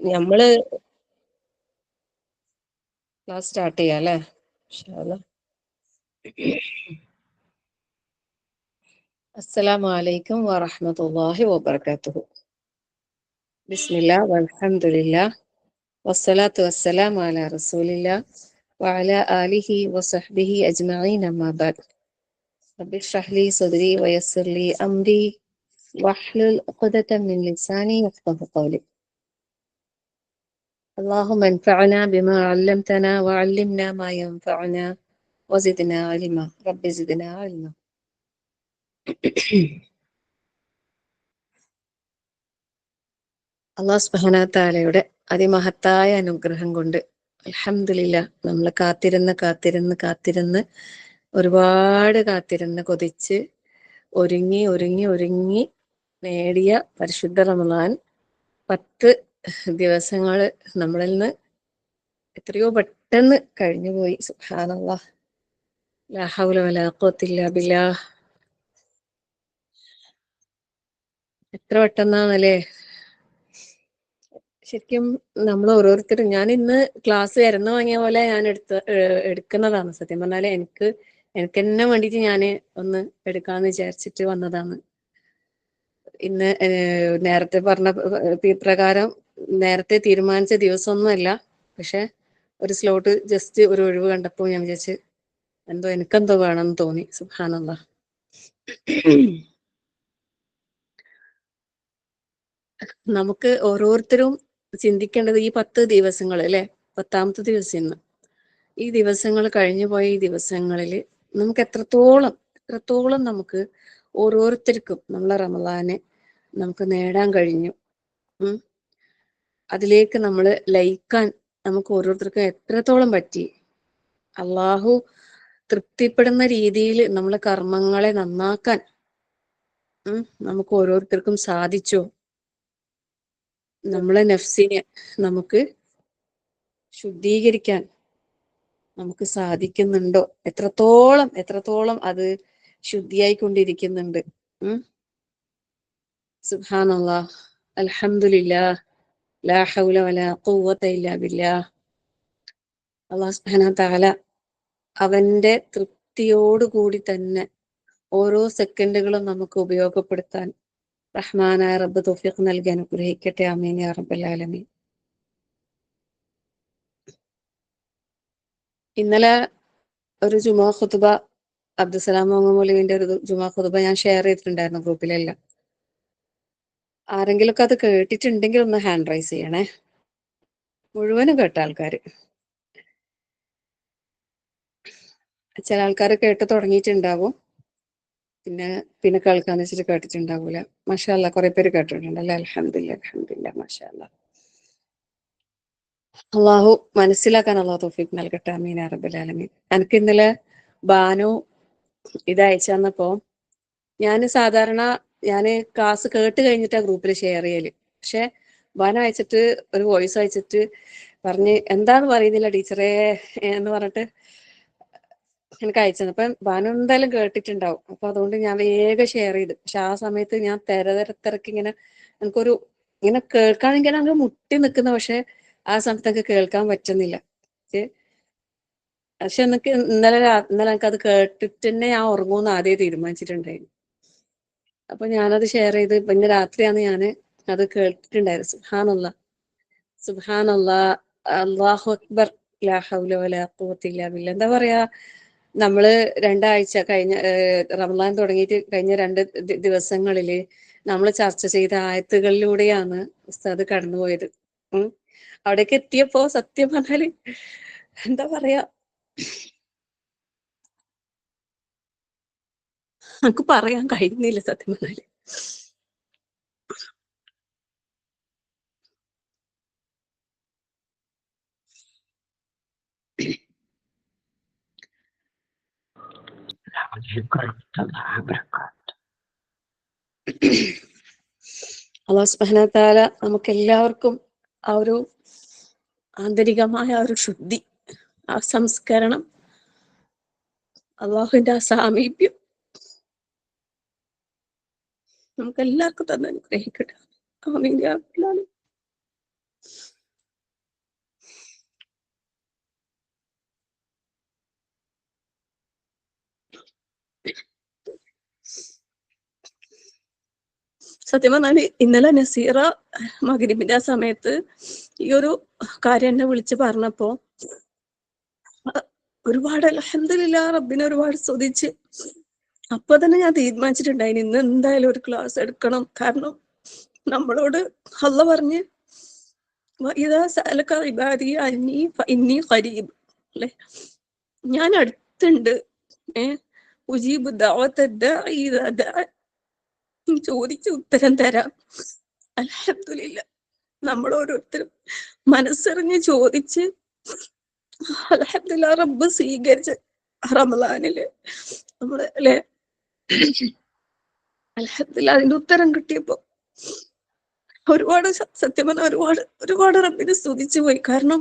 നമ്മള് class start ചെയ്യാം അല്ലേ? അസ്സലാമു അലൈക്കും വറഹ്മത്തുള്ളാഹി വബറകാതുഹു. ബിസ്മില്ലാ വൽഹംദുലില്ലാ വസ്സലാത്തു വസ്സലാമു അലാ റസൂലില്ലാ വഅലാ ആലിഹി വസഹ്ബിഹി അജ്മഈൻ അമ്മാ ബഅദ്. റബ്ബി ഇശ്റഹ് ലി സദ്രി വയസ്സിർ ലി അംരി വഹ്ലുൽ ഉഖ്ദതം മിൻ ലിസാനി യഫ്ഖഹു ഖൗലി. اللهم انفعنا بما علمتنا وعلمنا ما ينفعنا وزدنا علما رب زدنا علما. അല്ലാഹു സുബ്ഹാനഹു വ തആലയുടെ അതിമഹത്തായ അനുഗ്രഹം കൊണ്ട് അൽഹംദുലില്ലാ നമ്മൾ കാത്തിരുന്ന് ഒരുപാട് കാത്തിരുന്ന് കൊതിച്ച് ഒരുങ്ങി നേടിയ പരിശുദ്ധ റമളാൻ 10 ദിവസങ്ങൾ നമ്മളിൽ നിന്ന് എത്രയോ പെട്ടെന്ന് കഴിഞ്ഞുപോയി. സുബ്ഹാനല്ലാഹ്, ലാ ഹൗല വലാ ഖുവത ഇല്ലാ ബില്ലാഹ്. എത്ര പെട്ടെന്നാണല്ലേ. ശരിക്കും നമ്മൾ ഓരോരുത്തരും, ഞാൻ ഇന്ന് ക്ലാസ് വരുന്ന വാങ്ങിയ പോലെ ഞാൻ എടുക്കുന്നതാണ്. സത്യം പറഞ്ഞാല് എനിക്ക് തന്നെ വേണ്ടിയിട്ട് ഞാൻ ഒന്ന് എടുക്കാന്ന് വിചാരിച്ചിട്ട് വന്നതാണ്. ഇന്ന് നേരത്തെ പറഞ്ഞ പ്രകാരം നേരത്തെ തീരുമാനിച്ച ദിവസമൊന്നുമല്ല, പക്ഷെ ഒരു സ്ലോട്ട് ജസ്റ്റ് ഒരു ഒഴിവ് കണ്ടപ്പോൾ ഞാൻ വിചാരിച്ച് എനിക്കെന്തോ വേണമെന്ന് തോന്നി. സുബ്ഹാനല്ലാഹ്. നമുക്ക് ഓരോരുത്തരും ചിന്തിക്കേണ്ടത് ഈ 10 ദിവസങ്ങൾ അല്ലെ, 10ാമത്തെ ദിവസം ഇന്ന്. ഈ ദിവസങ്ങൾ കഴിഞ്ഞു പോയ ഈ ദിവസങ്ങളിൽ നമുക്ക് എത്രത്തോളം നമുക്ക് ഓരോരുത്തർക്കും നമ്മളെ റമളാനെ നമുക്ക് നേടാൻ കഴിഞ്ഞു. അതിലേക്ക് നമ്മൾ ലയിക്കാൻ നമുക്ക് ഓരോരുത്തർക്കും എത്രത്തോളം പറ്റി. അള്ളാഹു തൃപ്തിപ്പെടുന്ന രീതിയിൽ നമ്മളെ കർമ്മങ്ങളെ നന്നാക്കാൻ നമുക്ക് ഓരോരുത്തർക്കും സാധിച്ചോ? നമ്മളെ നഫ്സിനെ നമുക്ക് ശുദ്ധീകരിക്കാൻ നമുക്ക് സാധിക്കുന്നുണ്ടോ? എത്രത്തോളം അത് ശുദ്ധിയായിക്കൊണ്ടിരിക്കുന്നുണ്ട്. സുബ്ഹാനല്ലാഹ്, അൽഹംദുലില്ലാഹ്, ലാ ഹൗല വലാ ഖുവത ഇല്ലാ ബില്ലാഹ്. അല്ലാഹു സുബ്ഹാനഹു വ തആല അവന്റെ തൃപ്തിയോടുകൂടി തന്നെ ഓരോ സെക്കൻഡുകളും നമുക്ക് ഉപയോഗപ്പെടുത്താൻ റഹ്മാനായ റബ്ബ് തൗഫീഖ് നൽകി അനുഗ്രഹിക്കട്ടെ. ആമീൻ യാ റബ്ബൽ ആലമീൻ. ഇന്നലെ ഒരു ജുമാ ഖുതുബ, അബ്ദുസലാം മൗലവിന്റെ ഒരു ജുമാ ഖുതുബ ഞാൻ ഷെയർ ചെയ്തിട്ടുണ്ടായിരുന്നു ഗ്രൂപ്പിലെല്ലാം. ആരെങ്കിലുമൊക്കെ അത് കേട്ടിട്ടുണ്ടെങ്കിൽ ഒന്ന് ഹാൻഡ് റൈസ് ചെയ്യണേ. മുഴുവനും കേട്ട ആൾക്കാർ. ചില ആൾക്കാർ കേട്ട് തുടങ്ങിയിട്ടുണ്ടാവും, പിന്നെ കേൾക്കാന്ന് വെച്ചിട്ട് കേട്ടിട്ടുണ്ടാവൂല. മാഷാ അല്ലാ, കുറെ പേര് കേട്ടിട്ടുണ്ട് അല്ലെ. അൽഹംദുലില്ലാ മാഷാ അല്ലാ. അള്ളാഹു മനസ്സിലാക്കാൻ അള്ളാഹു തൗഫീഖ് നൽകട്ടെ. ആമീൻ യാ റബ്ബൽ ആലമീൻ. എനിക്ക് ഇന്നലെ ബാനു ഇത് അയച്ചു തന്നപ്പോ ഞാന് ക്ലാസ് കേട്ട് കഴിഞ്ഞിട്ടാ ഗ്രൂപ്പിൽ ഷെയർ ചെയ്യല്. പക്ഷെ ബാനു അയച്ചിട്ട് ഒരു വോയിസ് അയച്ചിട്ട് പറഞ്ഞ് എന്താന്ന് പറയുന്നില്ല ടീച്ചറേ എന്ന് പറഞ്ഞിട്ട് എനിക്ക് അയച്ചത്. അപ്പം ബാനു എന്തായാലും കേട്ടിട്ടുണ്ടാവും. അപ്പൊ അതുകൊണ്ട് ഞാൻ വേഗം ഷെയർ ചെയ്തു. പക്ഷെ ആ സമയത്ത് ഞാൻ തിരക്ക് എനിക്കൊരു ഇങ്ങനെ കേൾക്കാണെങ്കിൽ അങ്ങ് മുട്ടി നിൽക്കുന്ന, പക്ഷെ ആ സമയത്തൊക്കെ കേൾക്കാൻ പറ്റുന്നില്ല. പക്ഷെ ഇന്നലെ എനിക്കത് കേട്ടിട്ട് തന്നെ ഞാൻ ഉറങ്ങുമെന്ന് ആദ്യം തീരുമാനിച്ചിട്ടുണ്ടായിരുന്നു. അപ്പൊ ഞാനത് ഷെയർ ചെയ്ത് പിന്നെ രാത്രിയാണ് ഞാൻ അത് കേട്ടിട്ടുണ്ടായിരുന്നു. സുബ്ഹാനല്ലാഹ്, അല്ലാഹു അക്ബർ, ലാ ഹൗല വലാ ഖുവത ഇല്ലാ ബില്ലാഹ്. എന്താ പറയാ, നമ്മള് രണ്ടാഴ്ച കഴിഞ്ഞ റമളാൻ തുടങ്ങിയിട്ട് കഴിഞ്ഞ 2 ദിവസങ്ങളില് നമ്മൾ ചർച്ച ചെയ്ത ആയത്തുകളിലൂടെയാണ് ഉസ്താദ് കടന്നുപോയത്. അവിടേക്ക് എത്തിയപ്പോ സത്യം പറഞ്ഞാല് എന്താ പറയാ, നമുക്ക് പറയാൻ കഴിയുന്നില്ല സത്യം പറഞ്ഞാല്. അല്ലാഹു സുബ്ഹാനഹു വ തആല നമുക്ക് എല്ലാവർക്കും ആ ഒരു ആന്തരികമായ ഒരു ശുദ്ധി, ആ സംസ്കരണം, അള്ളാഹുവിന്റെ ആ സാമീപ്യം നമുക്ക് എല്ലാവർക്കും തന്നെ അനുഗ്രഹിക്കട്ടെ. ആമീൻ യാ റബ്ബൽ ആലമീൻ. സത്യം പറഞ്ഞാല് ഇന്നലെ നസീറ മഗ്‌രിബിന്റെ ആ സമയത്ത് ഈ ഒരു കാര്യം എന്നെ വിളിച്ച് പറഞ്ഞപ്പോ ഒരുപാട് അൽഹംദുലില്ലാഹ് റബ്ബിനെ ഒരുപാട് സ്തുതിച്ച് അപ്പൊ തന്നെ ഞാൻ തീരുമാനിച്ചിട്ടുണ്ടായിന് ഇന്ന് എന്തായാലും ഒരു ക്ലാസ് എടുക്കണം. കാരണം നമ്മളോട് അള്ളാഹ് പറഞ്ഞ് ഇതാ സഅലക ഇബാദി അന്നി ഫഇന്നി ഖരീബ് അല്ലെ, ഞാൻ അടുത്തുണ്ട്. ഉജീബു ദഅവത ദാഇ ഇദാ ദഅൻ, ചോദിച്ച ഉത്തരം തരാം. അൽഹംദുലില്ലാഹ് നമ്മൾ ഓരോരുത്തരും മനസ്സറിഞ്ഞ് ചോദിച്ച് അൽഹംദുലില്ലാഹ് റബ്ബ് സ്വീകരിച്ച റമളാനില് നമ്മള് അല്ലെ അൽഹംദുലില്ലാഹ് അതിന്റെ ഉത്തരം കിട്ടിയപ്പോ ഒരുപാട് സത്യം പറഞ്ഞാൽ ഒരുപാട് റബ്ബിനെ സ്തുതിച്ചു പോയി. കാരണം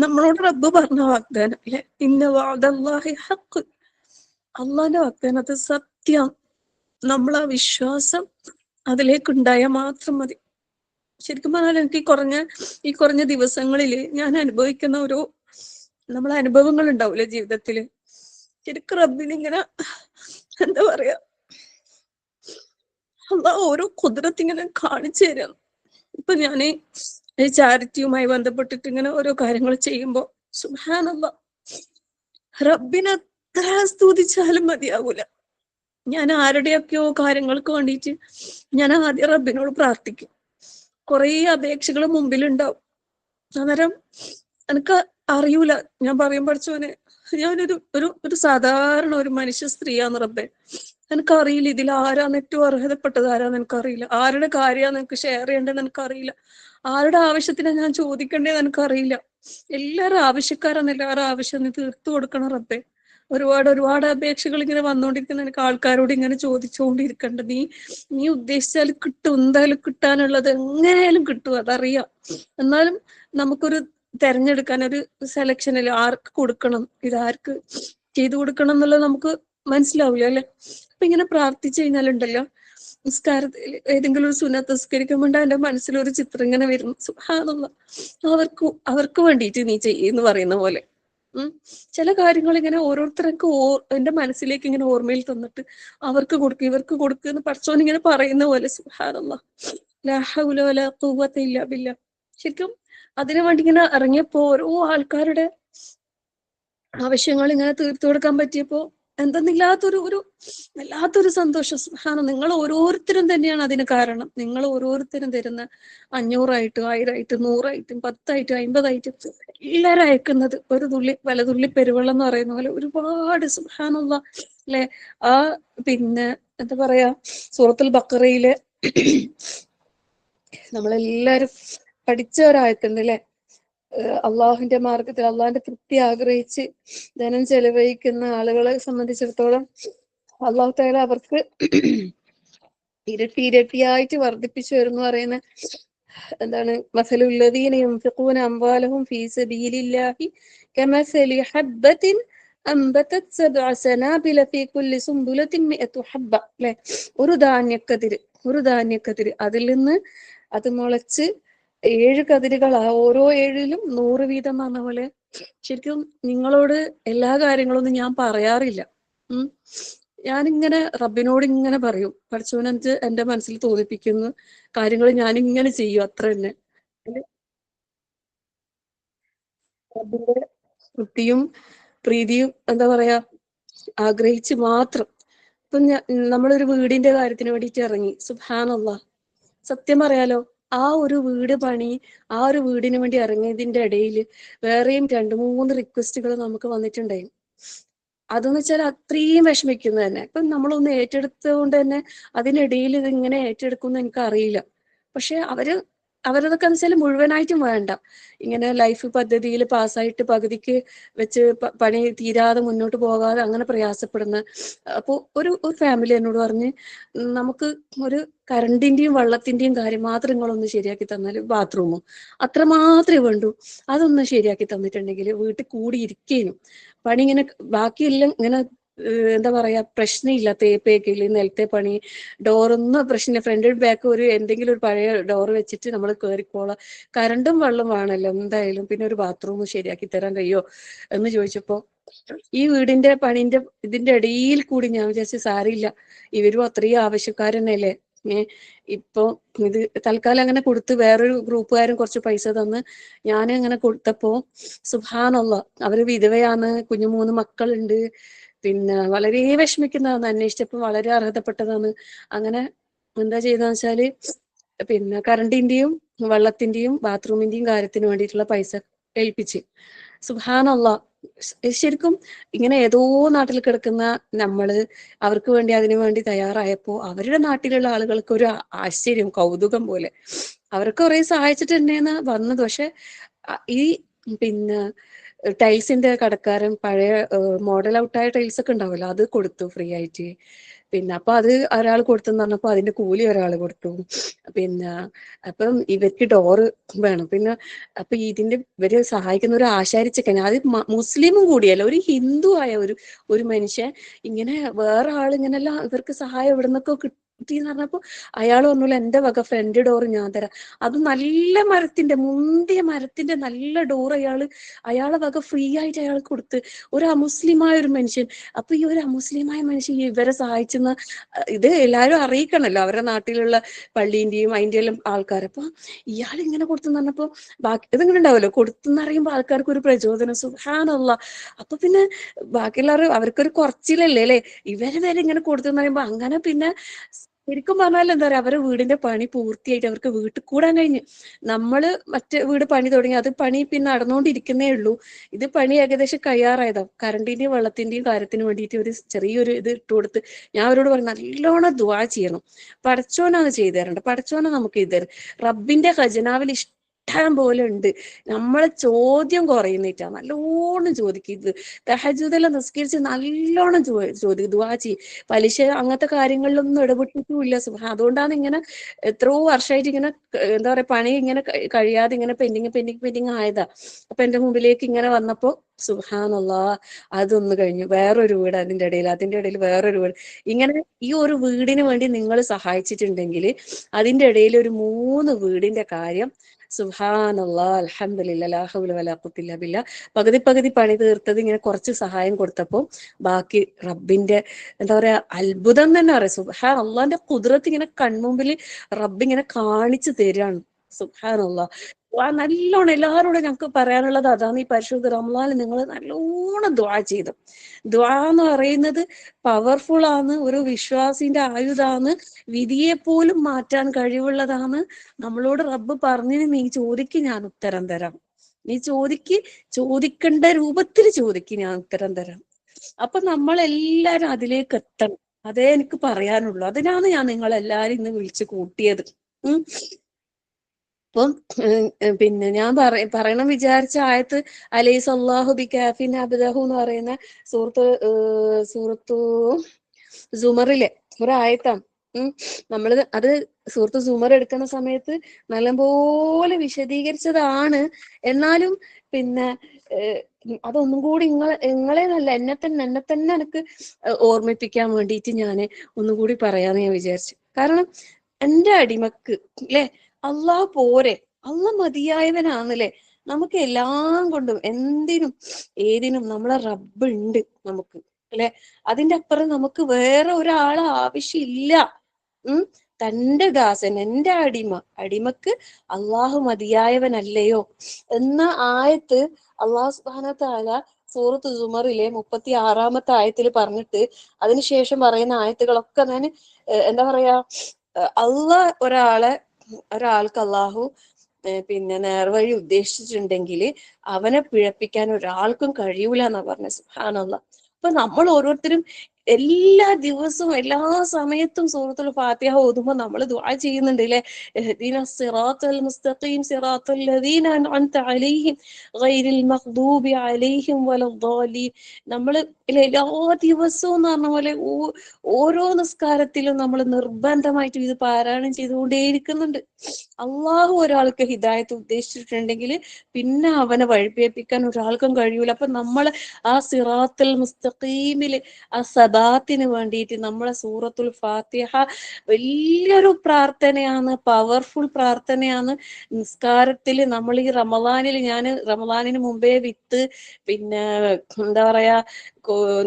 നമ്മളോട് റബ്ബ് പറഞ്ഞ വാഗ്ദാനം അല്ലെ, ഇന്ന വഅദല്ലാഹി ഹഖ്, അള്ളാന്റെ വാഗ്ദാനം അത് സത്യം. നമ്മളാ വിശ്വാസം അതിലേക്ക് ഉണ്ടായാൽ മാത്രം മതി. ശരിക്കും പറഞ്ഞാൽ എനിക്ക് ഈ കുറഞ്ഞ ദിവസങ്ങളില് ഞാൻ അനുഭവിക്കുന്ന ഒരു നമ്മളെ അനുഭവങ്ങൾ ഉണ്ടാവൂലേ ജീവിതത്തില്, ശരിക്കും റബ്ബിനിങ്ങനെ എന്താ പറയാ, അള്ളാഹ് ഓരോ കുദ്റത്ത് ഇങ്ങനെ കാണിച്ചു തരാം. ഇപ്പൊ ഞാന് ഈ ചാരിറ്റിയുമായി ബന്ധപ്പെട്ടിട്ട് ഇങ്ങനെ ഓരോ കാര്യങ്ങൾ ചെയ്യുമ്പോ സുബ്ഹാനല്ലാഹ് റബ്ബിനെ എത്ര സ്തുതിച്ചാലും മതിയാവൂല. ഞാൻ ആരുടെയൊക്കെയോ കാര്യങ്ങൾക്ക് വേണ്ടിയിട്ട് ഞാൻ ആദ്യം റബ്ബിനോട് പ്രാർത്ഥിക്കും. കുറേ അപേക്ഷകൾ മുമ്പിലുണ്ടാവും. അന്നേരം എനിക്ക് അറിയൂല, ഞാൻ പറയും പഠിച്ചോനെ ഞാനൊരു ഒരു ഒരു സാധാരണ ഒരു മനുഷ്യ സ്ത്രീയാന്ന് റബ്ബെ, എനിക്കറിയില്ല ഇതിൽ ആരാന്ന് ഏറ്റവും അർഹതപ്പെട്ടത് ആരാന്ന് എനിക്കറിയില്ല, ആരുടെ കാര്യമാണ് എനിക്ക് ഷെയർ ചെയ്യേണ്ടതെന്ന് എനിക്കറിയില്ല, ആരുടെ ആവശ്യത്തിനാണ് ഞാൻ ചോദിക്കേണ്ടതെന്ന് എനിക്കറിയില്ല. എല്ലാവരും ആവശ്യക്കാരാണ്, എല്ലാവരും ആവശ്യം നീ തീർത്തു കൊടുക്കണം റബ്ബെ. ഒരുപാട് അപേക്ഷകൾ ഇങ്ങനെ വന്നുകൊണ്ടിരിക്കുന്ന എനിക്ക് ആൾക്കാരോട് ഇങ്ങനെ ചോദിച്ചുകൊണ്ടിരിക്കണ്ട. നീ ഉദ്ദേശിച്ചാൽ കിട്ടും, എന്തായാലും കിട്ടാനുള്ളത് എങ്ങനെയായാലും കിട്ടും, അതറിയാം. എന്നാലും നമുക്കൊരു തെരഞ്ഞെടുക്കാൻ ഒരു സെലക്ഷൻ അല്ലേ, ആർക്ക് കൊടുക്കണം, ഇതാർക്ക് ചെയ്തു കൊടുക്കണം എന്നുള്ളത് നമുക്ക് മനസ്സിലാവില്ല അല്ലെ. അപ്പൊ ഇങ്ങനെ പ്രാർത്ഥിച്ചു കഴിഞ്ഞാലുണ്ടല്ലോ, നിസ്കാരത്തിൽ ഏതെങ്കിലും ഒരു സുന്നത്ത് നിസ്കരിക്കുമ്പോൾ എന്റെ മനസ്സിലൊരു ചിത്രം ഇങ്ങനെ വരുന്നു. സുബ്ഹാനല്ലാഹ് അവർക്ക് വേണ്ടിയിട്ട് നീ ചെയ്യുന്ന പറയുന്ന പോലെ. ചില കാര്യങ്ങൾ ഇങ്ങനെ ഓരോരുത്തർക്ക് എന്റെ മനസ്സിലേക്ക് ഇങ്ങനെ ഓർമ്മയിൽ തന്നിട്ട് അവർക്ക് കൊടുക്കുക ഇവർക്ക് കൊടുക്കുക എന്ന് പടച്ചോൻ ഇങ്ങനെ പറയുന്ന പോലെ. സുബ്ഹാനല്ലാഹ് ലാ ഹൗല വലാ ഖുവത ഇല്ലാ ബില്ലാഹ്. ശരിക്കും അതിനു വേണ്ടി ഇങ്ങനെ ഇറങ്ങിയപ്പോ ഓരോ ആൾക്കാരുടെ ആവശ്യങ്ങൾ ഇങ്ങനെ തീർത്തു കൊടുക്കാൻ പറ്റിയപ്പോ വല്ലാത്തൊരു സന്തോഷം. സുബ്ഹാനല്ലാഹ് നിങ്ങൾ ഓരോരുത്തരും തന്നെയാണ് അതിന് കാരണം. നിങ്ങൾ ഓരോരുത്തരും തരുന്ന 500ആയിട്ടും 1000ആയിട്ടും 100ആയിട്ടും 10ആയിട്ടും 50ആയിട്ടും എല്ലാരും അയക്കുന്നത് ഒരു വലതുള്ളി പെരുവെള്ളം എന്ന് പറയുന്ന പോലെ ഒരുപാട്. സുബ്ഹാനല്ലാഹ് അല്ലെ, ആ പിന്നെ എന്താ പറയാ, സൂറത്തുൽ ബഖറയിലെ നമ്മളെല്ലാരും പഠിച്ച ഒരായത്തുണ്ട് അല്ലെ, അള്ളാഹുവിന്റെ മാർഗത്തിൽ അള്ളാഹിന്റെ തൃപ്തി ആഗ്രഹിച്ച് ധനം ചെലവഴിക്കുന്ന ആളുകളെ സംബന്ധിച്ചിടത്തോളം അള്ളാഹു തആല അവർക്ക് ഇരട്ടിയായിട്ട് വർദ്ധിപ്പിച്ചു വരും പറയുന്ന എന്താണ്, മസലുല്ലദീന യുൻഫിഖൂന അംവാലഹും ഫീ സബീലില്ലാഹി കമസലി ഹബ്ബത്തിൻ അംബതത് സബ്അ സനാബില ഫീ കുല്ലി സുംബുലത്തിൻ മിഅതു ഹബ്ബ അല്ലെ, ഒരു ധാന്യക്കതിര് അതിൽ നിന്ന് അത് മുളച്ച് 7 കതിരുകൾ, ആ ഓരോ 7ലും 100 വീതം പറഞ്ഞ പോലെ. ശരിക്കും നിങ്ങളോട് എല്ലാ കാര്യങ്ങളൊന്നും ഞാൻ പറയാറില്ല. ഞാനിങ്ങനെ റബ്ബിനോട് ഇങ്ങനെ പറയും, പഠിച്ചവനത് എന്റെ മനസ്സിൽ തോന്നിപ്പിക്കുന്ന കാര്യങ്ങൾ ഞാനിങ്ങനെ ചെയ്യും, അത്ര തന്നെ. റബ്ബിന്റെ തൃപ്തിയും പ്രീതിയും എന്താ പറയാ ആഗ്രഹിച്ച് മാത്രം. ഇപ്പൊ നമ്മളൊരു വീടിന്റെ കാര്യത്തിന് വേണ്ടിയിട്ട് ഇറങ്ങി, സുബ്ഹാനല്ലാഹ് സത്യം പറയാലോ, ആ ഒരു വീടിന് വേണ്ടി ഇറങ്ങിയതിന്റെ ഇടയിൽ വേറെയും 2-3 റിക്വസ്റ്റുകൾ നമുക്ക് വന്നിട്ടുണ്ടായി. അതെന്ന് വെച്ചാൽ അത്രയും വിഷമിക്കുന്നത് തന്നെ. ഇപ്പൊ നമ്മളൊന്ന് ഏറ്റെടുത്തുകൊണ്ട് തന്നെ അതിനിടയിൽ ഇത് ഇങ്ങനെ ഏറ്റെടുക്കുമെന്ന് എനിക്ക് അറിയില്ല. പക്ഷെ അവരതൊക്കെ എന്ന് വെച്ചാൽ മുഴുവനായിട്ടും വേണ്ട, ഇങ്ങനെ ലൈഫ് പദ്ധതിയിൽ പാസ്സായിട്ട് പകുതിക്ക് വെച്ച് പണി തീരാതെ മുന്നോട്ട് പോകാതെ അങ്ങനെ പ്രയാസപ്പെടുന്ന. അപ്പോൾ ഒരു ഫാമിലി എന്നോട് പറഞ്ഞ്, നമുക്ക് ഒരു കറണ്ടിന്റെയും വെള്ളത്തിന്റെയും കാര്യം മാത്രം നിങ്ങളൊന്ന് ശരിയാക്കി തന്നാൽ, ബാത്റൂമും അത്ര മാത്രമേ വേണ്ടൂ, അതൊന്ന് ശരിയാക്കി തന്നിട്ടുണ്ടെങ്കിൽ വീട്ടിൽ കൂടി ഇരിക്കേനും പണി ഇങ്ങനെ ബാക്കിയെല്ലാം ഇങ്ങനെ എന്താ പറയാ പ്രശ്നമില്ല. തേപ്പേക്കില്ല, നിലത്തെ പണി, ഡോറൊന്നും പ്രശ്നമില്ല, ഫ്രണ്ട് ബാക്ക് എന്തെങ്കിലും ഒരു പഴയ ഡോർ വെച്ചിട്ട് നമ്മൾ കയറിക്കോളാം, കറണ്ടും വെള്ളം വേണമല്ലോ എന്തായാലും, പിന്നെ ഒരു ബാത്റൂം ശരിയാക്കി തരാൻ കഴിയോ എന്ന് ചോദിച്ചപ്പോ ഈ വീടിന്റെ പണിന്റെ ഇതിന്റെ ഇടയിൽ കൂടി ഞാൻ വിചാരിച്ചു സാരില്ല, ഇവരും അത്രയും ആവശ്യക്കാരനല്ലേ. ഇപ്പൊ ഇത് തൽക്കാലം അങ്ങനെ കൊടുത്ത് വേറൊരു ഗ്രൂപ്പുകാരും കുറച്ച് പൈസ തന്ന് ഞാൻ അങ്ങനെ കൊടുത്തപ്പോ സുബ്ഹാനല്ലാഹ്, അവര് വിധവയാണ്, കുഞ്ഞു 3 മക്കളുണ്ട്, പിന്നെ വളരെ വിഷമിക്കുന്നതാണ്. അന്വേഷിച്ചപ്പോ വളരെ അർഹതപ്പെട്ടതാണ്. അങ്ങനെ എന്താ ചെയ്തതെന്ന് വെച്ചാല് പിന്നെ കറണ്ടിന്റെയും വെള്ളത്തിന്റെയും ബാത്റൂമിന്റെയും കാര്യത്തിന് വേണ്ടിയിട്ടുള്ള പൈസ ഏൽപ്പിച്ച്. സുബ്ഹാനല്ലാഹ്, ശരിക്കും ഇങ്ങനെ ഏതോ നാട്ടിൽ കിടക്കുന്ന നമ്മള് അവർക്ക് വേണ്ടി അതിനു വേണ്ടി തയ്യാറായപ്പോ അവരുടെ നാട്ടിലുള്ള ആളുകൾക്ക് ഒരു ആശ്ചര്യം, കൗതുകം പോലെ അവർക്ക് കുറെ സഹായിച്ചിട്ട് തന്നെയാണ് വന്നത്. പക്ഷെ ഈ പിന്നെ ടൈൽസിന്റെ കടക്കാരൻ പഴയ മോഡൽ ഔട്ടായ ടൈൽസ് ഒക്കെ ഉണ്ടാവുമല്ലോ, അത് കൊടുത്തു ഫ്രീ ആയിട്ട്. പിന്നെ അപ്പൊ അത് ഒരാൾ കൊടുത്തെന്ന് പറഞ്ഞപ്പോ അതിന്റെ കൂലി ഒരാൾ കൊടുത്തു. പിന്നെ അപ്പം ഇവർക്ക് ഡോറ് വേണം. പിന്നെ അപ്പൊ ഇതിന്റെ ഇവര് സഹായിക്കുന്ന ഒരു ആശാരിച്ചക്കൻ, അത് മുസ്ലിമും കൂടിയല്ല, ഒരു ഹിന്ദു ആയ ഒരു മനുഷ്യൻ ഇങ്ങനെ വേറെ ഇങ്ങനെല്ലാം ഇവർക്ക് സഹായം എവിടെ നിന്നൊക്കെ കിട്ടിന്ന് പറഞ്ഞപ്പോ അയാൾ പറഞ്ഞല്ലോ എന്റെ വക ഫ്രണ്ട് ഡോർ ഞാൻ തരാം. അത് നല്ല മരത്തിന്റെ, മുന്തിയ മരത്തിന്റെ നല്ല ഡോർ അയാളെ വക ഫ്രീ ആയിട്ട് അയാൾ കൊടുത്ത്. ഒരു അമുസ്ലിമായ ഒരു മനുഷ്യൻ. അപ്പൊ ഈ ഒരു അമുസ്ലിമായ മനുഷ്യൻ ഇവരെ സഹായിച്ചെന്ന് ഇത് എല്ലാവരും അറിയിക്കണല്ലോ, അവരുടെ നാട്ടിലുള്ള പള്ളീന്റെയും അതിന്റെ എല്ലാം ആൾക്കാർ. അപ്പൊ ഇയാൾ ഇങ്ങനെ കൊടുത്തെന്ന് പറഞ്ഞപ്പോ ബാക്കി ഇതിങ്ങനെ ഉണ്ടാവല്ലോ, കൊടുത്തെന്ന് അറിയുമ്പോ ആൾക്കാർക്ക് ഒരു പ്രചോദനം. സുബ്ഹാനല്ലാഹ്. അപ്പൊ പിന്നെ ബാക്കിയുള്ളവർ അവർക്കൊരു കുറച്ചിലല്ലേ അല്ലെ, ഇവര് വരെ ഇങ്ങനെ കൊടുത്തെന്ന് പറയുമ്പോ അങ്ങനെ പിന്നെ ശരിക്കും പറഞ്ഞാൽ എന്താ പറയാ, അവരെ വീടിന്റെ പണി പൂർത്തിയായിട്ട് അവർക്ക് വീട്ടിൽ കൂടാൻ കഴിഞ്ഞു. നമ്മള് മറ്റേ വീട് പണി തുടങ്ങി, അത് പണി പിന്നെ നടന്നുകൊണ്ടിരിക്കുന്നേ ഉള്ളൂ. ഇത് പണി ഏകദേശം കഴിയാറായതാ. കറണ്ടിന്റെയും വെള്ളത്തിന്റെയും കാര്യത്തിന് വേണ്ടിയിട്ട് ഒരു ചെറിയൊരു ഇത് ഇട്ട് കൊടുത്ത് ഞാൻ അവരോട് പറഞ്ഞു നല്ലോണം ദുആ ചെയ്യണം, പടച്ചോനാണ് ചെയ്തു തരേണ്ടത്, പടച്ചോനെ നമുക്ക് ഇത് തരും. റബ്ബിന്റെ ഖജനാവിൽ ഇഷ്ടം പോലെ ഉണ്ട്. നമ്മളെ ചോദ്യം കുറയുന്നിട്ടാ, നല്ലോണം ചോദിക്കും. ഇത് തഹജ്ജുദെല്ലാം നിസ്കരിച്ച് നല്ലോണം ചോദിക്കും, ദുആ ചെയ്യും. പലിശ അങ്ങനത്തെ കാര്യങ്ങളിലൊന്നും ഇടപെട്ടിട്ടുമില്ല. അതുകൊണ്ടാണ് ഇങ്ങനെ എത്രയോ വർഷമായിട്ട് ഇങ്ങനെ എന്താ പറയാ പണി ഇങ്ങനെ കഴിയാതെ ഇങ്ങനെ പെൻഡിങ് ആയതാ. അപ്പൊ എന്റെ മുമ്പിലേക്ക് ഇങ്ങനെ വന്നപ്പോ സുബ്ഹാനല്ലാഹ്, അതൊന്ന് കഴിഞ്ഞു. വേറൊരു വീട് അതിന്റെ ഇടയിൽ വേറൊരു വീട്. ഇങ്ങനെ ഈ ഒരു വീടിന് വേണ്ടി നിങ്ങൾ സഹായിച്ചിട്ടുണ്ടെങ്കിൽ അതിന്റെ ഇടയിൽ ഒരു 3 വീടിന്റെ കാര്യം സുബ്ഹാനല്ലാഹ് അൽഹംദുലില്ലാഹ് ലാ ഹൗല വലാ ഖുവത ഇല്ലാ ബില്ലാഹ്. പകുതി പണി തീർത്തത് ഇങ്ങനെ കുറച്ച് സഹായം കൊടുത്തപ്പോ ബാക്കി റബ്ബിന്റെ എന്താ പറയാ അത്ഭുതം തന്നെ പറയാം. സുബ്ഹാനല്ലാഹിന്റെ ഖുദ്റത്ത് ഇങ്ങനെ കൺമുമ്പിൽ റബ്ബ് ഇങ്ങനെ കാണിച്ചു തരാണ്. സുബ്ഹാനല്ലാഹ്. നല്ലോണം എല്ലാവരോടും ഞങ്ങൾക്ക് പറയാനുള്ളത് അതാണ്, ഈ പരിശുദ്ധ റമളാനിൽ നിങ്ങൾ നല്ലോണം ദുആ ചെയ്തു. ദുആ എന്ന് പറയുന്നത് പവർഫുൾ ആണ്, ഒരു വിശ്വാസിന്റെ ആയുധാണ്, വിധിയെ പോലും മാറ്റാൻ കഴിവുള്ളതാണ്. നമ്മളോട് റബ്ബ് പറഞ്ഞു, നീ ചോദിക്ക് ഞാൻ ഉത്തരം തരാം, നീ ചോദിക്കേണ്ട രൂപത്തിൽ ചോദിക്ക് ഞാൻ ഉത്തരം തരാം. അപ്പൊ നമ്മളെല്ലാരും അതിലേക്ക് എത്തണം. അതേ എനിക്ക് പറയാനുള്ളൂ. അതിനാണ് ഞാൻ നിങ്ങളെല്ലാരും ഇന്ന് വിളിച്ചു കൂട്ടിയത്. അപ്പം പിന്നെ ഞാൻ പറയണം വിചാരിച്ച ആയത്ത് അലൈസ അല്ലാഹു ബികാഫിൻ അബ്ദഹു എന്ന് പറയുന്ന സൂറത്തു സുമറിലെ ഒരായത്താണ്. നമ്മള് അത് സൂറത്ത് സുമർ എടുക്കുന്ന സമയത്ത് നല്ലപോലെ വിശദീകരിച്ചതാണ്. എന്നാലും പിന്നെ അതൊന്നും കൂടി നിങ്ങളെ നല്ല എന്നെ തന്നെ എനിക്ക് ഓർമ്മിപ്പിക്കാൻ വേണ്ടിയിട്ട് ഞാൻ ഒന്നുകൂടി പറയാന്ന് ഞാൻ വിചാരിച്ചു. കാരണം എന്റെ അടിമക്ക് അല്ലെ അള്ളാഹ് പോരെ, അള്ളാഹ് മതിയായവനാണല്ലേ. നമുക്ക് എല്ലാം കൊണ്ടും എന്തിനും ഏതിനും നമ്മളെ റബ്ബ് ഉണ്ട് നമുക്ക് അല്ലെ. അതിന്റെ അപ്പുറം നമുക്ക് വേറെ ഒരാളെ ആവശ്യമില്ല. തന്റെ ദാസൻ, എന്റെ അടിമക്ക് അള്ളാഹു മതിയായവനല്ലയോ എന്ന ആയത്ത് അള്ളാഹു സുബ്ഹാനഹു വ തആല സൂറത്ത് സുമറിലെ 36-ാമത്തെ ആയത്തിൽ പറഞ്ഞിട്ട് അതിനുശേഷം പറയുന്ന ആയത്തുകളൊക്കെ ഞാൻ എന്താ പറയാ, ഒരാൾക്ക് അള്ളാഹു പിന്നെ നേർവഴി ഉദ്ദേശിച്ചിട്ടുണ്ടെങ്കിൽ അവനെ പിഴപ്പിക്കാൻ ഒരാൾക്കും കഴിയൂല എന്നാ പറഞ്ഞത്. സുബ്ഹാനല്ലാഹ്. അപ്പൊ നമ്മൾ ഓരോരുത്തരും എല്ലാ ദിവസവും എല്ലാ സമയത്തും സൂറത്തുൽ ഫാത്തിഹ ഓതുമ്പോ നമ്മൾ ദുആ ചെയ്യുന്നുണ്ട് ല്ലേ, ഇഹ്ദിനസ് സിറാത്തൽ മുസ്തഖീം സിറാത്തൽ ലദീന അൻഅംത അലൈഹിം ഗൈറിൽ മഗ്ദൂബി അലൈഹിം വലദ്ദാലീൻ. നമ്മൾ എല്ലാ ദിവസവും എന്ന് പറഞ്ഞ പോലെ ഓരോ നിസ്കാരത്തിലും നമ്മൾ നിർബന്ധമായിട്ടും ഇത് പാരായണം ചെയ്തുകൊണ്ടേയിരിക്കുന്നുണ്ട്. അള്ളാഹു ഒരാൾക്ക് ഹിദായത്ത് ഉദ്ദേശിച്ചിട്ടുണ്ടെങ്കിൽ പിന്നെ അവനെ വഴിപേപ്പിക്കാൻ ഒരാൾക്കും കഴിയൂല. അപ്പൊ നമ്മൾ ആ സിറാത്തുൽ മുസ്തഖീമില് ആ സബാത്തിന് വേണ്ടിയിട്ട് നമ്മളെ സൂറത്തുൽ ഫാത്തിഹ വലിയൊരു പ്രാർത്ഥനയാണ്, പവർഫുൾ പ്രാർത്ഥനയാണ്. നിസ്കാരത്തിൽ നമ്മൾ ഈ റമദാനിൽ, ഞാൻ റമദാനിന് മുമ്പേ വിത്ത്, പിന്നെ എന്താ പറയാ,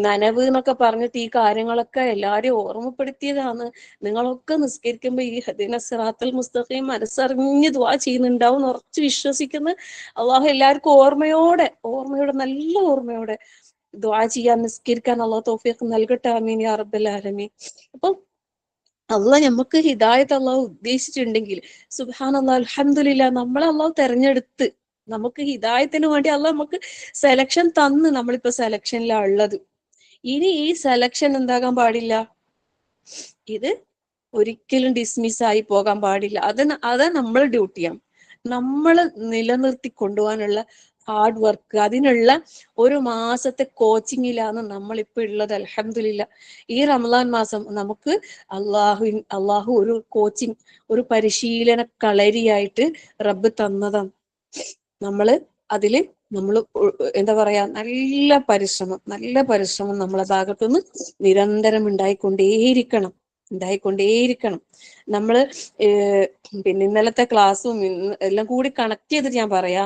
നനവ് എന്നൊക്കെ പറഞ്ഞിട്ട് ഈ കാര്യങ്ങളൊക്കെ എല്ലാരെയും ഓർമ്മപ്പെടുത്തിയതാണ്. നിങ്ങളൊക്കെ നിസ്കരിക്കുമ്പോ ഈ ഹദിന സിറാത്തുൽ മുസ്തഖീം മനസ്സറിഞ്ഞ് ദുആ ചെയ്യുന്നുണ്ടാവും ഉറച്ച് വിശ്വസിക്കുന്ന. അള്ളാഹു എല്ലാവർക്കും ഓർമ്മയോടെ നല്ല ഓർമ്മയോടെ ദുആ ചെയ്യാൻ, നിസ്കരിക്കാൻ അള്ളാഹു തൗഫീഖ് നൽകട്ടെ. ആമീൻ യാ റബ്ബൽ ആലമീൻ. അപ്പൊ അള്ളാഹ് നമുക്ക് ഹിദായത്ത് അള്ളാഹു ഉദ്ദേശിച്ചിട്ടുണ്ടെങ്കിൽ സുബ്ഹാനല്ലാഹ് അൽഹംദുലില്ലാ, നമ്മളെ അള്ളാഹു തെരഞ്ഞെടുത്ത് നമുക്ക് ഹിദായത്തിന് വേണ്ടി അള്ളാഹ് നമുക്ക് സെലക്ഷൻ തന്ന്, നമ്മളിപ്പോ സെലക്ഷനിലാണ് ഉള്ളത്. ഇനി ഈ സെലക്ഷൻ എന്താകാൻ പാടില്ല, ഇത് ഒരിക്കലും ഡിസ്മിസ് ആയി പോകാൻ പാടില്ല. അത് നമ്മൾ ഡ്യൂട്ടിയാണ്. നമ്മൾ നിലനിർത്തി കൊണ്ടുപോകാനുള്ള ഹാർഡ് വർക്ക്, അതിനുള്ള ഒരു മാസത്തെ കോച്ചിങ്ങിലാണ് നമ്മളിപ്പോ ഉള്ളത്. അൽഹംദുലില്ലാ, ഈ റമദാൻ മാസം നമുക്ക് അള്ളാഹു ഒരു കോച്ചിങ്, ഒരു പരിശീലന കളരിയായിട്ട് റബ്ബ് തന്നതാണ്. നമ്മള് അതില് എന്താ പറയാ, നല്ല പരിശ്രമം നമ്മളെ ഭാഗത്തുനിന്ന് നിരന്തരം ഉണ്ടായിക്കൊണ്ടേയിരിക്കണം. നമ്മള് പിന്നെ ഇന്നലത്തെ ക്ലാസ്സും എല്ലാം കൂടി കണക്ട് ചെയ്തിട്ട് ഞാൻ പറയാ.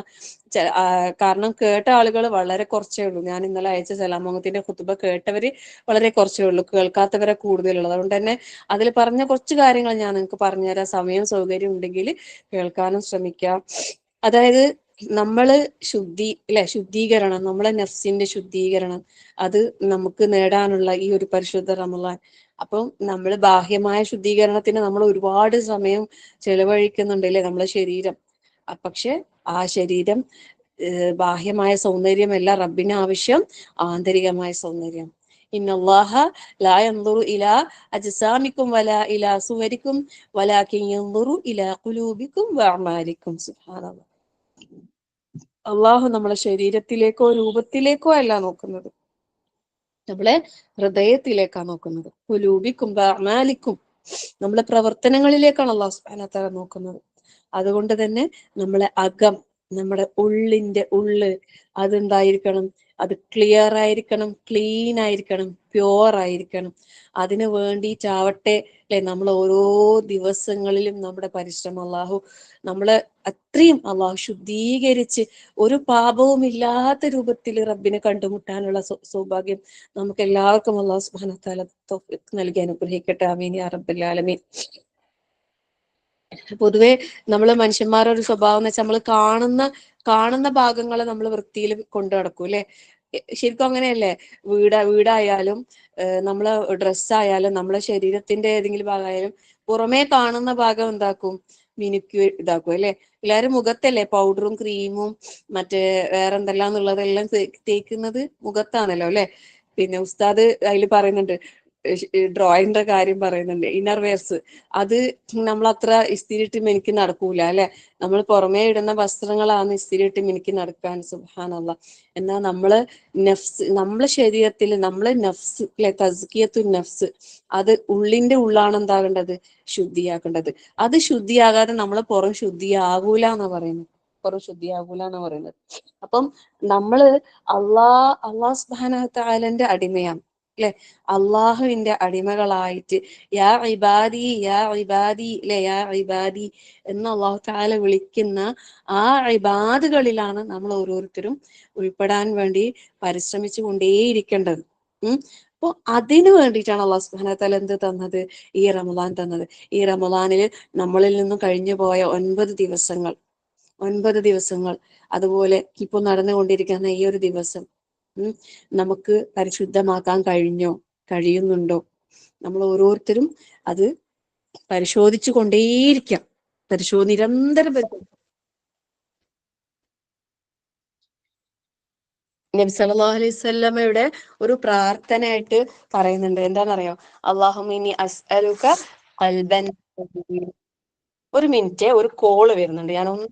കാരണം കേട്ട ആളുകൾ വളരെ കുറച്ചേ ഉള്ളൂ. ഞാൻ ഇന്നലെ അയച്ച സലാമത്തിന്റെ ഖുതുബ കേട്ടവര് വളരെ കുറച്ചേ ഉള്ളൂ, കേൾക്കാത്തവരെ കൂടുതലുള്ളത്. അതുകൊണ്ട് തന്നെ അതിൽ പറഞ്ഞ കുറച്ച് കാര്യങ്ങൾ ഞാൻ നിങ്ങൾക്ക് പറഞ്ഞുതരാം. സമയം സൗകര്യം ഉണ്ടെങ്കിൽ കേൾക്കാനും ശ്രമിക്കാം. അതായത് നമ്മള് ശുദ്ധീകരണം, നമ്മളെ നഫ്സിന്റെ ശുദ്ധീകരണം, അത് നമുക്ക് നേടാനുള്ള ഈ ഒരു പരിശുദ്ധ റമളാൻ. അപ്പം നമ്മൾ ബാഹ്യമായ ശുദ്ധീകരണത്തിന് നമ്മൾ ഒരുപാട് സമയം ചെലവഴിക്കുന്നുണ്ട് അല്ലേ, നമ്മളെ ശരീരം. പക്ഷെ ആ ശരീരം, ബാഹ്യമായ സൗന്ദര്യമല്ല റബ്ബിന് ആവശ്യം, ആന്തരികമായ സൗന്ദര്യം. ഇന്നല്ലാഹ ലാ യൻദുറു ഇലാ അജ്സാമിക്കും വലാ ഇലാ സുവരിക്കും വലാകിൻ യൻദുറു ഇലാ ഖുലൂബിക്കും വഅമാലിക്കും. സുബ്ഹാനല്ലാഹ്. അള്ളാഹു നമ്മളെ ശരീരത്തിലേക്കോ രൂപത്തിലേക്കോ അല്ല നോക്കുന്നത്, നമ്മളെ ഹൃദയത്തിലേക്കാണ് നോക്കുന്നത്. ഖുലൂബിക്കും വഅമാലിക്കും, നമ്മളെ പ്രവർത്തനങ്ങളിലേക്കാണ് അള്ളാഹു സുബ്ഹാനഹു വ തആല നോക്കുന്നത്. അതുകൊണ്ട് തന്നെ നമ്മളെ അകം, നമ്മുടെ ഉള്ളിന്റെ ഉള്ള് അതുണ്ടായിരിക്കണം, അത് ക്ലിയർ ആയിരിക്കണം, ക്ലീൻ ആയിരിക്കണം, പ്യുവർ ആയിരിക്കണം. അതിനു വേണ്ടിയിട്ടാവട്ടെ അല്ലെ നമ്മൾ ഓരോ ദിവസങ്ങളിലും നമ്മുടെ പരിശ്രമം. അള്ളാഹു നമ്മളെ അത്രയും അള്ളാഹു ശുദ്ധീകരിച്ച് ഒരു പാപവും ഇല്ലാത്ത രൂപത്തിൽ റബ്ബിനെ കണ്ടുമുട്ടാനുള്ള സൗഭാഗ്യം നമുക്ക് എല്ലാവർക്കും അള്ളാഹു സുബ്ഹാനഹു വ തആല തൗഫീഖ് നൽകി അനുഗ്രഹിക്കട്ടെ. ആമീൻ യാ റബ്ബൽ ആലമീൻ. പൊതുവെ നമ്മള് മനുഷ്യന്മാരുടെ ഒരു സ്വഭാവം എന്ന് വെച്ചാൽ നമ്മൾ കാണുന്ന ഭാഗങ്ങളെ നമ്മൾ വൃത്തിയിൽ കൊണ്ടു നടക്കും അല്ലെ. ശരിക്കും അങ്ങനെയല്ലേ? വീടായാലും നമ്മളെ ഡ്രസ്സായാലും നമ്മളെ ശരീരത്തിന്റെ ഏതെങ്കിലും ഭാഗമായാലും പുറമേ കാണുന്ന ഭാഗം എന്താക്കും, മിനുക്കി ഇതാക്കും അല്ലെ. എല്ലാവരും മുഖത്തല്ലേ പൗഡറും ക്രീമും മറ്റേ വേറെ എന്തെല്ലാന്നുള്ളതെല്ലാം തേക്കുന്നത് മുഖത്താണല്ലോ അല്ലെ. പിന്നെ ഉസ്താദ് അതിൽ പറയുന്നുണ്ട്, ഡ്രോയിന്റെ കാര്യം പറയുന്നുണ്ട്, ഇന്നർ വെയർസ്. അത് നമ്മൾ അത്ര ഇസ്തിരിയിട്ട് മിനുക്കി നടക്കൂല അല്ലെ. നമ്മൾ പുറമേ ഇടുന്ന വസ്ത്രങ്ങളാണ് ഇസ്തിരിയിട്ട് മിനുക്കി നടക്കാൻ. സുബ്ഹാനല്ലാഹ്. എന്നാൽ നമ്മളെ ശരീരത്തിൽ നമ്മളെ നഫ്സ് അല്ലെ, തസ്കിയത്തു നഫ്സ്, അത് ഉള്ളിന്റെ ഉള്ളാണ് എന്താകേണ്ടത്, ശുദ്ധിയാക്കേണ്ടത്. അത് ശുദ്ധിയാകാതെ നമ്മളെ പുറം ശുദ്ധിയാകൂല എന്നാ പറയുന്നത്. അപ്പം നമ്മള് അള്ളാഹ് സുബ്ഹാനഹു വ തആലന്റെ അടിമയാണ് അല്ലെ. അള്ളാഹുവിന്റെ അടിമകളായിട്ട് യാ ഇബാദി യാ ഇബാദി അല്ലെ, യാ ഇബാദി എന്ന് അള്ളാഹു തആല വിളിക്കുന്ന ആ ഇബാദുകളിലാണ് നമ്മൾ ഓരോരുത്തരും ഉൾപ്പെടാൻ വേണ്ടി പരിശ്രമിച്ചു കൊണ്ടേയിരിക്കേണ്ടത്. അപ്പൊ അതിനു വേണ്ടിയിട്ടാണ് അള്ളാഹു സുബ്ഹാനഹു വ തആല എന്ത് തന്നത്, ഈ റമദാൻ തന്നത്. ഈ റമദാനിൽ നമ്മളിൽ നിന്നും കഴിഞ്ഞു പോയ 9 ദിവസങ്ങൾ, അതുപോലെ ഇപ്പൊ നടന്നുകൊണ്ടിരിക്കുന്ന ഈ ഒരു ദിവസം നമുക്ക് പരിശുദ്ധമാക്കാൻ കഴിയുന്നുണ്ടോ? നമ്മൾ ഓരോരുത്തരും അത് പരിശോധിച്ചു കൊണ്ടേയിരിക്കാം. നിരന്തരം നബി സല്ലല്ലാഹു അലൈഹി വസല്ലമയുടെ ഒരു പ്രാർത്ഥനയായിട്ട് പറയുന്നുണ്ട്. എന്താണെന്നറിയോ? അല്ലാഹുമ്മ ഇന്നി അസ്അലുക ഖൽബൻ സലീം. ഒരു മിനിറ്റ്, ഒരു കോള് വരുന്നുണ്ട്, ഞാൻ ഒന്ന്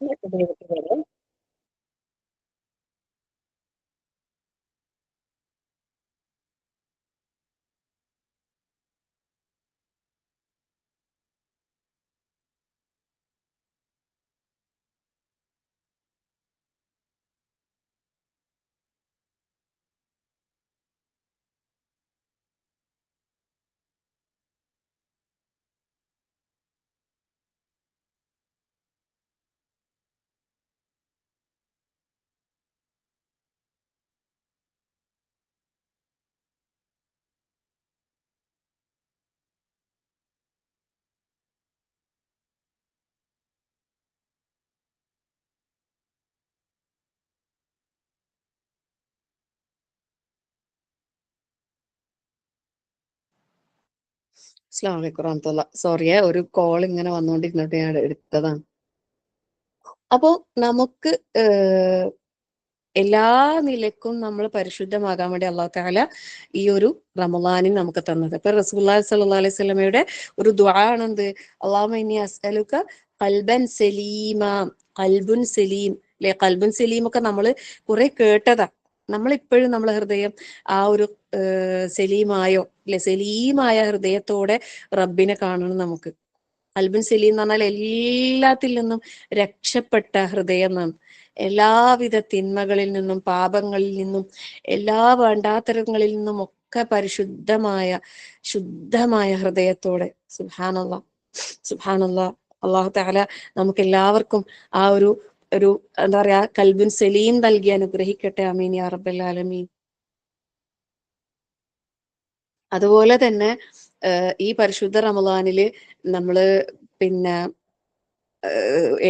അസ്സലാമു അലൈക്കും വറഹ്മത്തുള്ളാഹി. സോറിയേ, ഒരു കോൾ ഇങ്ങനെ വന്നുകൊണ്ടിരുന്നിട്ട് ഞാൻ എടുത്തതാണ്. അപ്പോ നമുക്ക് എല്ലാ നിലക്കും നമ്മൾ പരിശുദ്ധമാകാൻ വേണ്ടി അള്ളാഹു തആല ഈ ഒരു റമളാനിൽ നമുക്ക് തന്നത്. ഇപ്പൊ റസൂലുള്ളാഹി സ്വല്ലല്ലാഹു അലൈഹി വസല്ലമയുടെ ഒരു ദുആ ആണെന്ത്, അല്ലാഹുമ്മ ഇന്നി അസ്അലുക ഖൽബൻ സലീമ, ഖൽബുൻ സലീം അല്ലെ. ഖൽബുൻ സലീം ഒക്കെ നമ്മൾ കുറെ കേട്ടതാ. നമ്മളിപ്പോഴും നമ്മളെ ഹൃദയം ആ ഒരു സലീമായോ അല്ലെ, സലീമായ ഹൃദയത്തോടെ റബ്ബിനെ കാണണം നമുക്ക്. ഖൽബുൻ സലീം എന്ന് പറഞ്ഞാൽ എല്ലാത്തിൽ നിന്നും രക്ഷപ്പെട്ട ഹൃദയം എന്നാണ്. എല്ലാവിധ തിന്മകളിൽ നിന്നും പാപങ്ങളിൽ നിന്നും എല്ലാ വേണ്ടാത്തരങ്ങളിൽ നിന്നും ഒക്കെ ശുദ്ധമായ ഹൃദയത്തോടെ. സുബ്ഹാനല്ലാഹ്, സുബ്ഹാനല്ലാഹ്. അല്ലാഹു തആല നമുക്ക് എല്ലാവർക്കും ആ ഒരു ഒരു എന്താ പറയാ ഖൽബുൻ സലീം നൽകി അനുഗ്രഹിക്കട്ടെ. ആമീൻ യാ റബ്ബൽ ആലമീൻ. അതുപോലെ തന്നെ ഈ പരിശുദ്ധ റമളാനില് നമ്മള് പിന്നെ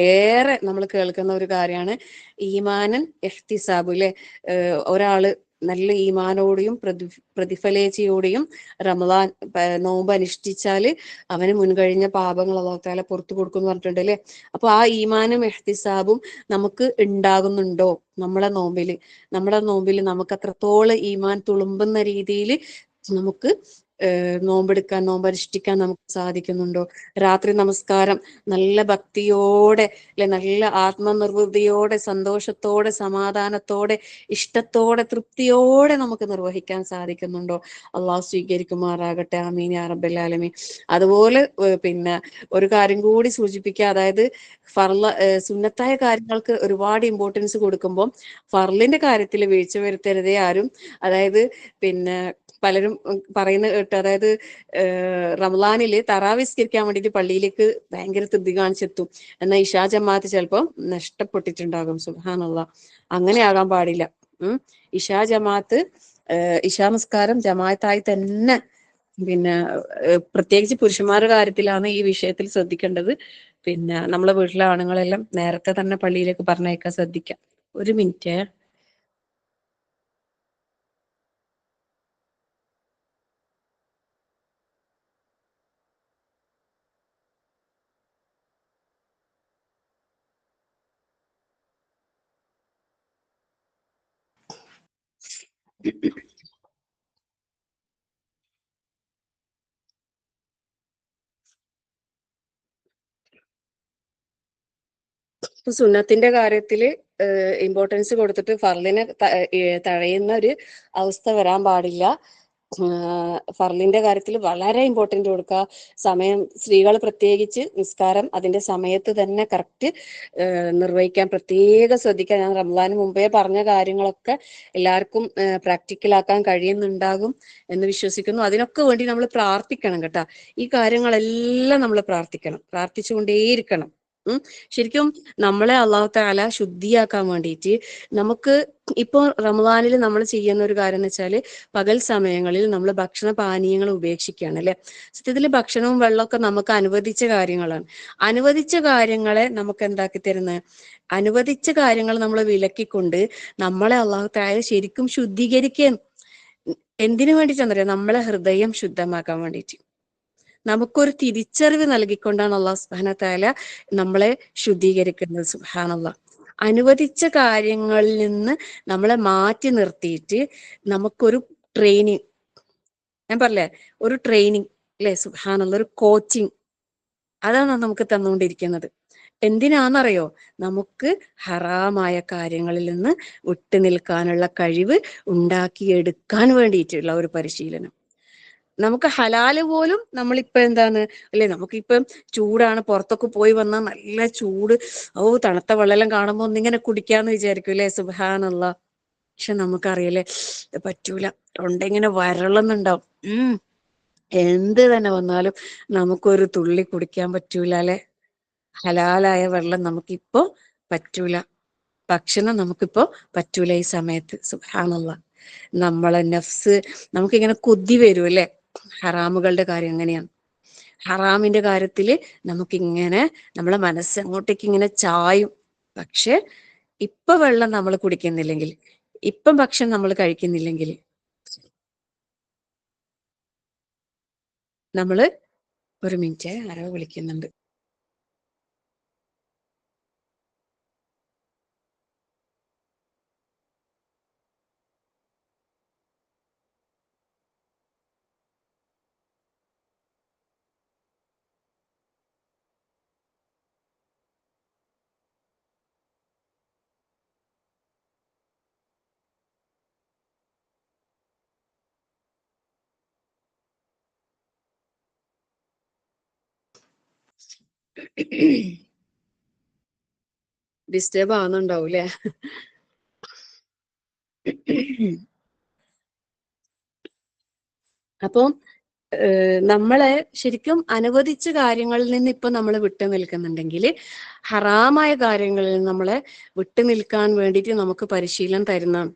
ഏറെ നമ്മൾ കേൾക്കുന്ന ഒരു കാര്യമാണ് ഈമാനൻ ഇഹ്തിസാബ് അല്ലെ. ഒരാള് നല്ല ഈമാനോടെയും പ്രതിഫലേച്ചയോടെയും റമളാൻ നോമ്പ് അനുഷ്ഠിച്ചാല് അവന് മുൻകഴിഞ്ഞ പാപങ്ങൾ അല്ലാഹു തആല പുറത്തു കൊടുക്കും എന്ന് പറഞ്ഞിട്ടുണ്ട് അല്ലെ. അപ്പൊ ആ ഈമാനും ഇഹ്തിസാബും നമുക്ക് ഉണ്ടാകുന്നുണ്ടോ നമ്മുടെ നോമ്പില് നമുക്ക് അത്രത്തോളം ഈമാൻ തുളുമ്പുന്ന രീതിയിൽ നമുക്ക് നോമ്പെടുക്കാൻ, നോമ്പനുഷ്ഠിക്കാൻ നമുക്ക് സാധിക്കുന്നുണ്ടോ? രാത്രി നമസ്കാരം നല്ല ഭക്തിയോടെ അല്ലെ, നല്ല ആത്മനിർവൃതിയോടെ, സന്തോഷത്തോടെ, സമാധാനത്തോടെ, ഇഷ്ടത്തോടെ, തൃപ്തിയോടെ നമുക്ക് നിർവഹിക്കാൻ സാധിക്കുന്നുണ്ടോ? അള്ളാഹു സ്വീകരിക്കുമാറാകട്ടെ. ആമീൻ യാ റബ്ബൽ ആലമീൻ. അതുപോലെ പിന്നെ ഒരു കാര്യം കൂടി സൂചിപ്പിക്കുക, അതായത് സുന്നത്തായ കാര്യങ്ങൾക്ക് ഒരുപാട് ഇമ്പോർട്ടൻസ് കൊടുക്കുമ്പോൾ ഫർളിന്റെ കാര്യത്തിൽ വീഴ്ച വരുത്തരുതേ ആരും. അതായത് പിന്നെ പലരും പറയുന്ന കേട്ട്, അതായത് റമളാനില് തറാവീഹ് നിസ്കരിക്കാൻ വേണ്ടിയിട്ട് പള്ളിയിലേക്ക് ഭയങ്കര ധൃതി കാണിച്ചെത്തും. എന്നാൽ ഇശാ ജമാഅത്ത് ചിലപ്പോൾ നഷ്ടപ്പെട്ടിട്ടുണ്ടാകും. സുബ്ഹാനല്ലാഹ്, അങ്ങനെ ആകാൻ പാടില്ല. ഇശാ ജമാഅത്ത്, ഇശാ നിസ്കാരം ജമാഅത്തായി തന്നെ, പിന്നെ പ്രത്യേകിച്ച് പുരുഷന്മാരുടെ കാര്യത്തിലാണ് ഈ വിഷയത്തിൽ ശ്രദ്ധിക്കേണ്ടത്. പിന്നെ നമ്മളെ വീട്ടിലെ ആണുങ്ങളെല്ലാം നേരത്തെ തന്നെ പള്ളിയിലേക്ക് പറഞ്ഞയക്കാൻ ശ്രദ്ധിക്കാം. ഒരു മിനിറ്റ്. സുന്നത്തിന്റെ കാര്യത്തില് ഇമ്പോർട്ടൻസ് കൊടുത്തിട്ട് ഫർളിനെ തഴയുന്ന ഒരു അവസ്ഥ വരാൻ പാടില്ല. ഫർളിന്റെ കാര്യത്തിൽ വളരെ ഇമ്പോർട്ടന്റ് കൊടുക്കുക. സമയം, സ്ത്രീകൾ പ്രത്യേകിച്ച് നിസ്കാരം അതിന്റെ സമയത്ത് തന്നെ കറക്റ്റ് നിർവഹിക്കാൻ പ്രത്യേകം ശ്രദ്ധിക്കുക. ഞാൻ റമളാന് മുമ്പേ പറഞ്ഞ കാര്യങ്ങളൊക്കെ എല്ലാവർക്കും പ്രാക്ടിക്കലാക്കാൻ കഴിയുന്നുണ്ടാകും എന്ന് വിശ്വസിക്കുന്നു. അതിനൊക്കെ വേണ്ടി നമ്മൾ പ്രാർത്ഥിക്കണം കേട്ടോ. ഈ കാര്യങ്ങളെല്ലാം നമ്മൾ പ്രാർത്ഥിച്ചുകൊണ്ടേയിരിക്കണം. ശരിക്കും നമ്മളെ അള്ളാഹു തആല ശുദ്ധിയാക്കാൻ വേണ്ടിയിട്ട് നമുക്ക് ഇപ്പൊ റമളാനിൽ നമ്മൾ ചെയ്യുന്ന ഒരു കാര്യം എന്ന് വെച്ചാല്, പകൽ സമയങ്ങളിൽ നമ്മൾ ഭക്ഷണ പാനീയങ്ങൾ ഉപേക്ഷിക്കുകയാണ് അല്ലെ. സത്യത്തിൽ ഭക്ഷണവും വെള്ളമൊക്കെ നമുക്ക് അനുവദിച്ച കാര്യങ്ങളാണ്. അനുവദിച്ച കാര്യങ്ങളെ നമുക്ക് എന്താക്കി തരുന്നത്, അനുവദിച്ച കാര്യങ്ങൾ നമ്മൾ വിലക്കിക്കൊണ്ട് നമ്മളെ അള്ളാഹു തആല ശരിക്കും ശുദ്ധീകരിക്കുകയാണ്. എന്തിനു വേണ്ടിയിട്ടാണെന്നറിയാം? നമ്മളെ ഹൃദയം ശുദ്ധമാക്കാൻ വേണ്ടിയിട്ട്, നമുക്കൊരു തിരിച്ചറിവ് നൽകിക്കൊണ്ടാണ് അള്ളാഹു സുബ്ഹാനഹു തആല നമ്മളെ ശുദ്ധീകരിക്കുന്നത്. സുബ്ഹാനല്ലാഹ്. അനുവദിച്ച കാര്യങ്ങളിൽ നിന്ന് നമ്മളെ മാറ്റി നിർത്തിയിട്ട് നമുക്കൊരു ട്രെയിനിങ്, ഞാൻ പറഞ്ഞേ, ഒരു ട്രെയിനിങ് അല്ലെ, സുബ്ഹാനല്ലാഹ്, ഒരു കോച്ചിങ്, അതാണ് നമുക്ക് തന്നുകൊണ്ടിരിക്കുന്നത്. എന്തിനാണെന്നറിയോ? നമുക്ക് ഹറാമായ കാര്യങ്ങളിൽ നിന്ന് വിട്ടു നിൽക്കാനുള്ള കഴിവ് ഉണ്ടാക്കിയെടുക്കാൻ വേണ്ടിയിട്ടുള്ള ഒരു പരിശീലനം. നമുക്ക് ഹലാല് പോലും നമ്മളിപ്പോ എന്താണ് അല്ലെ, നമുക്കിപ്പം ചൂടാണ്, പുറത്തൊക്കെ പോയി വന്നാൽ നല്ല ചൂട്, തണുത്ത വെള്ളം കാണുമ്പോൾ ഒന്നിങ്ങനെ കുടിക്കാന്ന് വിചാരിക്കും അല്ലെ. സുബ്ഹാനല്ലാഹ്. പക്ഷെ നമുക്കറിയല്ലേ, പറ്റൂല, തൊണ്ടിങ്ങനെ വരളുന്നുണ്ടാവും. എന്ത് തന്നെ വന്നാലും നമുക്കൊരു തുള്ളി കുടിക്കാൻ പറ്റൂല അല്ലെ. ഹലാലായ വെള്ളം നമുക്കിപ്പോ പറ്റൂല, ഭക്ഷണം നമുക്കിപ്പോ പറ്റൂല ഈ സമയത്ത്. സുബ്ഹാനല്ലാഹ്. നമ്മളെ നഫ്സ് നമുക്കിങ്ങനെ കൊതി വരും അല്ലെ. ഹറാമുകളുടെ കാര്യം എങ്ങനെയാണ്? ഹറാമിന്റെ കാര്യത്തില് നമുക്കിങ്ങനെ നമ്മളെ മനസ്സ് അങ്ങോട്ടേക്ക് ഇങ്ങനെ ചായും. പക്ഷെ ഇപ്പൊ വെള്ളം നമ്മൾ കുടിക്കുന്നില്ലെങ്കിൽ, ഇപ്പം ഭക്ഷണം നമ്മൾ കഴിക്കുന്നില്ലെങ്കിൽ, നമ്മള് ഒരു മിനിറ്റ്, ആരോ വിളിക്കുന്നുണ്ട്. ഡിസ്റ്റർബ് ആവുന്നുണ്ടാവും അല്ലേ? അപ്പം നമ്മളെ ശരിക്കും അനുവദിച്ച കാര്യങ്ങളിൽ നിന്ന് ഇപ്പൊ നമ്മൾ വിട്ടു നിൽക്കുന്നുണ്ടെങ്കിൽ ഹറാമായ കാര്യങ്ങളിൽ നിന്ന് നമ്മളെ വിട്ടു നിൽക്കാൻ വേണ്ടിയിട്ട് നമുക്ക് പരിശീലനം തരുന്നതാണ്.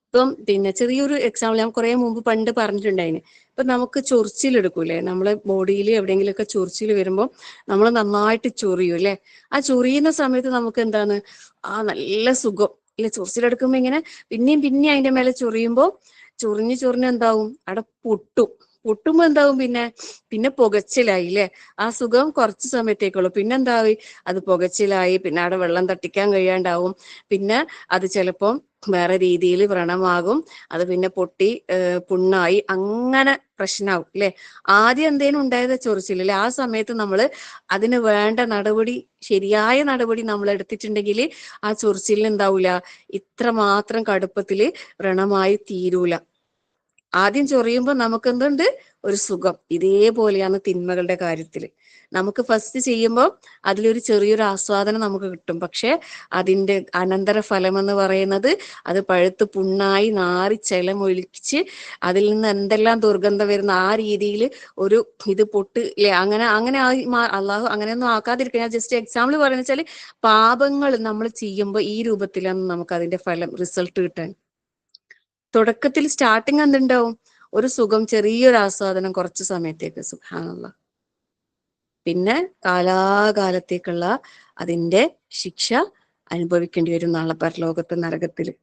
ഇപ്പം പിന്നെ ചെറിയൊരു എക്സാമ്പിൾ ഞാൻ കുറെ മുമ്പ് പണ്ട് പറഞ്ഞിട്ടുണ്ടായിന്. ഇപ്പൊ നമുക്ക് ചൊറിച്ചിലെടുക്കൂലേ, നമ്മളെ ബോഡിയിൽ എവിടെയെങ്കിലുമൊക്കെ ചൊറിച്ചിൽ വരുമ്പോൾ നമ്മൾ നന്നായിട്ട് ചൊറിയും അല്ലെ. ആ ചൊറിയുന്ന സമയത്ത് നമുക്ക് എന്താണ്, നല്ല സുഖം ഇല്ല. ചൊറിച്ചിലെടുക്കുമ്പോ ഇങ്ങനെ പിന്നെയും പിന്നെയും അതിന്റെ മേലെ ചൊറിയുമ്പോ ചൊറിഞ്ഞ് എന്താവും, അവിടെ പൊട്ടുമ്പോ എന്താവും, പിന്നെ പുകച്ചിലായി അല്ലെ. ആ സുഖം കുറച്ച് സമയത്തേക്കുള്ളൂ. പിന്നെ എന്തായി, അത് പുകച്ചിലായി, പിന്നെ അവിടെ വെള്ളം തട്ടിക്കാൻ കഴിയാണ്ടാവും. പിന്നെ അത് ചിലപ്പം വേറെ രീതിയിൽ വ്രണമാകും. അത് പിന്നെ പൊട്ടി പുണ്ണായി അങ്ങനെ പ്രശ്നമാവും അല്ലെ. ആദ്യം എന്തേലും ഉണ്ടായത് ചൊറിച്ചില്ലേ, ആ സമയത്ത് നമ്മൾ അതിന് വേണ്ട നടപടി, ശരിയായ നടപടി നമ്മൾ എടുത്തിട്ടുണ്ടെങ്കിൽ ആ ചൊറിച്ചിലിന് എന്താവൂല, ഇത്രമാത്രം കടുപ്പത്തില് വ്രണമായി തീരൂല. ആദ്യം ചൊറിയുമ്പോ നമുക്ക് എന്തുണ്ട്, ഒരു സുഖം. ഇതേപോലെയാണ് തിന്മകളുടെ കാര്യത്തില്. നമുക്ക് ഫസ്റ്റ് ചെയ്യുമ്പോൾ അതിലൊരു ചെറിയൊരു ആസ്വാദനം നമുക്ക് കിട്ടും. പക്ഷെ അതിന്റെ അനന്തര ഫലം എന്ന് പറയുന്നത് അത് പഴുത്ത് പുണ്ണായി നാറി ചെലമൊലിച്ച് അതിൽ നിന്ന് എന്തെല്ലാം ദുർഗന്ധം വരുന്ന ആ രീതിയിൽ ഒരു ഇത് പൊട്ട് ഇല്ലേ, അങ്ങനെ അങ്ങനെ അള്ളാഹു അങ്ങനെയൊന്നും ആക്കാതിരിക്കുക. ഞാൻ ജസ്റ്റ് എക്സാമ്പിൾ പറയുന്ന വെച്ചാല്, പാപങ്ങൾ നമ്മൾ ചെയ്യുമ്പോൾ ഈ രൂപത്തിലാണ് നമുക്ക് അതിന്റെ ഫലം, റിസൾട്ട് കിട്ടാൻ. തുടക്കത്തിൽ സ്റ്റാർട്ടിങ് എന്തുണ്ടാവും, ഒരു സുഖം, ചെറിയൊരു ആസ്വാദനം കുറച്ച് സമയത്തേക്ക്, സുബ്ഹാനല്ലാഹ്. പിന്നെ കാലാകാലത്തേക്കുള്ള അതിന്റെ ശിക്ഷ അനുഭവിക്കേണ്ടി വരും നാളെ പരലോകത്ത്, നരകത്തില്.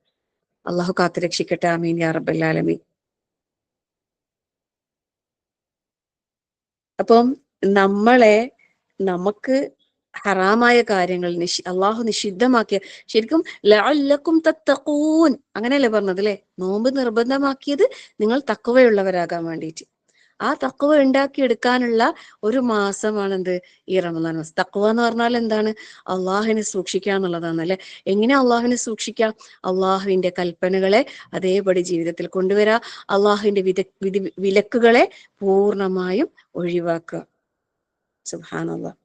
അള്ളാഹു കാത്തുരക്ഷിക്കട്ടെ. ആമീൻ യാ റബ്ബൽ ആലമീൻ. അപ്പം നമുക്ക് ഹറാമായ കാര്യങ്ങൾ അള്ളാഹു നിഷിദ്ധമാക്കിയ, ശരിക്കും ലഅല്ലക്കും തത്തഖൂൻ അങ്ങനെയല്ലേ പറഞ്ഞത് അല്ലെ. നോമ്പ് നിർബന്ധമാക്കിയത് നിങ്ങൾ തഖ്വയുള്ളവരാകാൻ വേണ്ടിയിട്ട്. ആ തഖ്വ ഉണ്ടാക്കിയെടുക്കാനുള്ള ഒരു മാസമാണെന്ത്, ഈ റമദാൻ മാസം. തഖ്വ എന്ന് പറഞ്ഞാൽ എന്താണ്, അള്ളാഹുവിനെ സൂക്ഷിക്കുക എന്നുള്ളതാണ് അല്ലെ. എങ്ങനെ അള്ളാഹുവിനെ സൂക്ഷിക്കാം, അള്ളാഹുവിന്റെ കൽപ്പനകളെ അതേപടി ജീവിതത്തിൽ കൊണ്ടുവരാ, അള്ളാഹുവിന്റെ വിലക്കുകളെ പൂർണ്ണമായും ഒഴിവാക്കുക. സുബ്ഹാനല്ലാഹ്.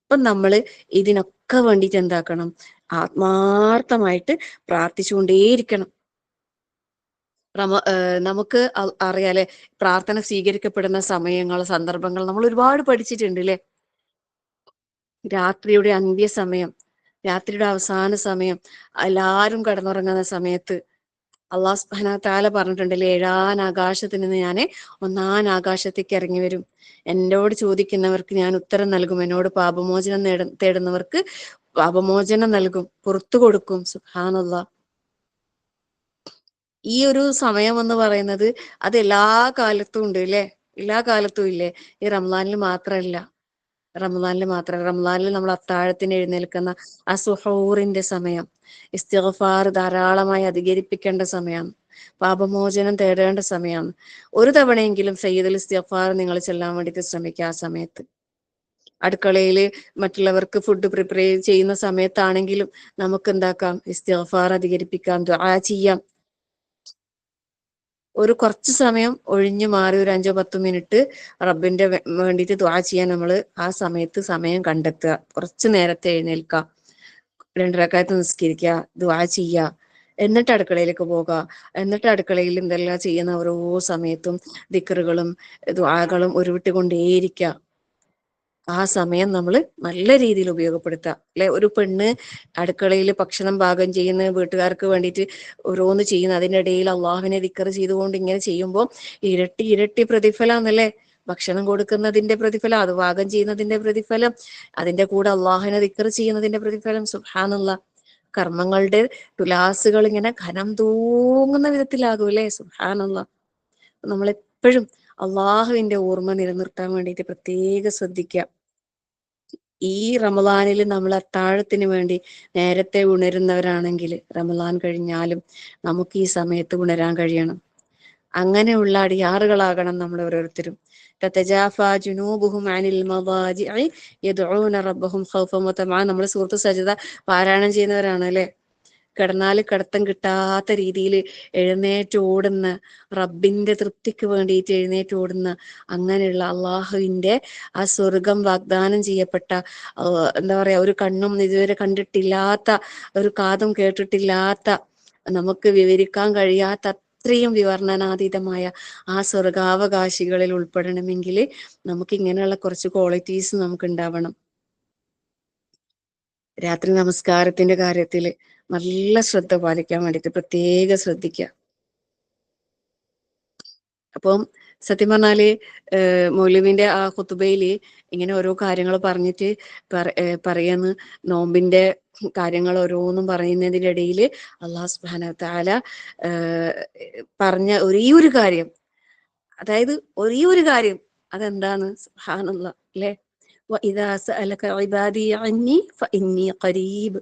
അപ്പം നമ്മള് ഇതിനൊക്കെ വേണ്ടിയിട്ട് എന്താക്കണം, ആത്മാർത്ഥമായിട്ട് പ്രാർത്ഥിച്ചുകൊണ്ടേയിരിക്കണം. നമുക്ക് അറിയാലേ, പ്രാർത്ഥന സ്വീകരിക്കപ്പെടുന്ന സമയങ്ങൾ, സന്ദർഭങ്ങൾ നമ്മൾ ഒരുപാട് പഠിച്ചിട്ടുണ്ട് അല്ലെ. രാത്രിയുടെ അന്ത്യസമയം, രാത്രിയുടെ അവസാന സമയം, എല്ലാവരും കടന്നുറങ്ങുന്ന സമയത്ത് അള്ളാഹു സുബ്ഹാനഹു വ തആല പറഞ്ഞിട്ടുണ്ടല്ലേ, 7ാം ആകാശത്ത് നിന്ന് ഞാൻ 1ാം ആകാശത്തേക്ക് ഇറങ്ങി വരും. എന്നോട് ചോദിക്കുന്നവർക്ക് ഞാൻ ഉത്തരം നൽകും. എന്നോട് പാപമോചനം തേടുന്നവർക്ക് പാപമോചനം നൽകും, പുറത്തു കൊടുക്കും. സുബ്ഹാനല്ലാഹ്. ഈ ഒരു സമയം എന്ന് പറയുന്നത് അത് എല്ലാ കാലത്തും ഉണ്ട് അല്ലെ. എല്ലാ കാലത്തും ഇല്ലേ, ഈ റമദാനിൽ മാത്രമല്ല. റമദാനിൽ നമ്മൾ അത്താഴത്തിന് എഴുന്നേൽക്കുന്ന ആ സുഹൂറിന്റെ സമയം, ഇസ്തിഗ്ഫാർ ധാരാളമായി അധികരിപ്പിക്കേണ്ട സമയമാണ്, പാപമോചനം തേടേണ്ട സമയമാണ്. ഒരു തവണയെങ്കിലും സയ്യിദുൽ ഇസ്തിഗ്ഫാർ നിങ്ങൾ ചെല്ലാൻ വേണ്ടിയിട്ട് ശ്രമിക്കുക. ആ സമയത്ത് അടുക്കളയിൽ മറ്റുള്ളവർക്ക് ഫുഡ് പ്രിപ്പയർ ചെയ്യുന്ന സമയത്താണെങ്കിലും നമുക്ക് എന്താക്കാം, ഇസ്തിഗ്ഫാർ അധികരിപ്പിക്കാം, ദുആ ചെയ്യാം. ഒരു കുറച്ച് സമയം ഒഴിഞ്ഞു മാറി ഒരു 5-10 മിനിറ്റ് റബ്ബിന്റെ വേണ്ടിയിട്ട് ദുആ ചെയ്യാൻ നമ്മൾ ആ സമയത്ത് സമയം കണ്ടെത്തുക. കുറച്ച് നേരത്തെ എഴുന്നേൽക്കുക, 2 റക്അത്ത് നിസ്കരിക്കുക, ദുആ ചെയ്യുക, എന്നിട്ട് അടുക്കളയിലേക്ക് പോകുക. എന്നിട്ട് അടുക്കളയിൽ എന്തെല്ലാം ചെയ്യുന്ന ഓരോ സമയത്തും ദിക്റുകളും ദുആകളും ഉരുവിട്ടുകൊണ്ടേയിരിക്കുക. ആ സമയം നമ്മൾ നല്ല രീതിയിൽ ഉപയോഗപ്പെടുത്തുക അല്ലെ. ഒരു പെണ്ണ് അടുക്കളയിൽ ഭക്ഷണം പാകം ചെയ്യുന്ന, വീട്ടുകാർക്ക് വേണ്ടിയിട്ട് ഓരോന്ന് ചെയ്യുന്ന, അതിനിടയിൽ അള്ളാഹുവിനെ ദിക്ർ ചെയ്തുകൊണ്ട് ഇങ്ങനെ ചെയ്യുമ്പോൾ ഇരട്ടി ഇരട്ടി പ്രതിഫലാന്നല്ലേ. ഭക്ഷണം കൊടുക്കുന്നതിന്റെ പ്രതിഫലം, അത് പാകം ചെയ്യുന്നതിന്റെ പ്രതിഫലം, അതിന്റെ കൂടെ അള്ളാഹുവിനെ ദിക്ർ ചെയ്യുന്നതിന്റെ പ്രതിഫലം. സുബ്ഹാനല്ലാഹ്. കർമ്മങ്ങളുടെ തുലാസുകൾ ഇങ്ങനെ ഘനം തൂങ്ങുന്ന വിധത്തിലാകും അല്ലെ. സുബ്ഹാനല്ലാഹ്. നമ്മളെപ്പോഴും അള്ളാഹുവിന്റെ ഓർമ്മ നിലനിർത്താൻ വേണ്ടിയിട്ട് പ്രത്യേകം ശ്രദ്ധിക്കുക. ഈ റമദാനിൽ നമ്മൾ അത്താഴത്തിന് വേണ്ടി നേരത്തെ ഉണരുന്നവരാണെങ്കിൽ റമദാൻ കഴിഞ്ഞാലും നമുക്ക് ഈ സമയത്ത് ഉണരാൻ കഴിയണം. അങ്ങനെയുള്ള അടിയാറുകളാകണം നമ്മൾ ഓരോരുത്തരും. തതജാഫാ ജുനൂബുഹും അനിൽ മദാജിഇ യദ്ഊന റബ്ബഹും ഖൗഫൻ വതമഅ. നമ്മൾ സൂറത്ത് സജ്ദ പാരായണം ചെയ്യുന്നവരാണ് അല്ലെ. കിടന്നാൽ കിടത്തം കിട്ടാത്ത രീതിയിൽ എഴുന്നേറ്റ് ഓടുന്ന, റബ്ബിന്റെ തൃപ്തിക്ക് വേണ്ടിയിട്ട് എഴുന്നേറ്റ് ഓടുന്ന, അങ്ങനെയുള്ള അള്ളാഹുവിന്റെ ആ സ്വർഗം വാഗ്ദാനം ചെയ്യപ്പെട്ട, എന്താ പറയാ, ഒരു കണ്ണും ഇതുവരെ കണ്ടിട്ടില്ലാത്ത, ഒരു കാതും കേട്ടിട്ടില്ലാത്ത, നമുക്ക് വിവരിക്കാൻ കഴിയാത്ത അത്രയും വിവർണനാതീതമായ ആ സ്വർഗാവകാശികളിൽ ഉൾപ്പെടണമെങ്കിൽ നമുക്ക് ഇങ്ങനെയുള്ള കുറച്ച് ക്വാളിറ്റീസ് നമുക്ക് ഉണ്ടാവണം. രാത്രി നമസ്കാരത്തിന്റെ കാര്യത്തിൽ നല്ല ശ്രദ്ധ പാലിക്കാൻ വേണ്ടിയിട്ട് പ്രത്യേകം ശ്രദ്ധിക്കുക. അപ്പം സത്യം പറഞ്ഞാല് മൗലവിന്റെ ആ ഖുതുബയില് ഇങ്ങനെ ഓരോ കാര്യങ്ങൾ പറഞ്ഞിട്ട് പറയാന്ന്, നോമ്പിന്റെ കാര്യങ്ങൾ ഓരോന്നും പറയുന്നതിന്റെ ഇടയിൽ അള്ളാഹു സുബ്ഹാനഹു വ തആല പറഞ്ഞ ഒരേ ഒരു കാര്യം, അതായത് ഒരേ ഒരു കാര്യം, അതെന്താണ്? സുബ്ഹാനല്ലാഹ് അല്ലെ, വഇദാ സഅലക ഇബാദി അന്നി ഫഇന്നി ഖരീബ്.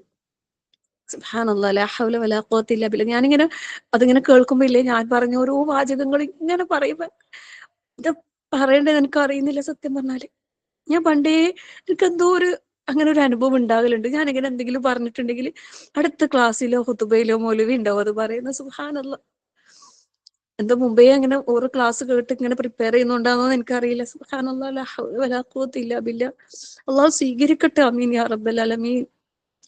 സുബ്ഹാനല്ലാഹ്, ലാ ഹൗല വലാ ഖുവത ഇല്ലാ ബില്ലാഹ്. ഞാനിങ്ങനെ അതിങ്ങനെ കേൾക്കുമ്പോ ഇല്ലേ, ഞാൻ പറഞ്ഞ ഓരോ വാചകങ്ങൾ ഇങ്ങനെ പറയുമ്പോ ഇത് പറയേണ്ടത് എനിക്ക് അറിയുന്നില്ല സത്യം പറഞ്ഞാല്. ഞാൻ പണ്ടേ എനിക്ക് എന്തോ ഒരു അങ്ങനെ ഒരു അനുഭവം ഉണ്ടാകലുണ്ട്. ഞാനിങ്ങനെ എന്തെങ്കിലും പറഞ്ഞിട്ടുണ്ടെങ്കിൽ അടുത്ത ക്ലാസ്സിലോ ഖുതുബയിലോ മൗലവി ഉണ്ടാവും അത് പറയുന്ന. സുബ്ഹാനല്ലാഹ്, എന്തോ മുമ്പേ അങ്ങനെ ഓരോ ക്ലാസ് കേട്ട് ഇങ്ങനെ പ്രിപ്പയർ ചെയ്യുന്നുണ്ടാണോ എന്ന് എനിക്കറിയില്ല. സുബ്ഹാനല്ലാഹ്, ലാ ഹൗല വലാ ഖുവത ഇല്ലാ ബില്ലാഹ്. അള്ളാഹു സ്വീകരിക്കട്ടെ, ആമീൻ യാ റബ്ബൽ ആലമീൻ.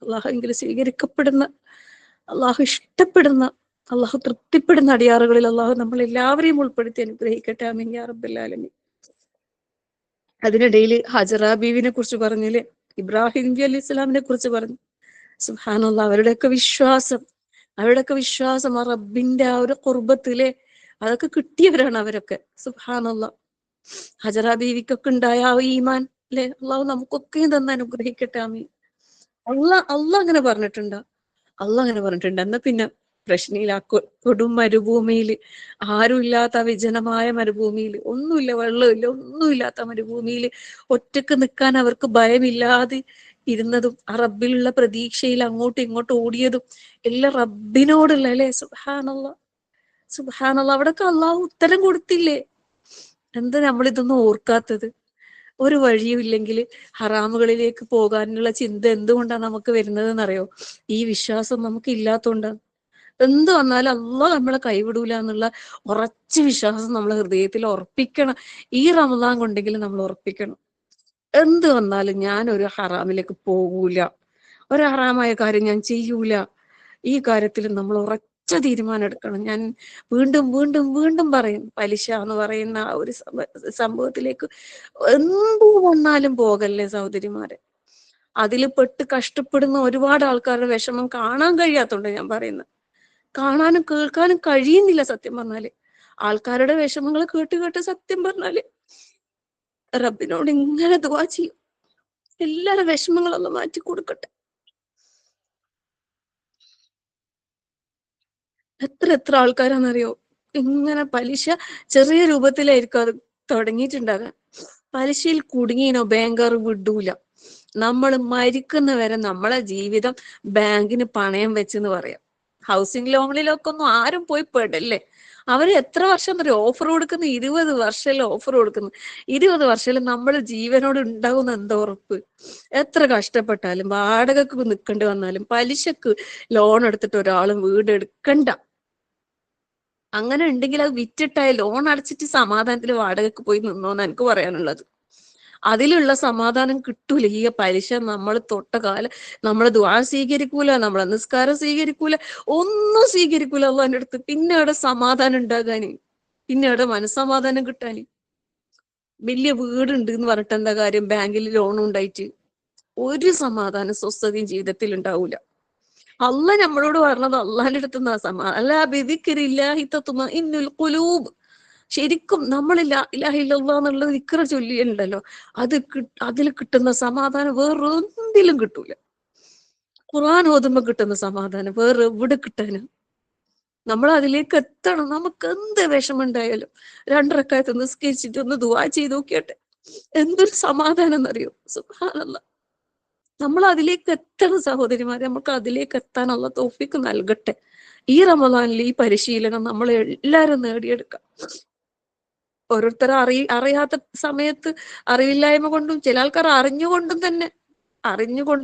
അള്ളാഹു എങ്കിലും സ്വീകരിക്കപ്പെടുന്ന, അള്ളാഹു ഇഷ്ടപ്പെടുന്ന, അള്ളാഹു തൃപ്തിപ്പെടുന്ന അടിയാറുകളിൽ അള്ളാഹു നമ്മൾ എല്ലാവരെയും ഉൾപ്പെടുത്തി അനുഗ്രഹിക്കട്ടെ, ആമീൻ യാ റബ്ബൽ ആലമീൻ. അതിനിടയിൽ ഹജറ ബീവിനെ കുറിച്ച് പറഞ്ഞില്ലേ, ഇബ്രാഹിം നബി അലൈഹി ഇസ്ലാമിനെ കുറിച്ച് പറഞ്ഞു. സുബ്ഹാനല്ലാഹ്, അവരുടെയൊക്കെ വിശ്വാസം ആ റബ്ബിന്റെ ആ ഒരു ഖുർബത്തിലെ അതൊക്കെ കിട്ടിയവരാണ് അവരൊക്കെ. സുബ്ഹാനല്ലാഹ്, ഹജറ ബീവിക്കൊക്കെ ഉണ്ടായ ആ ഈമാൻ അല്ലെ, അള്ളാഹു നമുക്കൊക്കെയും തന്നെ അനുഗ്രഹിക്കട്ടെ, ആമീൻ. അള്ളാഹ് അങ്ങനെ പറഞ്ഞിട്ടുണ്ട്. എന്നാ പിന്നെ പ്രശ്നമില്ല. കൊടും മരുഭൂമിയിൽ, ആരും ഇല്ലാത്ത വിജനമായ മരുഭൂമിയിൽ, ഒന്നുമില്ല, വെള്ളമില്ല, ഒന്നുമില്ലാത്ത മരുഭൂമിയിൽ ഒറ്റക്ക് നിൽക്കാൻ അവർക്ക് ഭയമില്ലാതെ ഇരുന്നതും ആ റബ്ബിലുള്ള പ്രതീക്ഷയിൽ അങ്ങോട്ടും ഇങ്ങോട്ടും ഓടിയതും എല്ലാം റബ്ബിനോടുള്ള അല്ലെ. സുബ്ഹാനല്ലാഹ്, അവിടൊക്കെ അള്ളാഹു ഉത്തരം കൊടുത്തില്ലേ? എന്താ നമ്മളിതൊന്നും ഓർക്കാത്തത്? ഒരു വഴിയും ഇല്ലെങ്കിൽ ഹറാമുകളിലേക്ക് പോകാനുള്ള ചിന്ത എന്തുകൊണ്ടാണ് നമുക്ക് വരുന്നത് എന്നറിയോ? ഈ വിശ്വാസം നമുക്ക് ഇല്ലാത്തതുകൊണ്ടാണ്. എന്ത് വന്നാലും അള്ളാഹ് നമ്മളെ കൈവിടൂല എന്നുള്ള ഉറച്ച വിശ്വാസം നമ്മളെ ഹൃദയത്തിൽ ഉറപ്പിക്കണം. ഈ റമദാൻ കൊണ്ടെങ്കിലും നമ്മൾ ഉറപ്പിക്കണം. എന്ത് വന്നാലും ഞാൻ ഒരു ഹറാമിലേക്ക് പോകൂല, ഒരു ഹറാമായ കാര്യം ഞാൻ ചെയ്യൂല. ഈ കാര്യത്തിൽ നമ്മൾ ഉറച്ച തീരുമാനം എടുക്കണം. ഞാൻ വീണ്ടും വീണ്ടും വീണ്ടും പറയും, പലിശ എന്ന് പറയുന്ന ആ ഒരു സംഭവത്തിലേക്ക് എന്തു വന്നാലും പോകല്ലേ സഹോദരിമാരെ. അതിൽ പെട്ട് കഷ്ടപ്പെടുന്ന ഒരുപാട് ആൾക്കാരുടെ വിഷമം കാണാൻ കഴിയാത്തോണ്ട് ഞാൻ പറയുന്നത്. കാണാനും കേൾക്കാനും കഴിയുന്നില്ല സത്യം പറഞ്ഞാല്. ആൾക്കാരുടെ വിഷമങ്ങൾ കേട്ട് കേട്ട് സത്യം പറഞ്ഞാല് റബ്ബിനോട് ഇങ്ങനെ ദുആ ചെയ്യും, എല്ലാവരുടെ വിഷമങ്ങളൊന്ന് മാറ്റി കൊടുക്കട്ടെ. എത്ര ആൾക്കാരാണെന്നറിയോ ഇങ്ങനെ പലിശ ചെറിയ രൂപത്തിലായിരിക്കും അത് തുടങ്ങിയിട്ടുണ്ടാകാൻ. പലിശയിൽ കുടുങ്ങിനോ ബാങ്കർ വിടൂല. നമ്മൾ മരിക്കുന്നവരെ നമ്മളെ ജീവിതം ബാങ്കിന് പണയം വെച്ചെന്ന് പറയാം. ഹൗസിംഗ് ലോണിലൊക്കെ ഒന്നും ആരും പോയി പെടല്ലേ. അവര് എത്ര വർഷം വരെ ഓഫർ കൊടുക്കുന്നു? 20 വർഷമല്ലേ ഓഫർ കൊടുക്കുന്നു. 20 വർഷം നമ്മൾ ജീവനോട് ഉണ്ടാകുന്ന എന്താ ഉറപ്പ്? എത്ര കഷ്ടപ്പെട്ടാലും വാടകക്ക് നിൽക്കേണ്ടി വന്നാലും പലിശക്ക് ലോൺ എടുത്തിട്ട് ഒരാളും വീട് എടുക്കണ്ട. അങ്ങനെ ഉണ്ടെങ്കിൽ അത് വിറ്റിട്ടായ ലോൺ അടച്ചിട്ട് സമാധാനത്തിൽ വാടകക്ക് പോയി നിന്നോന്ന് എനിക്ക് പറയാനുള്ളത്. അതിലുള്ള സമാധാനം കിട്ടൂല. ഈ പലിശ നമ്മൾ തൊട്ട കാലം നമ്മളെ ദുആ സ്വീകരിക്കൂല, നമ്മളെ നിസ്കാരം സ്വീകരിക്കൂല, ഒന്നും സ്വീകരിക്കൂല അള്ളാന്റെ അടുത്ത്. പിന്നെ അവിടെ സമാധാനം ഉണ്ടാകാന്, പിന്നെ അവിടെ മനസ്സമാധാനം കിട്ടാന്? വലിയ വീടുണ്ട് എന്ന് പറഞ്ഞിട്ട് എന്താ കാര്യം? ബാങ്കിൽ ലോൺ ഉണ്ടായിട്ട് ഒരു സമാധാനം സ്വസ്ഥതയും ജീവിതത്തിൽ ഉണ്ടാവൂല. അള്ളാഹ് നമ്മളോട് പറഞ്ഞത് അള്ളാഹിന്റെ അടുത്ത് നിന്നാ സമാധാനം. അല്ലാ ബിദിക്രില്ലാഹി തത്മഇന്നുൽ ഖുലൂബ്. ശരിക്കും നമ്മൾ ഇലാഹ ഇല്ലല്ലാഹ് എന്നുള്ള ദിക്ർ ചൊല്ലിയുണ്ടല്ലോ, അതിൽ കിട്ടുന്ന സമാധാനം വേറെ എന്തിലും കിട്ടൂല. ഖുർആൻ ഓതുമ്പോ കിട്ടുന്ന സമാധാനം വേറെ എവിടെ കിട്ടാന്? നമ്മൾ അതിലേക്ക് എത്തണം. നമുക്ക് എന്ത് വിഷമുണ്ടായാലും 2 റക്അത്ത് നിസ്കരിച്ചിട്ട് ഒന്ന് ദുആ ചെയ്ത് നോക്കിയട്ടെ, എന്തൊരു സമാധാനം എന്നറിയോ. സുബ്ഹാനല്ലാഹ്. നമ്മൾ അതിലേക്ക് എത്തണം സഹോദരിമാരെ, നമുക്ക് അതിലേക്ക് എത്താൻ അല്ലാഹ് തൗഫീഖ് നൽകട്ടെ. ഈ റമദാനിൽ ഈ പരിശീലനം നമ്മൾ എല്ലാവരും നേടിയെടുക്കാം. ഓരോരുത്തർ അറിയാത്ത സമയത്ത് അറിവില്ലായ്മ കൊണ്ടും, ചില ആൾക്കാർ അറിഞ്ഞുകൊണ്ട്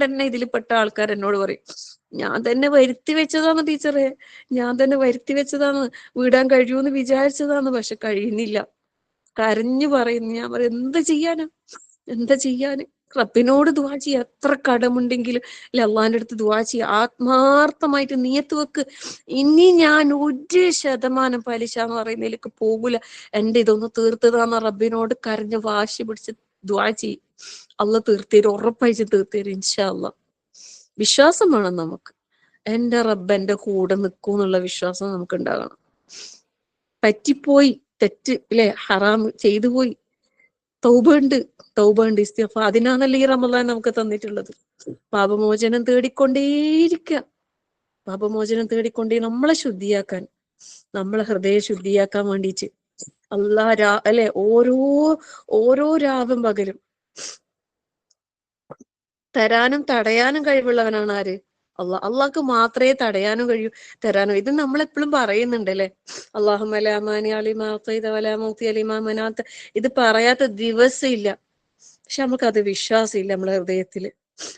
തന്നെ ഇതിൽ പെട്ട ആൾക്കാർ എന്നോട് പറയും, ഞാൻ തന്നെ വരുത്തി വെച്ചതാണ് ടീച്ചറെ, ഞാൻ തന്നെ വരുത്തി വെച്ചതാണ്, വിടാൻ കഴിയൂന്ന് വിചാരിച്ചതാണ്, പക്ഷെ കഴിയുന്നില്ല. കരഞ്ഞു പറയുന്നു. ഞാൻ പറയും, എന്താ ചെയ്യാന്. റബ്ബിനോട് ദുആ ചെയ്യുക. എത്ര കടമുണ്ടെങ്കിലും അള്ളാഹിന്റെ അടുത്ത് ദുആ ചെയ്യുക. ആത്മാർത്ഥമായിട്ട് നിയത്ത് വെക്ക്, ഇനി ഞാൻ 1% പലിശ എന്ന് പറയുന്നതിലേക്ക് പോകൂല, എന്റെ ഇതൊന്ന് തീർത്തതാന്ന് റബ്ബിനോട് കരഞ്ഞ് വാശി പിടിച്ച് ദുആ ചെയ്യും. അള്ളാഹ് തീർത്തേരും, ഉറപ്പായിട്ട് തീർത്തേരും ഇൻഷാ അള്ളാഹ്. വിശ്വാസം വേണം നമുക്ക്. എന്റെ റബ്ബ് എന്റെ കൂടെ നിൽക്കും എന്നുള്ള വിശ്വാസം നമുക്ക് ഉണ്ടാകണം. പറ്റിപ്പോയി, തെറ്റ് അല്ലെ, ഹറാം ചെയ്തു പോയി, തൗബ ഉണ്ട്, ഇസ്തിഗ്ഫാർ. അതിനാണല്ലോ ഈ റമദാൻ നമുക്ക് തന്നിട്ടുള്ളത്. പാപമോചനം തേടിക്കൊണ്ടേയിരിക്കുക. പാപമോചനം തേടിക്കൊണ്ടേ നമ്മളെ ശുദ്ധിയാക്കാൻ, നമ്മളെ ഹൃദയ ശുദ്ധിയാക്കാൻ വേണ്ടിയിട്ട് അള്ളാഹ് അല്ലെ ഓരോ രാവും പകലും തരാനും തടയാനും കഴിവുള്ളവനാണ് ആര്? അള്ളാഹ്ക്ക് മാത്രമേ തടയാനും കഴിയൂ, തരാനും. ഇത് നമ്മൾ എപ്പോഴും പറയുന്നുണ്ട് അല്ലെ, ഇത് പറയാത്ത ദിവസം ഇല്ല. പക്ഷെ നമുക്കത് വിശ്വാസമില്ല, നമ്മളെ ഹൃദയത്തില്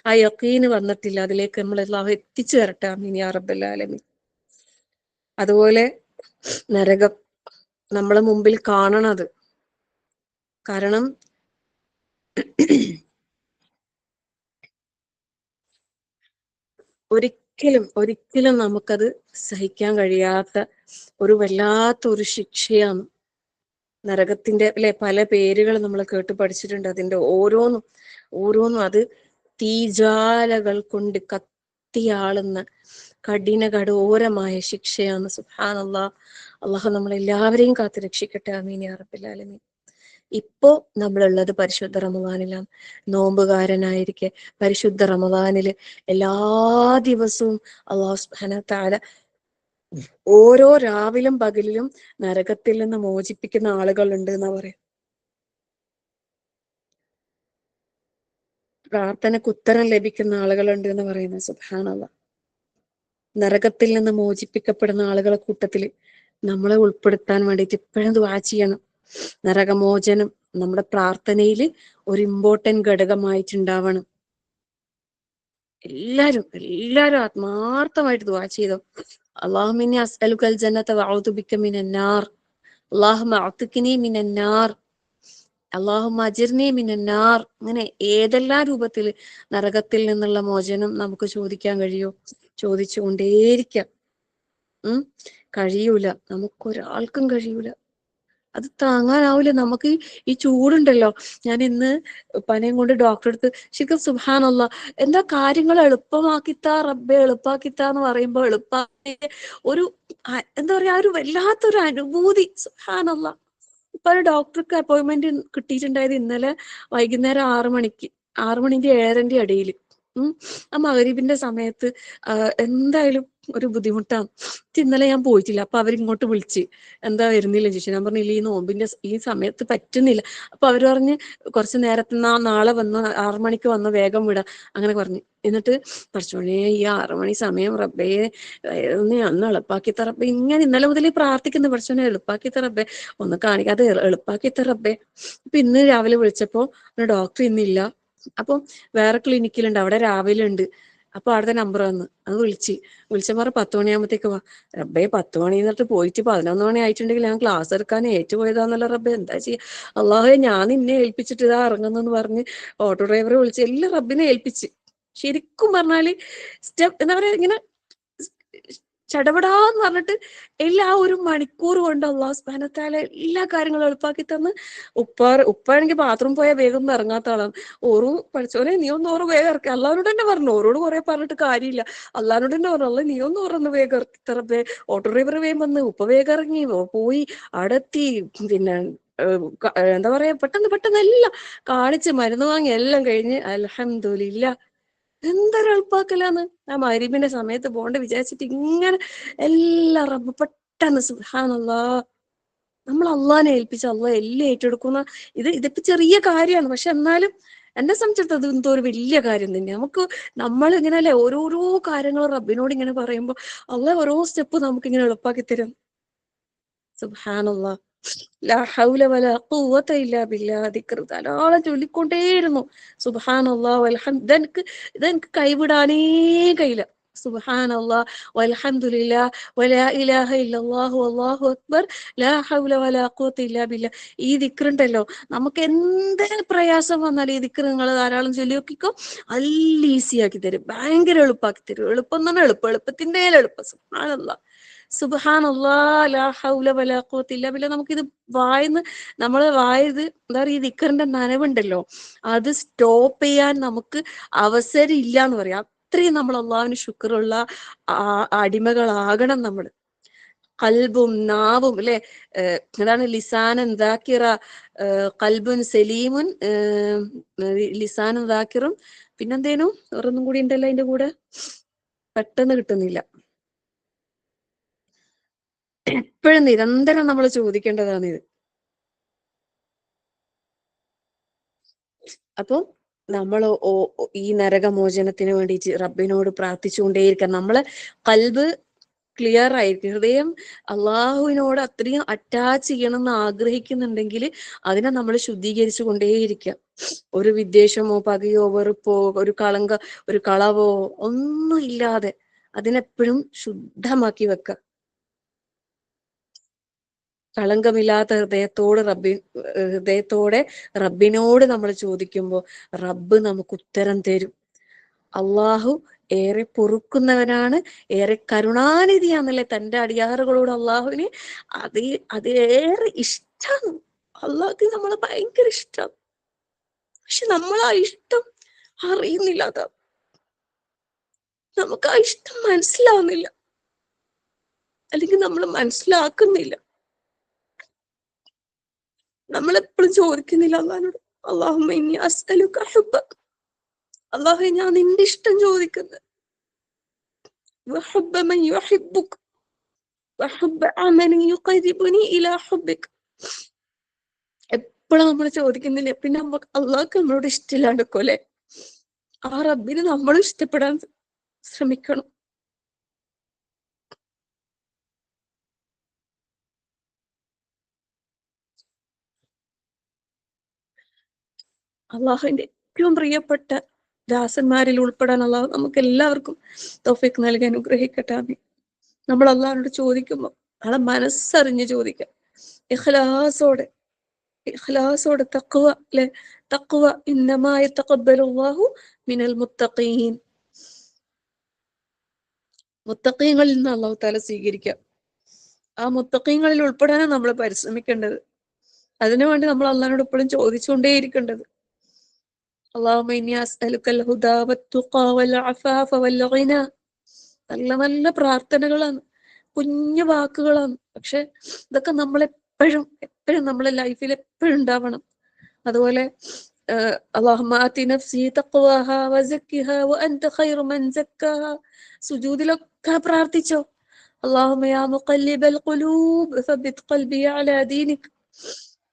ആ യഖീന് വന്നിട്ടില്ല. അതിലേക്ക് നമ്മൾ അല്ലാഹു എത്തിച്ചു തരട്ടെ. ആമീൻ യാ റബ്ബൽ ആലമീൻ. അതുപോലെ നരകം നമ്മളെ മുമ്പിൽ കാണണത്. കാരണം ഒരിക്കലും നമുക്കത് സഹിക്കാൻ കഴിയാത്ത ഒരു വല്ലാത്തൊരു ശിക്ഷയാണ് നരകത്തിന്റെ. അല്ലെ, പല പേരുകൾ നമ്മൾ കേട്ട് പഠിച്ചിട്ടുണ്ട്. അതിന്റെ ഓരോന്നും അത് തീജാലകൾ കൊണ്ട് കത്തിയാളുന്ന കഠോരമായ ശിക്ഷയാണ്. സുബ്ഹാനല്ലാഹ്. അള്ളാഹു നമ്മളെല്ലാവരെയും കാത്തു രക്ഷിക്കട്ടെ. ആമീൻ യാ റബ്ബൽ ആലമീൻ. ഇപ്പോ നമ്മളുള്ളത് പരിശുദ്ധ റമദാനിലാണ്. നോമ്പുകാരനായിരിക്കെ പരിശുദ്ധ റമദാനില് എല്ലാ ദിവസവും അല്ലാഹു സുബ്ഹാനഹു വ തആല ഓരോ രാവിലും പകലിലും നരകത്തിൽ നിന്ന് മോചിപ്പിക്കുന്ന ആളുകളുണ്ട് എന്നാ പറയാം. പ്രാർത്ഥനക്ക് ഉത്തരം ലഭിക്കുന്ന ആളുകളുണ്ട് എന്ന് പറയുന്നത്. സുബ്ഹാനല്ലാഹ്. നരകത്തിൽ നിന്ന് മോചിപ്പിക്കപ്പെടുന്ന ആളുകളെ കൂട്ടത്തില് നമ്മളെ ഉൾപ്പെടുത്താൻ വേണ്ടിയിട്ട് ഇപ്പോഴും ദുആ ചെയ്യണം. നരകമോചനം നമ്മുടെ പ്രാർത്ഥനയിൽ ഒരു ഇമ്പോർട്ടന്റ് ഘടകമായിട്ടുണ്ടാവണം. എല്ലാരും ആത്മാർത്ഥമായിട്ട് ദുആ ചെയ്തോ. അല്ലാഹുമ്മ ഇന്നി അസ്അലുക്കൽ ജന്നത വഅഊദു ബിക മിനൻ നാർ. അല്ലാഹുമ്മ അഅ്തിഖ്നി മിനൻ നാർ. അല്ലാഹുമ്മ അജിർനി മിനൻ നാർ. അങ്ങനെ ഏതെല്ലാം രൂപത്തിൽ നരകത്തിൽ നിന്നുള്ള മോചനം നമുക്ക് ചോദിക്കാൻ കഴിയോ, ചോദിച്ചുകൊണ്ടേയിരിക്കാം. കഴിയൂല, നമുക്കൊരാൾക്കും കഴിയൂല. അത് താങ്ങാനാവില്ല. നമുക്ക് ഈ ചൂടുണ്ടല്ലോ, ഞാൻ ഇന്ന് പനിയും കൊണ്ട് ഡോക്ടറെ അടുത്ത്, ശരിക്കും സുബ്ഹാനല്ലാഹ്, എന്താ കാര്യങ്ങൾ എളുപ്പമാക്കിത്താ റബ്ബെ, എളുപ്പാക്കിത്താന്ന് പറയുമ്പോ ഒരു എന്താ പറയാ, ഒരു വല്ലാത്തൊരു അനുഭൂതി. സുബ്ഹാനല്ലാഹ്. ഇപ്പൊ ഒരു ഡോക്ടർക്ക് അപ്പോയിന്റ്മെന്റ് കിട്ടിയിട്ടുണ്ടായത് ഇന്നലെ വൈകുന്നേരം 6 മണിക്ക്, 6 മണിന്റെ 7:30 ഇടയിൽ. ആ മഗ്‌രിബിന്റെ സമയത്ത് എന്തായാലും ഒരു ബുദ്ധിമുട്ടാണ്. ഇന്നലെ ഞാൻ പോയിട്ടില്ല. അപ്പൊ അവരിങ്ങോട്ട് വിളിച്ച്, എന്താ വരുന്നില്ല ചോദിച്ചു. ഞാൻ പറഞ്ഞില്ല, ഈ നോമ്പിന്റെ ഈ സമയത്ത് പറ്റുന്നില്ല. അപ്പൊ അവര് പറഞ്ഞ് കുറച്ച് നേരത്തെ നാളെ വന്ന് 6 മണിക്ക് വന്ന് വേഗം വിടാം, അങ്ങനെ പറഞ്ഞു. എന്നിട്ട് പഠിച്ചോനെ, ഈ 6 മണി സമയം റബ്ബേ ഒന്ന് എളുപ്പാക്കി തറബ്ബേ, ഇങ്ങനെ ഇന്നലെ മുതലേ പ്രാർത്ഥിക്കുന്നു. പഠിച്ചോനെ എളുപ്പാക്കി തറബ്ബേ, ഒന്ന് കാണിക്കാതെ എളുപ്പാക്കി തറബ്ബേ. അപ്പൊ ഇന്ന് രാവിലെ വിളിച്ചപ്പോ ഡോക്ടർ ഇന്നില്ല. അപ്പം വേറെ ക്ലിനിക്കിലുണ്ട്, അവിടെ രാവിലെ ഉണ്ട്. അപ്പൊ അവിടുത്തെ നമ്പർ വന്ന്, അത് വിളിച്ചപ്പോ 10 മണിയാകുമ്പത്തേക്ക് വാ. റബ്ബേ, 10 മണി എന്നിട്ട് പോയിട്ട് 11 മണി ആയിട്ടുണ്ടെങ്കിൽ ഞാൻ ക്ലാസ് എടുക്കാൻ ഏറ്റുപോയതാന്നല്ലോ റബ്ബേ, എന്താ ചെയ്യാ. അള്ളാഹുവേ, ഞാൻ നിന്നെ ഏൽപ്പിച്ചിട്ട് ഇതാ ഇറങ്ങുന്നെന്ന് പറഞ്ഞ് ഓട്ടോ ഡ്രൈവറെ വിളിച്ച് എല്ലാം റബ്ബിനെ ഏൽപ്പിച്ച്. ശരിക്കും പറഞ്ഞാല് സ്റ്റെപ്പ് എന്താ പറയാ, ഇങ്ങനെ ചടപടാന്ന് പറഞ്ഞിട്ട് എല്ലാ ഒരു മണിക്കൂർ കൊണ്ട് അല്ലാഹു സുബ്ഹാനഹു വ തആല എല്ലാ കാര്യങ്ങളും എളുപ്പാക്കി തന്ന്. ഉപ്പാണെങ്കിൽ ബാത്റൂം പോയാൽ വേഗം ഇറങ്ങാത്ത ആളാണ്. പഠിച്ചോനെ, നീ ഒന്ന് ഓറ് വേഗം ഇറക്കി. അള്ളാഹിനോട് തന്നെ പറഞ്ഞു, ഓരോട് കുറെ പറഞ്ഞിട്ട് കാര്യമില്ല. അള്ളാഹിനോട് തന്നെ പറഞ്ഞു, അല്ല നീ ഒന്ന് ഓറൊന്ന് വേഗം ഇറക്കി തറബേ. ഓട്ടോ ഡ്രൈവർ വേഗം വന്ന്, ഉപ്പ വേഗം ഇറങ്ങി പോയി, അടത്തി. പിന്നെ എന്താ പറയാ, പെട്ടെന്ന് എല്ലാം കാണിച്ച് മരുന്ന് വാങ്ങി എല്ലാം കഴിഞ്ഞ് അൽഹംദുലില്ലാ എന്തൊരു എളുപ്പാക്കലാന്ന്. ആ മഗ്‌രിബിന്റെ സമയത്ത് പോണ്ട് വിചാരിച്ചിട്ട് ഇങ്ങനെ എല്ലാം റബ്ബ് പെട്ടെന്ന് സുബ്ഹാനല്ലാഹ് നമ്മൾ അള്ളാഹിനെ ഏൽപ്പിച്ച അള്ളാഹ് എല്ലാം ഏറ്റെടുക്കുന്ന. ഇതിപ്പോ ചെറിയ കാര്യമാണ്, പക്ഷെ എന്നാലും എന്നെ സംബന്ധിച്ചിടത്തോളം അത് എന്തോ ഒരു വലിയ കാര്യം തന്നെ. നമ്മൾ ഇങ്ങനെയല്ലേ ഓരോരോ കാര്യങ്ങൾ റബ്ബിനോട് ഇങ്ങനെ പറയുമ്പോ അള്ളാഹ് ഓരോ സ്റ്റെപ്പ് നമുക്ക് ഇങ്ങനെ എളുപ്പാക്കി തരും. സുബ്ഹാനല്ലാഹ്, ലാ ഹൗല വലാ ഖുവത ഇല്ലാ ബില്ലാഹ്. ദിക്ർ ധാരാളം ചൊല്ലിക്കൊണ്ടേയിരുന്നു. സുബ്ഹാനല്ലാഹ് ഇതെനിക്ക് കൈവിടാനേ കഴിയില്ല. സുബ്ഹാനല്ലാഹ് വൽഹംദുലില്ലാഹ് വലാ ഇലാഹ ഇല്ലല്ലാഹു വല്ലാഹു അക്ബർ ലാ ഹൗല വലാ ഖുവത ഇല്ലാ ബില്ലാഹ്. ഈ ദിക്റുണ്ടല്ലോ, നമുക്ക് എന്ത് പ്രയാസം വന്നാലും ഈ ദിക്ർ നിങ്ങൾ ധാരാളം ചൊല്ലി നോക്കിക്കോ, നല്ല ഈസി ആക്കി തരും, ഭയങ്കര എളുപ്പാക്കി തരും. എളുപ്പം എന്ന് പറഞ്ഞാൽ എളുപ്പത്തിന്റെ എളുപ്പം. സുബ്ഹാനല്ലാഹ് സുബ്ഹാനല്ലാഹ് ലാ ഹൗല വലാ ഖുവത ഇല്ലാ ബില്ലാഹ്. നമുക്കിത് നമ്മളെ വായത് എന്താ പറയുക, ഈ ദിക്റിന്റെ നനവുണ്ടല്ലോ അത് സ്റ്റോപ്പ് ചെയ്യാൻ നമുക്ക് അവസരം ഇല്ല എന്ന് പറയാം. അത്രയും നമ്മൾ അള്ളാഹുവിന് ശുക്റുള്ള അടിമകളാകണം നമ്മൾ. കൽബും നാവും അല്ലെ, അതാണ് ലിസാനൻ ദാക്കിറ, കൽബുൻ സലീമുൻ, ലിസാനൻ ദാക്കിറും, പിന്നെന്തേനു വേറൊന്നും കൂടി ഉണ്ടല്ലോ അതിന്റെ കൂടെ, പെട്ടെന്ന് കിട്ടുന്നില്ല. എപ്പോഴും നിരന്തരം നമ്മൾ ചോദിക്കേണ്ടതാണ് ഇത്. അപ്പൊ നമ്മൾ ഈ നരകമോചനത്തിന് വേണ്ടിയിട്ട് റബ്ബിനോട് പ്രാർത്ഥിച്ചുകൊണ്ടേയിരിക്കാം. നമ്മളെ കൽബ് ക്ലിയർ ആയിരിക്കും. ഹൃദയം അള്ളാഹുവിനോട് അത്രയും അറ്റാച്ച് ചെയ്യണം എന്ന് ആഗ്രഹിക്കുന്നുണ്ടെങ്കിൽ അതിനെ നമ്മൾ ശുദ്ധീകരിച്ചു കൊണ്ടേയിരിക്കാം. ഒരു വിദ്വേഷമോ പകയോ വെറുപ്പോ ഒരു കളവോ ഒന്നും ഇല്ലാതെ അതിനെപ്പോഴും ശുദ്ധമാക്കി വെക്കുക. കളങ്കമില്ലാത്ത ഹൃദയത്തോടെ റബ്ബിനോട് നമ്മൾ ചോദിക്കുമ്പോൾ റബ്ബ് നമുക്ക് ഉത്തരം തരും. അള്ളാഹു ഏറെ പൊറുക്കുന്നവനാണ്, ഏറെ കരുണാനിധിയാണല്ലേ തന്റെ അടിയാറുകളോട് അള്ളാഹുവിന് അത് ഏറെ ഇഷ്ടമാണ്. അള്ളാഹ്ക്ക് നമ്മളെ ഭയങ്കര ഇഷ്ടമാണ്. പക്ഷെ നമ്മൾ ആ ഇഷ്ടം അറിയുന്നില്ല. അതാ നമുക്ക് ആ ഇഷ്ടം മനസ്സിലാവുന്നില്ല, അല്ലെങ്കിൽ നമ്മൾ മനസ്സിലാക്കുന്നില്ല. നമ്മളെപ്പോഴും ചോദിക്കുന്നില്ല അള്ളാഹിനോട്, അല്ലാഹുമ്മ ഇന്നി അസ്അലുക ഹുബ്ബക, അള്ളാഹുവേ ഞാൻ നിന്റെ ഇഷ്ടം ചോദിക്കുന്നത്, വഹുബ്ബ മൻ യുഹിബ്ബുക വഹുബ്ബ അമലൻ യുഖർരിബുനി ഇലാ ഹുബ്ബിക. എപ്പോഴും നമ്മൾ ചോദിക്കുന്നില്ല, പിന്നെ അള്ളാഹ്ക്ക് നമ്മളോട് ഇഷ്ടമില്ലാണ്ടൊക്കെ. ആ റബ്ബിന് നമ്മൾ ഇഷ്ടപ്പെടാൻ ശ്രമിക്കണം. അള്ളാഹുവിന്റെ ഏറ്റവും പ്രിയപ്പെട്ട ദാസന്മാരിൽ ഉൾപ്പെടാൻ അള്ളാഹു നമുക്ക് എല്ലാവർക്കും തൗഫീഖ് നൽകി അനുഗ്രഹിക്കട്ടെ. ആമീൻ. നമ്മൾ അള്ളാഹിനോട് ചോദിക്കുമ്പോൾ ആളെ മനസ്സറിഞ്ഞ് ചോദിക്കാം, ഇഖ്ലാസോടെ തഖ്വ അല്ലെ, തഖ്വ ഇന്നമാ യതഖബ്ബലുല്ലാഹു മിനൽ മുത്തഖീൻ. മുത്തഖീങ്ങളിൽ നിന്ന് അള്ളാഹു തആല സ്വീകരിക്കാം. ആ മുത്തഖീങ്ങളിൽ ഉൾപ്പെടാനാണ് നമ്മൾ പരിശ്രമിക്കേണ്ടത്. അതിനുവേണ്ടി നമ്മൾ അള്ളാഹിനോട് എപ്പോഴും ചോദിച്ചുകൊണ്ടേയിരിക്കേണ്ടത്. അല്ലാഹുമ്മ ഇന്നി അസ്അലുക്കൽ ഹുദാ വത്തുഖാ വൽ അഫാഫ വൽ ഗിന. നല്ല നല്ല പ്രാർത്ഥനകളാണ്, കുഞ്ഞു വാക്കുകളാണ്, പക്ഷെ ഇതൊക്കെ നമ്മളെപ്പോഴും നമ്മളെ ലൈഫിൽ എപ്പോഴും ഉണ്ടാവണം. അതുപോലെ അല്ലാഹുമ്മ ആതി നഫ്സി തഖ്വാഹാ വസക്കിഹാ വഅൻത ഖൈറു മൻ സക്കാഹാ. സുജൂദിലൊക്കെ പ്രാർത്ഥിച്ചോ, അല്ലാഹുമ്മ യാ മുഖല്ലിബൽ ഖുലൂബ് സബ്ബിത് ഖൽബി അലാ ദീനിക്.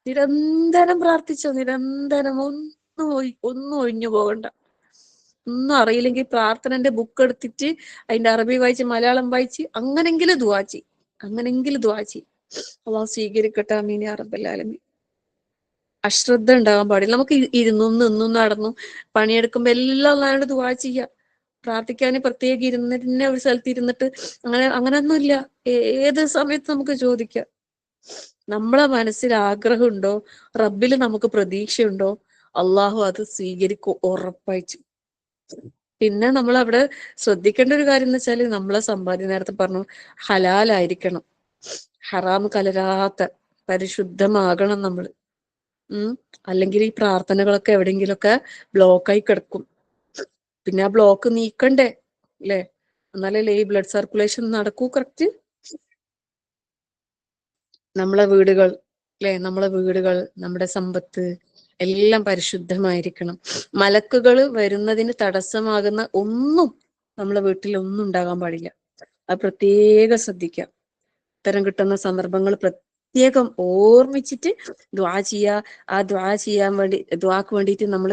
നിരന്തരം പ്രാർത്ഥിച്ചോ, നിരന്തരം. ഒന്നും ഒഴിഞ്ഞു പോകണ്ട. ഒന്നും അറിയില്ലെങ്കിൽ പ്രാർത്ഥനന്റെ ബുക്ക് എടുത്തിട്ട് അതിന്റെ അറബി വായിച്ച് മലയാളം വായിച്ച് അങ്ങനെങ്കിലും ദുആ ചെയ്. അള്ളാഹു സ്വീകരിക്കട്ടെ. ആമീൻ യാ റബ്ബൽ ആലമീൻ. അശ്രദ്ധ ഉണ്ടാകാൻ പാടില്ല. നമുക്ക് നിന്നും നടന്നു പണിയെടുക്കുമ്പോ എല്ലാം അള്ളാഹുവിനോട് ദുആ ചെയ്യാം. പ്രാർത്ഥിക്കാൻ പ്രത്യേകം ഇരുന്നിട്ട് ഒരു സ്ഥലത്ത് ഇരുന്നിട്ട് അങ്ങനെയൊന്നുമില്ല. ഏത് സമയത്ത് നമുക്ക് ചോദിക്കാം. നമ്മളെ മനസ്സിൽ ആഗ്രഹമുണ്ടോ, റബ്ബിൽ നമുക്ക് പ്രതീക്ഷയുണ്ടോ, അള്ളാഹു അത് സ്വീകരിക്കും ഉറപ്പായിട്ട്. പിന്നെ നമ്മൾ അവിടെ ശ്രദ്ധിക്കേണ്ട ഒരു കാര്യം എന്ന് വെച്ചാല് നമ്മളെ സമ്പാദ്യം നേരത്തെ പറഞ്ഞു ഹലാലായിരിക്കണം, ഹറാം കലരാത്ത പരിശുദ്ധമാകണം നമ്മൾ. അല്ലെങ്കിൽ ഈ പ്രാർത്ഥനകളൊക്കെ എവിടെയെങ്കിലുമൊക്കെ ബ്ലോക്കായി കിടക്കും. പിന്നെ ആ ബ്ലോക്ക് നീക്കണ്ടേ അല്ലേ, എന്നാലല്ലേ ഈ ബ്ലഡ് സർക്കുലേഷൻ നടക്കൂ കറക്റ്റ്. നമ്മളെ വീടുകൾ, നമ്മുടെ സമ്പത്ത് എല്ലാം പരിശുദ്ധമായിരിക്കണം. മലക്കുകൾ വരുന്നതിന് തടസ്സമാകുന്ന ഒന്നും നമ്മളെ വീട്ടിൽ ഒന്നും ഉണ്ടാകാൻ പാടില്ല. അത് പ്രത്യേകം ശ്രദ്ധിക്കുക. ഉത്തരം കിട്ടുന്ന സന്ദർഭങ്ങൾ പ്രത്യേകം ഓർമ്മിച്ചിട്ട് ദ്വാ ചെയ്യുക. ആ ദ്വാക്ക് വേണ്ടിയിട്ട് നമ്മൾ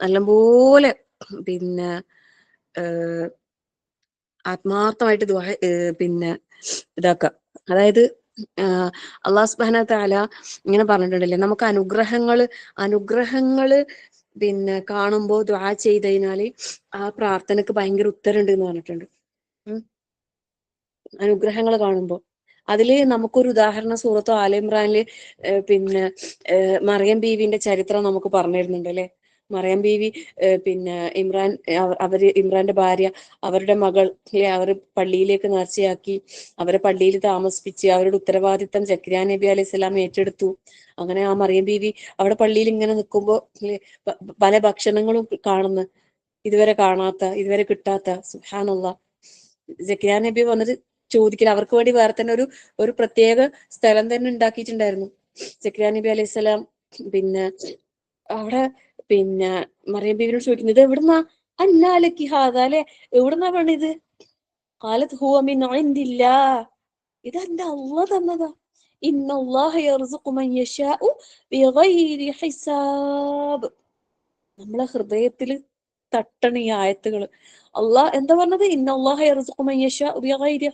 നല്ലപോലെ പിന്നെ ആത്മാർത്ഥമായിട്ട് പിന്നെ ഇതാക്കുക. അതായത് അള്ളാഹു സുബ്ഹാനഹു വ തആല ഇങ്ങനെ പറഞ്ഞിട്ടുണ്ടല്ലേ, നമുക്ക് അനുഗ്രഹങ്ങള് പിന്നെ കാണുമ്പോൾ ദുആ ചെയ്ത് കഴിഞ്ഞാല് ആ പ്രാർത്ഥനക്ക് ഭയങ്കര ഉത്തരമുണ്ട് എന്ന് പറഞ്ഞിട്ടുണ്ട്. അനുഗ്രഹങ്ങൾ കാണുമ്പോൾ അതില് നമുക്കൊരു ഉദാഹരണം സൂറത്ത് ആല ഇമ്രാനില് പിന്നെ മറിയം ബീവിന്റെ ചരിത്രം നമുക്ക് പറഞ്ഞു തരുന്നുണ്ട് അല്ലെ. മറിയം ബീവി പിന്നെ ഇമ്രാന്റെ ഭാര്യ, അവരുടെ മകൾ അവർ പള്ളിയിലേക്ക് നേർച്ചയാക്കി, അവരെ പള്ളിയിൽ താമസിപ്പിച്ച് അവരുടെ ഉത്തരവാദിത്തം സക്കരിയ നബി അലൈഹി സ്വലാം ഏറ്റെടുത്തു. അങ്ങനെ ആ മറിയം ബീവി അവിടെ പള്ളിയിൽ ഇങ്ങനെ നിൽക്കുമ്പോൾ പല ഭക്ഷണങ്ങളും കാണുന്നു, ഇതുവരെ കാണാത്ത, ഇതുവരെ കിട്ടാത്ത. സുബ്ഹാനല്ലാഹ്. സക്കരിയ നബി വന്നിട്ട് ചോദിക്കില്ല. അവർക്ക് വേണ്ടി വേറെ തന്നെ ഒരു പ്രത്യേക സ്ഥലം തന്നെ ഉണ്ടാക്കിയിട്ടുണ്ടായിരുന്നു. സക്കരിയ നബി അലൈഹി സ്വലാം പിന്നെ അവിടെ പിന്നെ മറിയം ബീവിനോട് ചോദിക്കുന്നത്, ഇത് എവിടുന്നാ? അന്നാലക്കി ഹാദ, അല്ലെ, എവിടുന്നാ പണിത്? ഖാലത് ഹുവ മിൻ ഇൻദില്ലാഹ്, ഇത് എന്റെ അല്ലാഹ് തന്നതാ. ഇന്നല്ലാഹ യർസുഖു മൻ യശാഉ ബിഗൈരി ഹിസാബ്. നമ്മളെ ഹൃദയത്തിൽ തട്ടണ ഈ ആയത്തുകൾ. അള്ളാഹ് എന്താ പറഞ്ഞത്? ഇന്നല്ലാഹ യർസുഖു മൻ യശാഉ ബിഗൈരി,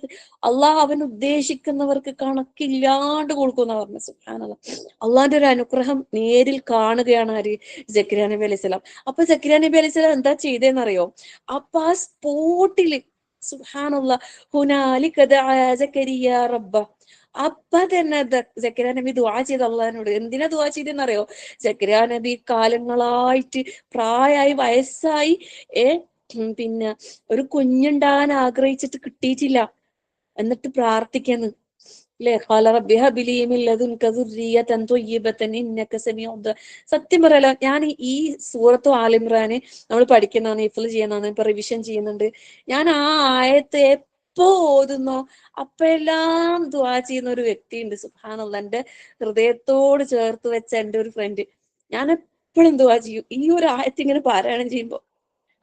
അള്ളാഹ് അവൻ ഉദ്ദേശിക്കുന്നവർക്ക് കണക്കില്ലാണ്ട് കൊടുക്കുന്ന പറഞ്ഞു. സുബ്ഹാനല്ലാഹ്. അള്ളാഹിന്റെ ഒരു അനുഗ്രഹം നേരിൽ കാണുകയാണ് ആര്? സക്കരിയ നബി അലൈഹി സ്വലാം. അപ്പൊ സക്കരിയ നബി അലൈഹി സ്വലാം എന്താ ചെയ്തതെന്നറിയോ? അപ്പൊ ആ സ്പോട്ടില് സുബ്ഹാനല്ലാഹ് ഹുനാലിക ദഅ സക്കരിയ റബ്ബ, അപ്പൊ തന്നെ സക്കരിയ നബി ദുആ ചെയ്ത് അള്ളാഹിനോട്. എന്തിനാ ദുആ ചെയ്തെന്നറിയോ? സക്കരിയ നബി കാലങ്ങളായിട്ട് പ്രായമായി, വയസ്സായി, പിന്നെ ഒരു കുഞ്ഞുണ്ടാകാൻ ആഗ്രഹിച്ചിട്ട് കിട്ടിയിട്ടില്ല. എന്നിട്ട് പ്രാർത്ഥിക്കുന്നു അല്ലെ, ഖാല റബ്ബി ഹബ് ലീ മിൻ ലദുൻക ദുർരിയ്യതൻ ത്വയ്യിബതൻ ഇന്നക സമീഉ ദുആ. സത്യം പറയല, ഞാൻ ഈ സൂറത്തു ആല ഇമ്രാന് നമ്മൾ പഠിക്കുന്നതാണ്, ഹിഫ്ള് ചെയ്യുന്നതാണ്, ഇപ്പൊ റിവിഷൻ ചെയ്യുന്നുണ്ട്. ഞാൻ ആ ആയത്ത് എപ്പോ ഓതുന്നോ അപ്പെല്ലാം ദുആ ചെയ്യുന്ന ഒരു വ്യക്തിയുണ്ട്. സുബ്ഹാനല്ലാഹ്. എന്റെ ഹൃദയത്തോട് ചേർത്ത് വെച്ച എന്റെ ഒരു ഫ്രണ്ട്. ഞാൻ എപ്പോഴും ദുആ ചെയ്യും ഈ ഒരു ആയത്ത് ഇങ്ങനെ പാരായണം ചെയ്യുമ്പോ.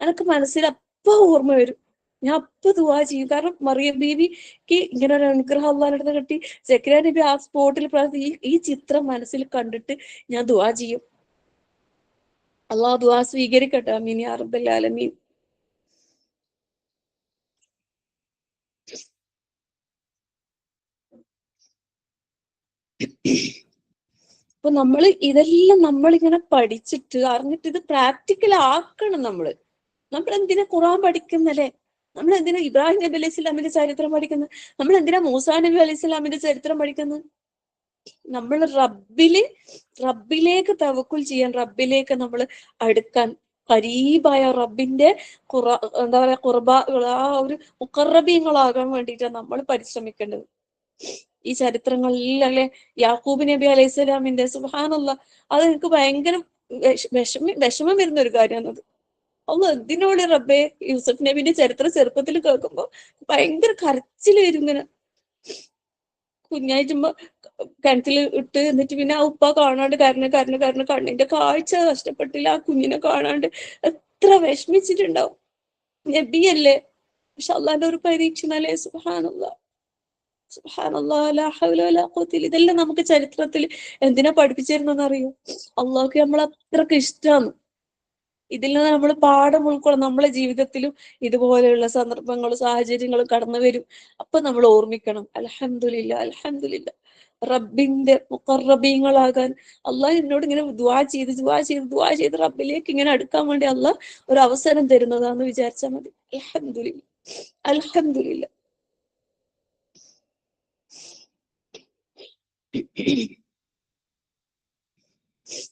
എനിക്ക് മനസ്സിൽ അപ്പൊ ഓർമ്മ വരും, ഞാൻ അപ്പൊ ദുആ ചെയ്യും. കാരണം മറിയം ബീവിക്ക് ഇങ്ങനെ ഒരു അനുഗ്രഹം അള്ളാഹിന്റെ അടുത്ത് കിട്ടി. സക്കരിയ നബി ആ സ്പോട്ടിൽ ഈ ചിത്രം മനസ്സിൽ കണ്ടിട്ട് ഞാൻ ദുആ ചെയ്യും. അള്ളാഹു ദുആ സ്വീകരിക്കട്ടെ. ആമീൻ യാ റബ്ബൽ ആലമീൻ. അപ്പൊ ഇതെല്ലാം നമ്മളിങ്ങനെ പഠിച്ചിട്ട് അറിഞ്ഞിട്ട് ഇത് പ്രാക്ടിക്കൽ ആക്കണം. നമ്മൾ എന്തിനാ ഖുർആൻ പഠിക്കുന്നല്ലേ? നമ്മൾ എന്തിനാ ഇബ്രാഹിം നബി അലൈഹി സ്വലാമിന്റെ ചരിത്രം പഠിക്കുന്നത്? നമ്മൾ എന്തിനാ മൂസാ നബി അലൈഹി സ്വലാമിന്റെ ചരിത്രം പഠിക്കുന്നത്? നമ്മൾ റബ്ബിലേക്ക് തവക്കുൽ ചെയ്യാൻ, റബ്ബിലേക്ക് നമ്മൾ അടുക്കാൻ, ഖരീബായ റബ്ബിന്റെ എന്താ പറയാ ആ ഒരു മുഖറബീങ്ങളാകാൻ വേണ്ടിയിട്ടാണ് നമ്മൾ പരിശ്രമിക്കേണ്ടത്. ഈ ചരിത്രങ്ങളിൽ അല്ലെ, യാക്കൂബ് നബി അലൈഹി സ്വലാമിന്റെ, സുബ്ഹാനല്ലാഹ്, അത് എനിക്ക് ഭയങ്കര വിഷമം വരുന്ന ഒരു കാര്യമാണത്. എന്തിനോട് റബ്ബേ? യൂസഫ് നബിന്റെ ചരിത്രം ചെറുപ്പത്തിൽ കേൾക്കുമ്പോ ഭയങ്കര കരച്ചിൽ വരും. ഇങ്ങനെ കുഞ്ഞായിട്ടുമ്പോ കിണറ്റിൽ ഇട്ട്, എന്നിട്ട് പിന്നെ ആ ഉപ്പ കാണാണ്ട് കരഞ്ഞ് കണ്ണിന്റെ കാഴ്ച നഷ്ടപ്പെട്ടില്ല. ആ കുഞ്ഞിനെ കാണാണ്ട് എത്ര വിഷമിച്ചിട്ടുണ്ടാവും. നബിയല്ലേ, പക്ഷെ അള്ളാന്റെ ഒരു പരീക്ഷണല്ലേ. സുബ്ഹാനല്ലാഹ്, സുബ്ഹാനല്ലാഹ്, ലാ ഹൗല വലാ ഖുവത. ഇതെല്ലാം നമുക്ക് ചരിത്രത്തിൽ എന്തിനാ പഠിപ്പിച്ചിരുന്നെന്ന് അറിയോ? അള്ളാഹ്ക്ക് നമ്മൾ അത്രക്ക് ഇഷ്ടമാണ്. ഇതിൽ നിന്ന് നമ്മൾ പാഠം ഉൾക്കൊള്ളും. നമ്മളെ ജീവിതത്തിലും ഇതുപോലെയുള്ള സന്ദർഭങ്ങളും സാഹചര്യങ്ങളും കടന്നു വരും. അപ്പൊ നമ്മൾ ഓർമ്മിക്കണം, അൽഹംദുലില്ലാ, അൽഹംദുലില്ലാ, റബ്ബിന്റെ മുഖറബീങ്ങളാകാൻ അള്ളാഹ് എന്നോട് ഇങ്ങനെ ദുആ ചെയ്ത് റബ്ബിലേക്ക് ഇങ്ങനെ അടുക്കാൻ വേണ്ടി അള്ളാഹ് ഒരു അവസരം തരുന്നതാന്ന് വിചാരിച്ചാൽ മതി. അൽഹംദുലില്ലാ, അൽഹംദുലില്ലാ.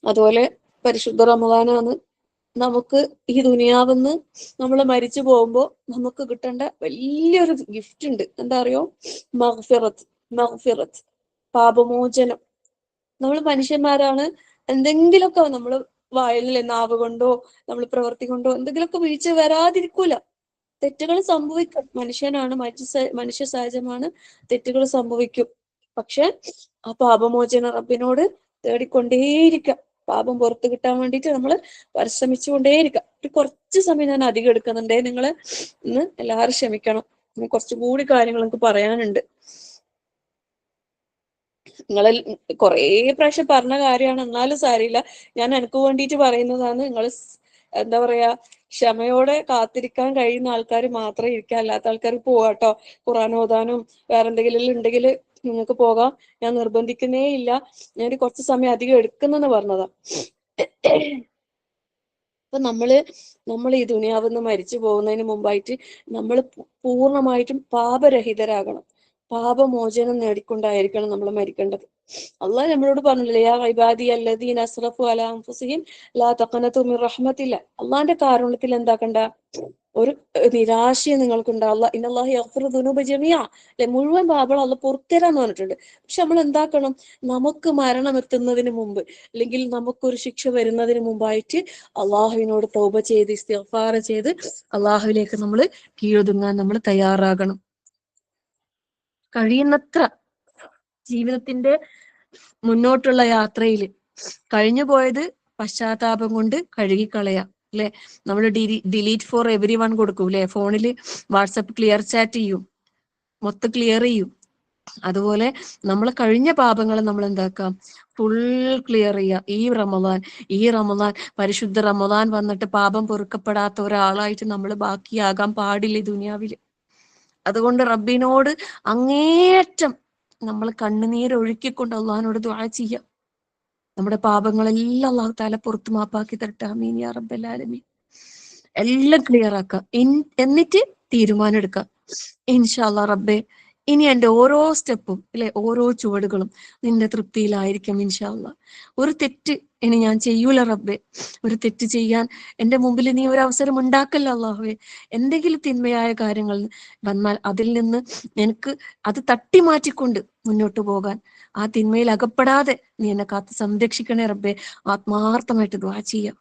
അതുപോലെ പരിശുദ്ധ റമദാനാണ് നമുക്ക് ഈ ദുനിയാവെന്ന് നമ്മൾ മരിച്ചു പോകുമ്പോ നമുക്ക് കിട്ടേണ്ട വലിയൊരു ഗിഫ്റ്റ് ഉണ്ട്. എന്താ അറിയോ? മഗ്ഫിറത്ത്, പാപമോചനം. നമ്മൾ മനുഷ്യന്മാരാണ്. എന്തെങ്കിലുമൊക്കെ നമ്മൾ വായിലെ നാവ് കൊണ്ടോ നമ്മൾ പ്രവൃത്തി കൊണ്ടോ എന്തെങ്കിലുമൊക്കെ വീഴ്ച വരാതിരിക്കൂല. തെറ്റുകൾ സംഭവിക്കും. മനുഷ്യനാണ്, മനുഷ്യ സഹജമാണ്, തെറ്റുകൾ സംഭവിക്കും. പക്ഷെ ആ പാപമോചന റബ്ബിനോട് തേടിക്കൊണ്ടേയിരിക്കാം. പാപം പുറത്ത് കിട്ടാൻ വേണ്ടിയിട്ട് നമ്മൾ പരിശ്രമിച്ചുകൊണ്ടേയിരിക്കുക. ഒരു കുറച്ച് സമയം ഞാൻ അധികം എടുക്കുന്നുണ്ടേ, നിങ്ങൾ ഇന്ന് എല്ലാവരും ക്ഷമിക്കണം. ഇനി കുറച്ചുകൂടി കാര്യങ്ങൾ എനിക്ക് പറയാനുണ്ട്. നിങ്ങൾ കുറേ പ്രാവശ്യം പറഞ്ഞ കാര്യമാണ്, എന്നാലും സാരിയില്ല, ഞാൻ എനിക്ക് വേണ്ടിയിട്ട് പറയുന്നതാണ്. നിങ്ങൾ എന്താ പറയാ, ക്ഷമയോടെ കാത്തിരിക്കാൻ കഴിയുന്ന ആൾക്കാർ മാത്രമേ ഇരിക്കുക, അല്ലാത്ത ആൾക്കാർ പോവാട്ടോ. ഖുർആൻ ഓതാനും വേറെ എന്തെങ്കിലും ഉണ്ടെങ്കിൽ നിങ്ങൾക്ക് പോകാം, ഞാൻ നിർബന്ധിക്കുന്നേ ഇല്ല. ഞാൻ കുറച്ച് സമയം അധികം എടുക്കുന്നെന്ന് പറഞ്ഞതാ. അപ്പൊ നമ്മൾ ഈ ദുനിയാവിന്ന് മരിച്ചു പോകുന്നതിന് മുമ്പായിട്ട് നമ്മൾ പൂർണ്ണമായിട്ടും പാപരഹിതരാകണം. പാപമോചനം നേടിക്കൊണ്ടായിരിക്കണം നമ്മൾ മരിക്കേണ്ടത്. അള്ളാഹ് നമ്മളോട് പറഞ്ഞില്ലേ, യാ ഇബാദി അല്ലദീന അസ്റഫു അലാ അൻഫുസിഹിം ലാ തഖനതു മിർ റഹ്മത്തില്ല. അള്ളാന്റെ കാരുണ്യത്തിൽ എന്താക്കണ്ട, ഒരു നിരാശയും നിങ്ങൾക്കുണ്ടാവില്ല. ഇന്നല്ലാഹി യഗ്ഫിറു ദുനൂബ ജമീഅ, മുഴുവൻ പാപങ്ങളും അള്ളാഹ് പുറത്തരാന്ന് പറഞ്ഞിട്ടുണ്ട്. പക്ഷെ നമ്മൾ എന്താക്കണം, നമുക്ക് മരണം എത്തുന്നതിന് മുമ്പ്, അല്ലെങ്കിൽ നമുക്കൊരു ശിക്ഷ വരുന്നതിന് മുമ്പായിട്ട് അള്ളാഹുവിനോട് തൗബ ചെയ്ത് ഇസ്തിഗ്ഫാർ ചെയ്ത് അള്ളാഹുവിലേക്ക് നമ്മൾ കീഴൊതുങ്ങാൻ നമ്മൾ തയ്യാറാകണം. കഴിയുന്നത്ര ജീവിതത്തിന്റെ മുന്നോട്ടുള്ള യാത്രയിൽ കഴിഞ്ഞു പോയത് പശ്ചാത്താപം കൊണ്ട് കഴുകിക്കളയാം, അല്ലെ? നമ്മൾ ഡിലീറ്റ് ഫോർ എവരി വൺ കൊടുക്കും, അല്ലെ? ഫോണിൽ വാട്സപ്പ് ക്ലിയർ ചാറ്റ് ചെയ്യും, മൊത്തം ക്ലിയർ ചെയ്യും. അതുപോലെ നമ്മൾ കഴിഞ്ഞ പാപങ്ങൾ നമ്മൾ എന്താക്കാം, ഫുൾ ക്ലിയർ ചെയ്യുക. ഈ റമദാൻ പരിശുദ്ധ റമദാൻ വന്നിട്ട് പാപം പൊറുക്കപ്പെടാത്ത ഒരാളായിട്ട് നമ്മൾ ബാക്കിയാകാൻ പാടില്ല ഈ ദുനിയാവില്. അതുകൊണ്ട് റബ്ബിനോട് അങ്ങേയറ്റം നമ്മൾ കണ്ണുനീരൊഴുക്കിക്കൊണ്ട് അള്ളാഹിനോട് ദുആ ചെയ്യാം. നമ്മുടെ പാപങ്ങളെല്ലാം അള്ളാഹു തആല പുറത്ത് മാപ്പാക്കി തരട്ടെ. ആമീൻ യാ റബ്ബൽ ആലമീൻ. എല്ലാം ക്ലിയർ ആക്കാം, എന്നിട്ട് തീരുമാനം എടുക്കാം. ഇൻഷാ അല്ലാഹ് റബ്ബേ, ഇനി എൻ്റെ ഓരോ സ്റ്റെപ്പും, അല്ലെ, ഓരോ ചുവടുകളും നിന്റെ തൃപ്തിയിലായിരിക്കും ഇൻഷാ അല്ലാഹ്. ഒരു തെറ്റ് ഇനി ഞാൻ ചെയ്യൂല റബ്ബേ. ഒരു തെറ്റ് ചെയ്യാൻ എൻ്റെ മുമ്പിൽ നീ ഒരു അവസരം ഉണ്ടാക്കല്ല അല്ലാഹുവേ. എന്തെങ്കിലും തിന്മയായ കാര്യങ്ങൾ വന്നാൽ അതിൽ നിന്ന് എനിക്ക് അത് തട്ടി മാറ്റിക്കൊണ്ട് മുന്നോട്ട് പോകാൻ, ആ തിന്മയിൽ അകപ്പെടാതെ നീ എന്നെ കാത്ത് സംരക്ഷിക്കണേ റബ്ബേ. ആത്മാർത്ഥമായിട്ട് ദുആ ചെയ്യാം.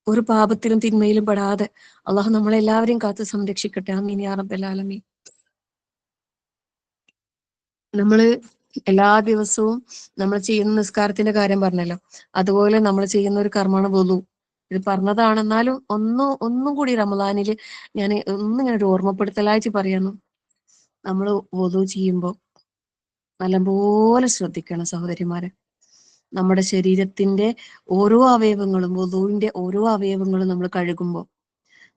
ഒരു പാപത്തിലും തിന്മയിലും പെടാതെ അള്ളാഹു നമ്മളെല്ലാവരെയും കാത്ത് സംരക്ഷിക്കട്ടെ. ആമീൻ യാ റബ്ബൽ ആലമീൻ. നമ്മള് എല്ലാ ദിവസവും നമ്മൾ ചെയ്യുന്ന നിസ്കാരത്തിന്റെ കാര്യം പറഞ്ഞല്ലോ, അതുപോലെ നമ്മൾ ചെയ്യുന്ന ഒരു കർമ്മമാണ് വുളു. ഇത് പറഞ്ഞതാണ്, എന്നാലും ഒന്നും കൂടി റമദാനില് ഞാൻ ഒന്നിങ്ങനെ ഒരു ഓർമ്മപ്പെടുത്തലായിട്ട് പറയുന്നു. നമ്മൾ വുളു ചെയ്യുമ്പോൾ നല്ലപോലെ ശ്രദ്ധിക്കണം സഹോദരിമാരെ. നമ്മുടെ ശരീരത്തിന്റെ ഓരോ അവയവങ്ങളും, വുളുവിന്റെ ഓരോ അവയവങ്ങളും നമ്മൾ കഴുകുമ്പോൾ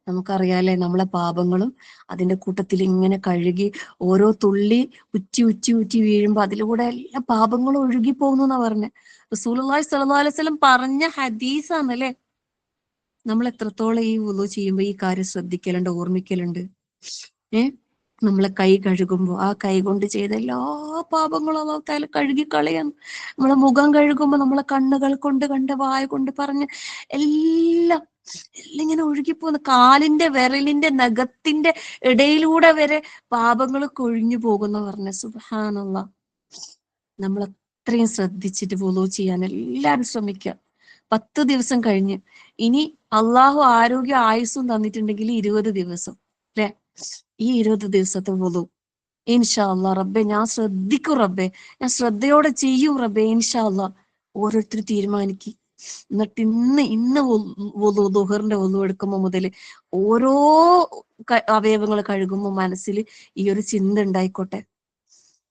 നമുക്കറിയാലേ, നമ്മളെ പാപങ്ങളും അതിന്റെ കൂട്ടത്തിൽ ഇങ്ങനെ കഴുകി ഓരോ തുള്ളി ഉറ്റി ഉറ്റി ഉറ്റി വീഴുമ്പോ അതിലൂടെ എല്ലാ പാപങ്ങളും ഒഴുകി പോകുന്നു എന്നാ പറഞ്ഞെ. റസൂലുള്ളാഹി സ്വല്ലല്ലാഹു അലൈഹി വസല്ലം പറഞ്ഞ ഹദീസാണല്ലേ. നമ്മൾ എത്രത്തോളം ഈ വുളു ചെയ്യുമ്പോ ഈ കാര്യം ശ്രദ്ധിക്കലുണ്ട്, ഓർമ്മിക്കലുണ്ട്? നമ്മളെ കൈ കഴുകുമ്പോ ആ കൈ കൊണ്ട് ചെയ്ത എല്ലാ പാപങ്ങളും അല്ലാഹു തആല കഴുകി കളയാൻ. നമ്മളെ മുഖം കഴുകുമ്പോ നമ്മളെ കണ്ണുകൾ കൊണ്ട് കണ്ട്, വായ കൊണ്ട് പറഞ്ഞ് എല്ലാം ഇങ്ങനെ ഒഴുകിപ്പോകുന്ന, കാലിന്റെ വിരലിന്റെ നഖത്തിന്റെ ഇടയിലൂടെ വരെ പാപങ്ങൾ കൊഴിഞ്ഞു പോകുന്ന പറഞ്ഞ. സുബ്ഹാനല്ലാഹ്. നമ്മൾ അത്രയും ശ്രദ്ധിച്ചിട്ട് വുളു ചെയ്യാൻ എല്ലാവരും ശ്രമിക്കുക. 10 ദിവസം കഴിഞ്ഞ് ഇനി അള്ളാഹു ആരോഗ്യ ആയുസ്സും തന്നിട്ടുണ്ടെങ്കിൽ 20 ദിവസം, അല്ലെ? ഈ 20 ദിവസത്തെ വുളു ഇൻഷാ അല്ലാഹ് റബ്ബെ ഞാൻ ശ്രദ്ധിക്കും റബ്ബെ, ഞാൻ ശ്രദ്ധയോടെ ചെയ്യും റബ്ബെ ഇൻഷാ അല്ലാഹ്. ഓരോരുത്തർ തീരുമാനിക്കും. എന്നിട്ട് ഇന്ന് ദുഹറിന്റെ വുളു എടുക്കുമ്പോ മുതൽ ഓരോ അവയവങ്ങൾ കഴുകുമ്പോ മനസ്സിൽ ഈ ഒരു ചിന്ത ഉണ്ടായിക്കോട്ടെ,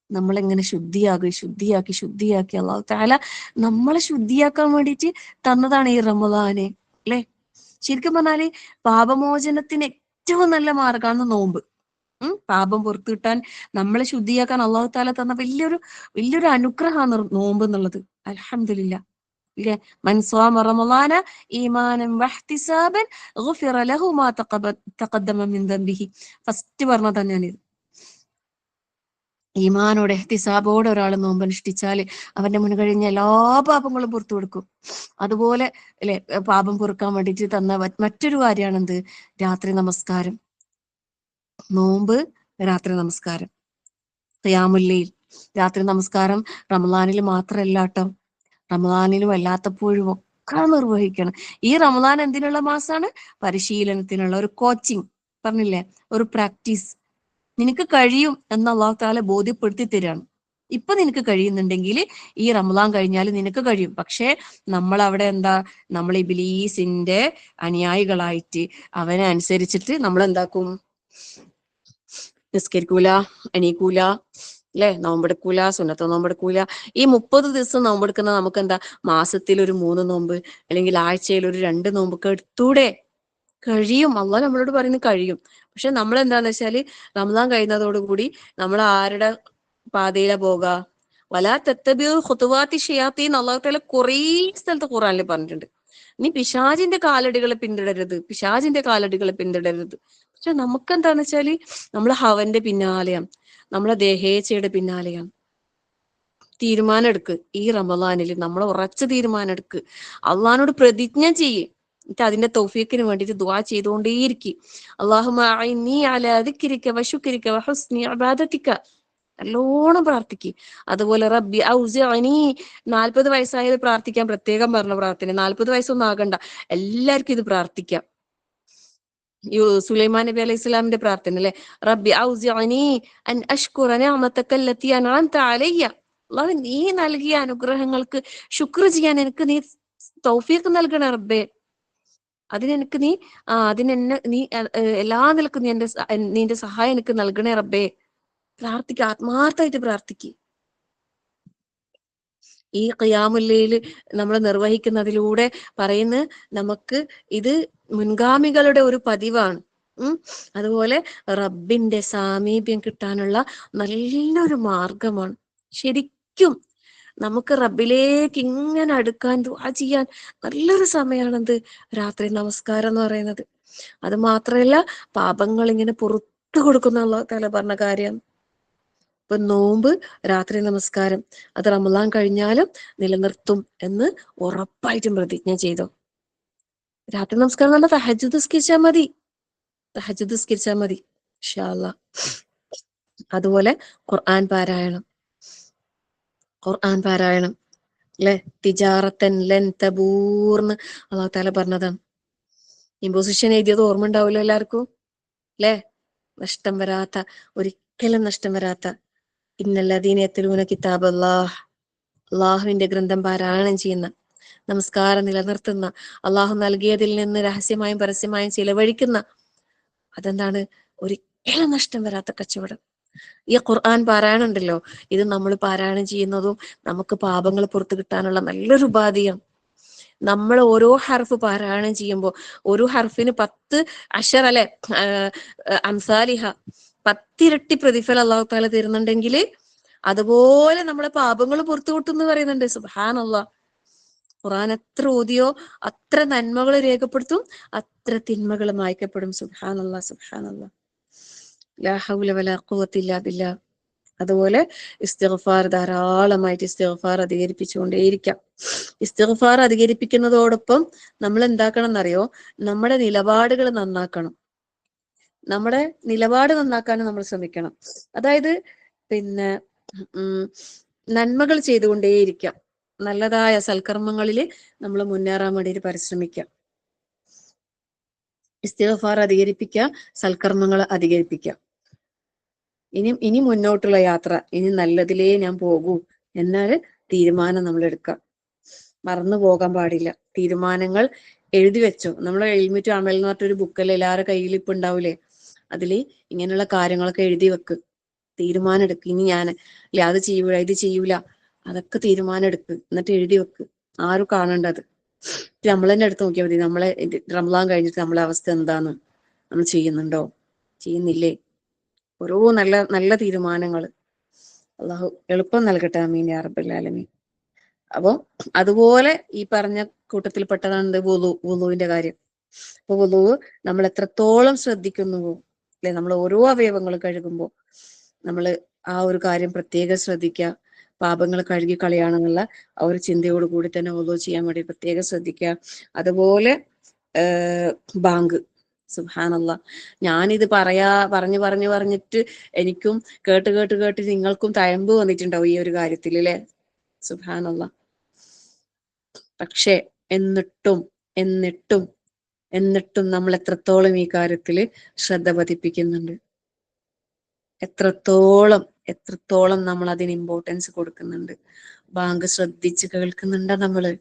നമ്മളെങ്ങനെ ശുദ്ധിയാക്കി അല്ലാഹു തആല നമ്മളെ ശുദ്ധിയാക്കാൻ വേണ്ടിയിട്ട് തന്നതാണ് ഈ റമദാന്, അല്ലെ? ശരിക്കും പറഞ്ഞാല് പാപമോചനത്തിന് ഏറ്റവും നല്ല മാർഗമാണ് നോമ്പ്. പാപം പുറത്തു കിട്ടാൻ, നമ്മളെ ശുദ്ധിയാക്കാൻ അല്ലാഹു തആല തന്ന വലിയൊരു അനുഗ്രഹമാണ് നോമ്പ് എന്നുള്ളത്. അൽഹംദുലില്ലാ, ഇല്ലേ? മൻ സ്വാമ റമളാന ഈമാനൻ വഹ്തിസാബൻ ഗുഫിറ ലഹു മാ തഖദ്ദമ മിൻ ദംബിഹി. ഫസ്റ്റ് പറഞ്ഞതാണ് ഞാനിത്. ഈമാനോടെ ഇഹ്തിസാബോടെ ഒരാൾ നോമ്പനുഷ്ഠിച്ചാൽ അവന്റെ മുൻ കഴിഞ്ഞ എല്ലാ പാപങ്ങളും പുറത്തു കൊടുക്കും. അതുപോലെ അല്ലെ, പാപം പൊറുക്കാൻ വേണ്ടിയിട്ട് തന്ന മറ്റൊരു കാര്യമാണെന്ത്? രാത്രി നമസ്കാരം. നോമ്പ്, രാത്രി നമസ്കാരം, ഖിയാമുൽ ലൈൽ, രാത്രി നമസ്കാരം റമളാനിൽ മാത്രമല്ല കേട്ടോ, റമളാനിലും അല്ലാത്തപ്പോഴും ഒക്കെ നിർവഹിക്കണം. ഈ റമളാൻ എന്തിനുള്ള മാസമാണ്? പരിശീലനത്തിനുള്ള, ഒരു കോച്ചിങ് പറഞ്ഞില്ലേ, ഒരു പ്രാക്ടീസ്. നിനക്ക് കഴിയും എന്ന് അല്ലാഹു തആല ബോധ്യപ്പെടുത്തി തരാണ്. ഇപ്പൊ നിനക്ക് കഴിയുന്നുണ്ടെങ്കിൽ ഈ റമദാൻ കഴിഞ്ഞാൽ നിനക്ക് കഴിയും. പക്ഷെ നമ്മൾ അവിടെ എന്താ, നമ്മൾ ഇബ്ലീസിന്റെ അനുയായികളായിട്ട് അവനെ അനുസരിച്ചിട്ട് നമ്മൾ എന്താക്കും, നിസ്കരിക്കൂല, എണീക്കൂല, അല്ലെ, നോമ്പെടുക്കൂല, സുന്നത്ത് നോമ്പെടുക്കൂല. ഈ 30 ദിവസം നോമ്പെടുക്കുന്ന നമുക്ക് എന്താ, മാസത്തിൽ ഒരു 3 നോമ്പ് അല്ലെങ്കിൽ ആഴ്ചയിൽ ഒരു 2 നോമ്പൊക്കെ എടുത്തൂടെ? കഴിയും. അള്ളാഹ് നമ്മളോട് പറയുന്നത് കഴിയും. പക്ഷെ നമ്മൾ എന്താന്ന് വെച്ചാല് റമദാൻ കഴിയുന്നതോടുകൂടി നമ്മൾ ആരുടെ പാതയില പോക, വലാ തത്തബിഉ ഖുതുവാതി ഷയാത്തീൻ, അള്ളാഹു തആല കുറേ സ്ഥലത്ത് ഖുർആനിൽ പറഞ്ഞിട്ടുണ്ട്. നീ പിശാചിന്റെ കാലടികളെ പിന്തുടരരുത്, പിശാചിന്റെ കാലടികളെ പിന്തുടരരുത്. പക്ഷെ നമുക്ക് എന്താന്ന് വെച്ചാല് നമ്മളെ ഹവന്റെ പിന്നാലെയാണ്, നമ്മളെ ദേഹേച്ഛയുടെ പിന്നാലെയാണ്. തീരുമാനം എടുക്ക്, ഈ റമദാനിൽ നമ്മൾ ഉറച്ച തീരുമാനം എടുക്ക്, അള്ളഹാനോട് പ്രതിജ്ഞ ചെയ്യ്, എന്നിട്ട് അതിന്റെ തൗഫീഖിന് വേണ്ടിയിട്ട് ദുആ ചെയ്തുകൊണ്ടേയിരിക്കും. അല്ലാഹുമ്മ അഇന്നി അലാ ദിക്രിക വശുക്രിക വഹുസ്നി ഇബാദതിക, നല്ലോണം പ്രാർത്ഥിക്ക്. അതുപോലെ റബ്ബി ഔസിഅനി, 40 വയസ്സായാലും പ്രാർത്ഥിക്കാൻ പ്രത്യേകം പറഞ്ഞ പ്രാർത്ഥന, 40 വയസ്സൊന്നും ആകണ്ട, എല്ലാവർക്കും ഇത് പ്രാർത്ഥിക്കാം. സുലൈമാൻ നബി അലൈഹി സ്വലാമിന്റെ പ്രാർത്ഥന അല്ലെ, റബ്ബി ഔസിഅനി അൻ അഷ്കുറ നിഅമതക അല്ലതി അൻഅംത അലയ്യ, അല്ലാഹു നീ നൽകിയ അനുഗ്രഹങ്ങൾക്ക് ശുക്ർ ചെയ്യാൻ എനിക്ക് നീ തൗഫീഖ് നൽകണേ റബ്ബേ. അതിനെനിക്ക് നീ അതിനെന്നെ നീ എല്ലാ നിലക്കും നീ നിന്റെ സഹായം എനിക്ക് നൽകണേ റബ്ബേ. പ്രാർത്ഥിക്ക, ആത്മാർത്ഥമായിട്ട് പ്രാർത്ഥിക്ക്. ഈ ഖിയാമുൽ ലൈൽ നമ്മൾ നിർവഹിക്കുന്നതിലൂടെ പറയുന്ന നമുക്ക് ഇത് മുൻഗാമികളുടെ ഒരു പതിവാണ്. അതുപോലെ റബ്ബിന്റെ സാമീപ്യം കിട്ടാനുള്ള നല്ലൊരു മാർഗമാണ്. ശരിക്കും നമുക്ക് റബ്ബിലേക്ക് ഇങ്ങനെ അടുക്കാൻ, ദുആ ചെയ്യാൻ നല്ലൊരു സമയമാണെന്ത്, രാത്രി നമസ്കാരം എന്ന് പറയുന്നത്. അത് മാത്രമല്ല, പാപങ്ങൾ ഇങ്ങനെ പുറത്തു കൊടുക്കുന്ന അല്ലാഹു തആല പറഞ്ഞ കാര്യം. ഇപ്പൊ നോമ്പ്, രാത്രി നമസ്കാരം, അത് റമദാൻ കഴിഞ്ഞാലും നിലനിർത്തും എന്ന് ഉറപ്പായിട്ടും പ്രതിജ്ഞ ചെയ്തോ. രാത്രി നമസ്കാരം എന്ന് പറഞ്ഞാൽ തഹജ്ജുദ് നിസ്കരിച്ചാൽ മതി, തഹജ്ജുദ് നിസ്കരിച്ചാൽ മതി ഇൻഷാ അല്ലാഹ്. അതുപോലെ ഖുർആൻ പാരായണം, ഖുർആൻ പാരായണം അല്ലെ, തിജാറത്തൻ ലൻ തബൂർന്ന് അല്ലാഹു തആല പറഞ്ഞതാണ്. ഇമ്പോസിഷൻ എഴുതിയത് ഓർമ്മ ഉണ്ടാവില്ല എല്ലാവർക്കും അല്ലെ, നഷ്ടം വരാത്ത, ഒരിക്കലും നഷ്ടം വരാത്ത, ഇന്നല്ലദീന യത്ലൂന കിതാബല്ലാഹ്, അള്ളാഹുവിന്റെ ഗ്രന്ഥം പാരായണം ചെയ്യുന്ന, നമസ്കാരം നിലനിർത്തുന്ന, അള്ളാഹു നൽകിയതിൽ നിന്ന് രഹസ്യമായും പരസ്യമായും ചിലവഴിക്കുന്ന, അതെന്താണ്, ഒരിക്കലും നഷ്ടം വരാത്ത കച്ചവടം. ഈ ഖുർആൻ പാരായണം ഉണ്ടല്ലോ, ഇത് നമ്മൾ പാരായണം ചെയ്യുന്നതും നമുക്ക് പാപങ്ങൾ പുറത്തു കിട്ടാനുള്ള നല്ലൊരു ഉപാധിയാണ്. നമ്മൾ ഓരോ ഹർഫ് പാരായണം ചെയ്യുമ്പോൾ ഒരു ഹർഫിന് 10 അശർ അല്ലെ, അംസാലിഹ, 10 ഇരട്ടി പ്രതിഫലം അല്ലാഹു തആല തരുന്നുണ്ടെങ്കിൽ അതുപോലെ നമ്മളെ പാപങ്ങൾ പുറത്തു കിട്ടുമെന്ന് പറയുന്നുണ്ട്. സുബ്ഹാനല്ലാഹ്. ഖുർആൻ എത്ര ഓതിയോ അത്ര നന്മകൾ രേഖപ്പെടുത്തും, അത്ര തിന്മകൾ മായ്ക്കപ്പെടും. സുബ്ഹാനല്ലാഹ്, സുബ്ഹാനല്ലാഹ്, ലാ ഹൗല വലാ ഖുവത ഇല്ലാ ബില്ലാഹ്. അതുപോലെ ഇസ്തിഗ്ഫാർ, ധാരാളമായിട്ട് ഇസ്തിഗ്ഫാർ അധികരിപ്പിച്ചുകൊണ്ടേയിരിക്കാം. ഇസ്തിഗ്ഫാർ അധികരിപ്പിക്കുന്നതോടൊപ്പം നമ്മൾ എന്താക്കണം എന്നറിയോ, നമ്മുടെ നിലപാടുകൾ നന്നാക്കണം. നമ്മുടെ നിലപാട് നന്നാക്കാൻ നമ്മൾ ശ്രമിക്കണം. അതായത് പിന്നെ നന്മകൾ ചെയ്തുകൊണ്ടേയിരിക്കാം, നല്ലതായ സൽക്കർമ്മങ്ങളിൽ നമ്മൾ മുന്നേറാൻ വേണ്ടിയിട്ട് പരിശ്രമിക്കാം. ഇസ്തിഗ്ഫാർ അധികരിപ്പിക്കുക, സൽക്കർമ്മങ്ങൾ അധികരിപ്പിക്കുക. ഇനി മുന്നോട്ടുള്ള യാത്ര, ഇനി നല്ലതിലേ ഞാൻ പോകൂ എന്നൊരു തീരുമാനം നമ്മൾ എടുക്കാം. മറന്നു പോകാൻ പാടില്ല. തീരുമാനങ്ങൾ എഴുതി വെച്ചോ. നമ്മളെ എൽമിറ്റ് അമൽ എന്ന് പറഞ്ഞൊരു ബുക്കല്ലേ എല്ലാവരുടെ കയ്യിൽ ഇപ്പൊ ഉണ്ടാവൂലേ, അതില് ഇങ്ങനെയുള്ള കാര്യങ്ങളൊക്കെ എഴുതി വെക്ക്. തീരുമാനം എടുക്ക്. ഇനി ഞാൻ അത് ചെയ്യൂല, ഇത് ചെയ്യൂല, അതൊക്കെ തീരുമാനം എടുക്ക്, എന്നിട്ട് എഴുതി വെക്ക്. ആരും കാണേണ്ടത്. നമ്മൾ തന്നെ എടുത്ത് നോക്കിയാൽ മതി, നമ്മളെ റമദാൻ കഴിഞ്ഞിട്ട് നമ്മളെ അവസ്ഥ എന്താന്ന്, നമ്മൾ ചെയ്യുന്നുണ്ടോ, ചെയ്യുന്നില്ലേ. ഓരോ നല്ല നല്ല തീരുമാനങ്ങൾ അള്ളാഹു എളുപ്പം നൽകട്ടെ. ആമീൻ യാ റബ്ബൽ ആലമീൻ. അപ്പൊ അതുപോലെ ഈ പറഞ്ഞ കൂട്ടത്തിൽപ്പെട്ടതാണ് വുളുവിന്റെ കാര്യം. അപ്പൊ വുളു നമ്മൾ എത്രത്തോളം ശ്രദ്ധിക്കുന്നുവോ അല്ലെ, നമ്മൾ ഓരോ അവയവങ്ങളും കഴുകുമ്പോൾ നമ്മൾ ആ ഒരു കാര്യം പ്രത്യേകം ശ്രദ്ധിക്കുക. പാപങ്ങൾ കഴുകി കളയാണെന്നുള്ള ആ ഒരു ചിന്തയോട് കൂടി തന്നെ വുളു ചെയ്യാൻ വേണ്ടി പ്രത്യേകം ശ്രദ്ധിക്കുക. അതുപോലെ ബാങ്ക്, സുബ്ഹാനല്ലാഹ്, ഞാനിത് പറഞ്ഞിട്ട് എനിക്കും കേട്ട് നിങ്ങൾക്കും തഴമ്പ് വന്നിട്ടുണ്ടാവും ഈ ഒരു കാര്യത്തിൽ അല്ലെ. സുബ്ഹാനല്ലാഹ്. പക്ഷെ എന്നിട്ടും നമ്മൾ എത്രത്തോളം ഈ കാര്യത്തിൽ ശ്രദ്ധ പതിപ്പിക്കുന്നുണ്ട്, എത്രത്തോളം എത്രത്തോളം നമ്മൾ അതിന് ഇമ്പോർട്ടൻസ് കൊടുക്കുന്നുണ്ട്. ബാങ്ക് ശ്രദ്ധിച്ച് കേൾക്കുന്നുണ്ടാ? നമ്മള്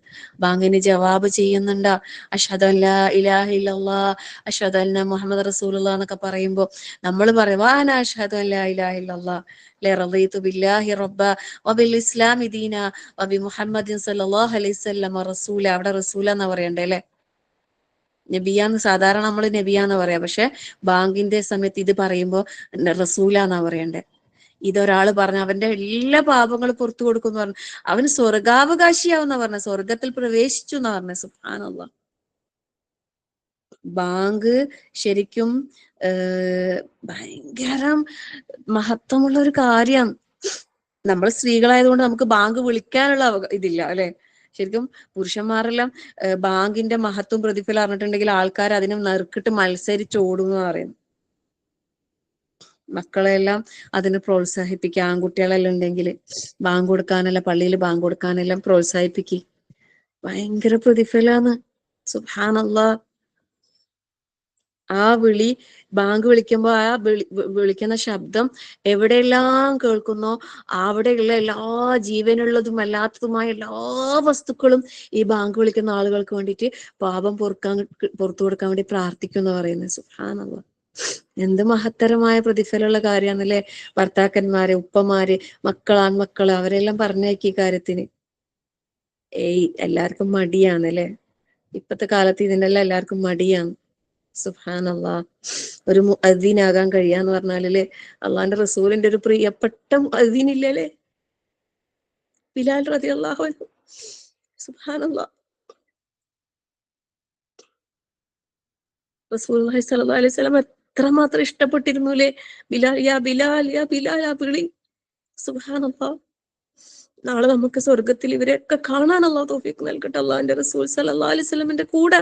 ബാങ്കിന് ജവാബ് ചെയ്യുന്നുണ്ടാ? അഷ്ഹദു അല്ലാ ഇലാഹ ഇല്ലല്ലാഹ് അഷ്ഹദു അന്ന മുഹമ്മദ് റസൂലുള്ളാഹ് എന്നൊക്കെ പറയുമ്പോ നമ്മൾ പറയും വാന അഷ്ഹദു അല്ലാ ഇലാഹ ഇല്ലല്ലാഹ് റളീതു ബില്ലാഹി റബ്ബ വബിൽ ഇസ്ലാമി ദീന വബി മുഹമ്മദിൻ സല്ലല്ലാഹു അലൈഹി വസല്ലം റസൂല. അവിടെ റസൂല എന്നാ പറയണ്ടേ അല്ലെ? നബിയാന്ന് സാധാരണ നമ്മൾ നബിയാന്ന് പറയാ, പക്ഷെ ബാങ്കിന്റെ സമയത്ത് ഇത് പറയുമ്പോ റസൂല എന്നാ പറയണ്ടേ. ഇതൊരാള് പറഞ്ഞു അവന്റെ എല്ലാ പാപങ്ങളും പുറത്തു കൊടുക്കും എന്ന് പറഞ്ഞു. അവന് സ്വർഗാവകാശിയാവുന്ന പറഞ്ഞ, സ്വർഗത്തിൽ പ്രവേശിച്ചു എന്നാ പറഞ്ഞ. സുബ്ഹാനല്ലാഹ്. ബാങ്ക് ശരിക്കും ഭയങ്കര മഹത്വമുള്ള ഒരു കാര്യം. നമ്മൾ സ്ത്രീകളായതുകൊണ്ട് നമുക്ക് ബാങ്ക് വിളിക്കാനുള്ള ഇതില്ല അല്ലെ? ശരിക്കും പുരുഷന്മാരെല്ലാം ബാങ്കിന്റെ മഹത്വം പ്രതിഫലം അറിഞ്ഞിട്ടുണ്ടെങ്കിൽ ആൾക്കാർ അതിനെ നെറുക്കിട്ട് മത്സരിച്ചോടും എന്ന് പറയുന്നു. മക്കളെല്ലാം അതിന് പ്രോത്സാഹിപ്പിക്കുക. ആൺകുട്ടികളെല്ലാം ഉണ്ടെങ്കിൽ ബാങ്ക് കൊടുക്കാനെല്ലാം, പള്ളിയിൽ ബാങ്ക് കൊടുക്കാനെല്ലാം പ്രോത്സാഹിപ്പിക്കുക. ഭയങ്കര പ്രതിഫലാണ്. സുബ്ഹാനല്ലാഹ്. ആ വിളി, ബാങ്ക് വിളിക്കുമ്പോ ആ വിളിക്കുന്ന ശബ്ദം എവിടെയെല്ലാം കേൾക്കുന്നോ അവിടെയുള്ള എല്ലാ ജീവനുള്ളതും അല്ലാത്തതുമായ എല്ലാ വസ്തുക്കളും ഈ ബാങ്ക് വിളിക്കുന്ന ആളുകൾക്ക് വേണ്ടിയിട്ട് പാപം പുറത്തു കൊടുക്കാൻ വേണ്ടി പ്രാർത്ഥിക്കും എന്ന് പറയുന്നത്. സുബ്ഹാനല്ലാഹ്. എന്ത് മഹത്തരമായ പ്രതിഫലമുള്ള കാര്യമാണല്ലേ? ഭർത്താക്കന്മാര്, ഉപ്പമാര്, ആൺമക്കള് അവരെല്ലാം പറഞ്ഞയക്കി കാര്യത്തിന്. എല്ലാവർക്കും മടിയാണല്ലേ? ഇപ്പത്തെ കാലത്ത് ഇതിനെല്ലാം എല്ലാവർക്കും മടിയാണ്. സുബ്ഹാനല്ലാഹ്. ഒരു മുഅദ്ദിനാകാൻ കഴിയാന്ന് പറഞ്ഞാലല്ലേ, അള്ളാന്റെ റസൂലിന്റെ ഒരു പ്രിയപ്പെട്ട മുഅദ്ദിനില്ലേ, ബിലാൽ റളിയല്ലാഹു അൻഹു. സുബ്ഹാനല്ലാഹ്. റസൂലുള്ളാഹി സ്വല്ലല്ലാഹു അലൈഹി വസല്ലം എത്രമാത്രം ഇഷ്ടപ്പെട്ടിരുന്നുല്ലേ ബിലാൽ, യാ ബിലാൽ, യാ ബിലാൽ, ആ വിളി. സുബ്ഹാനല്ലാഹ്. നാളെ നമുക്ക് സ്വർഗത്തിൽ ഇവരെയൊക്കെ കാണാൻ അല്ലാഹു തൗഫീഖ് നൽകട്ടെ. അള്ളാഹിന്റെ റസൂൽ സ്വല്ലല്ലാഹു അലൈഹി വസല്ലമിന്റെ കൂടെ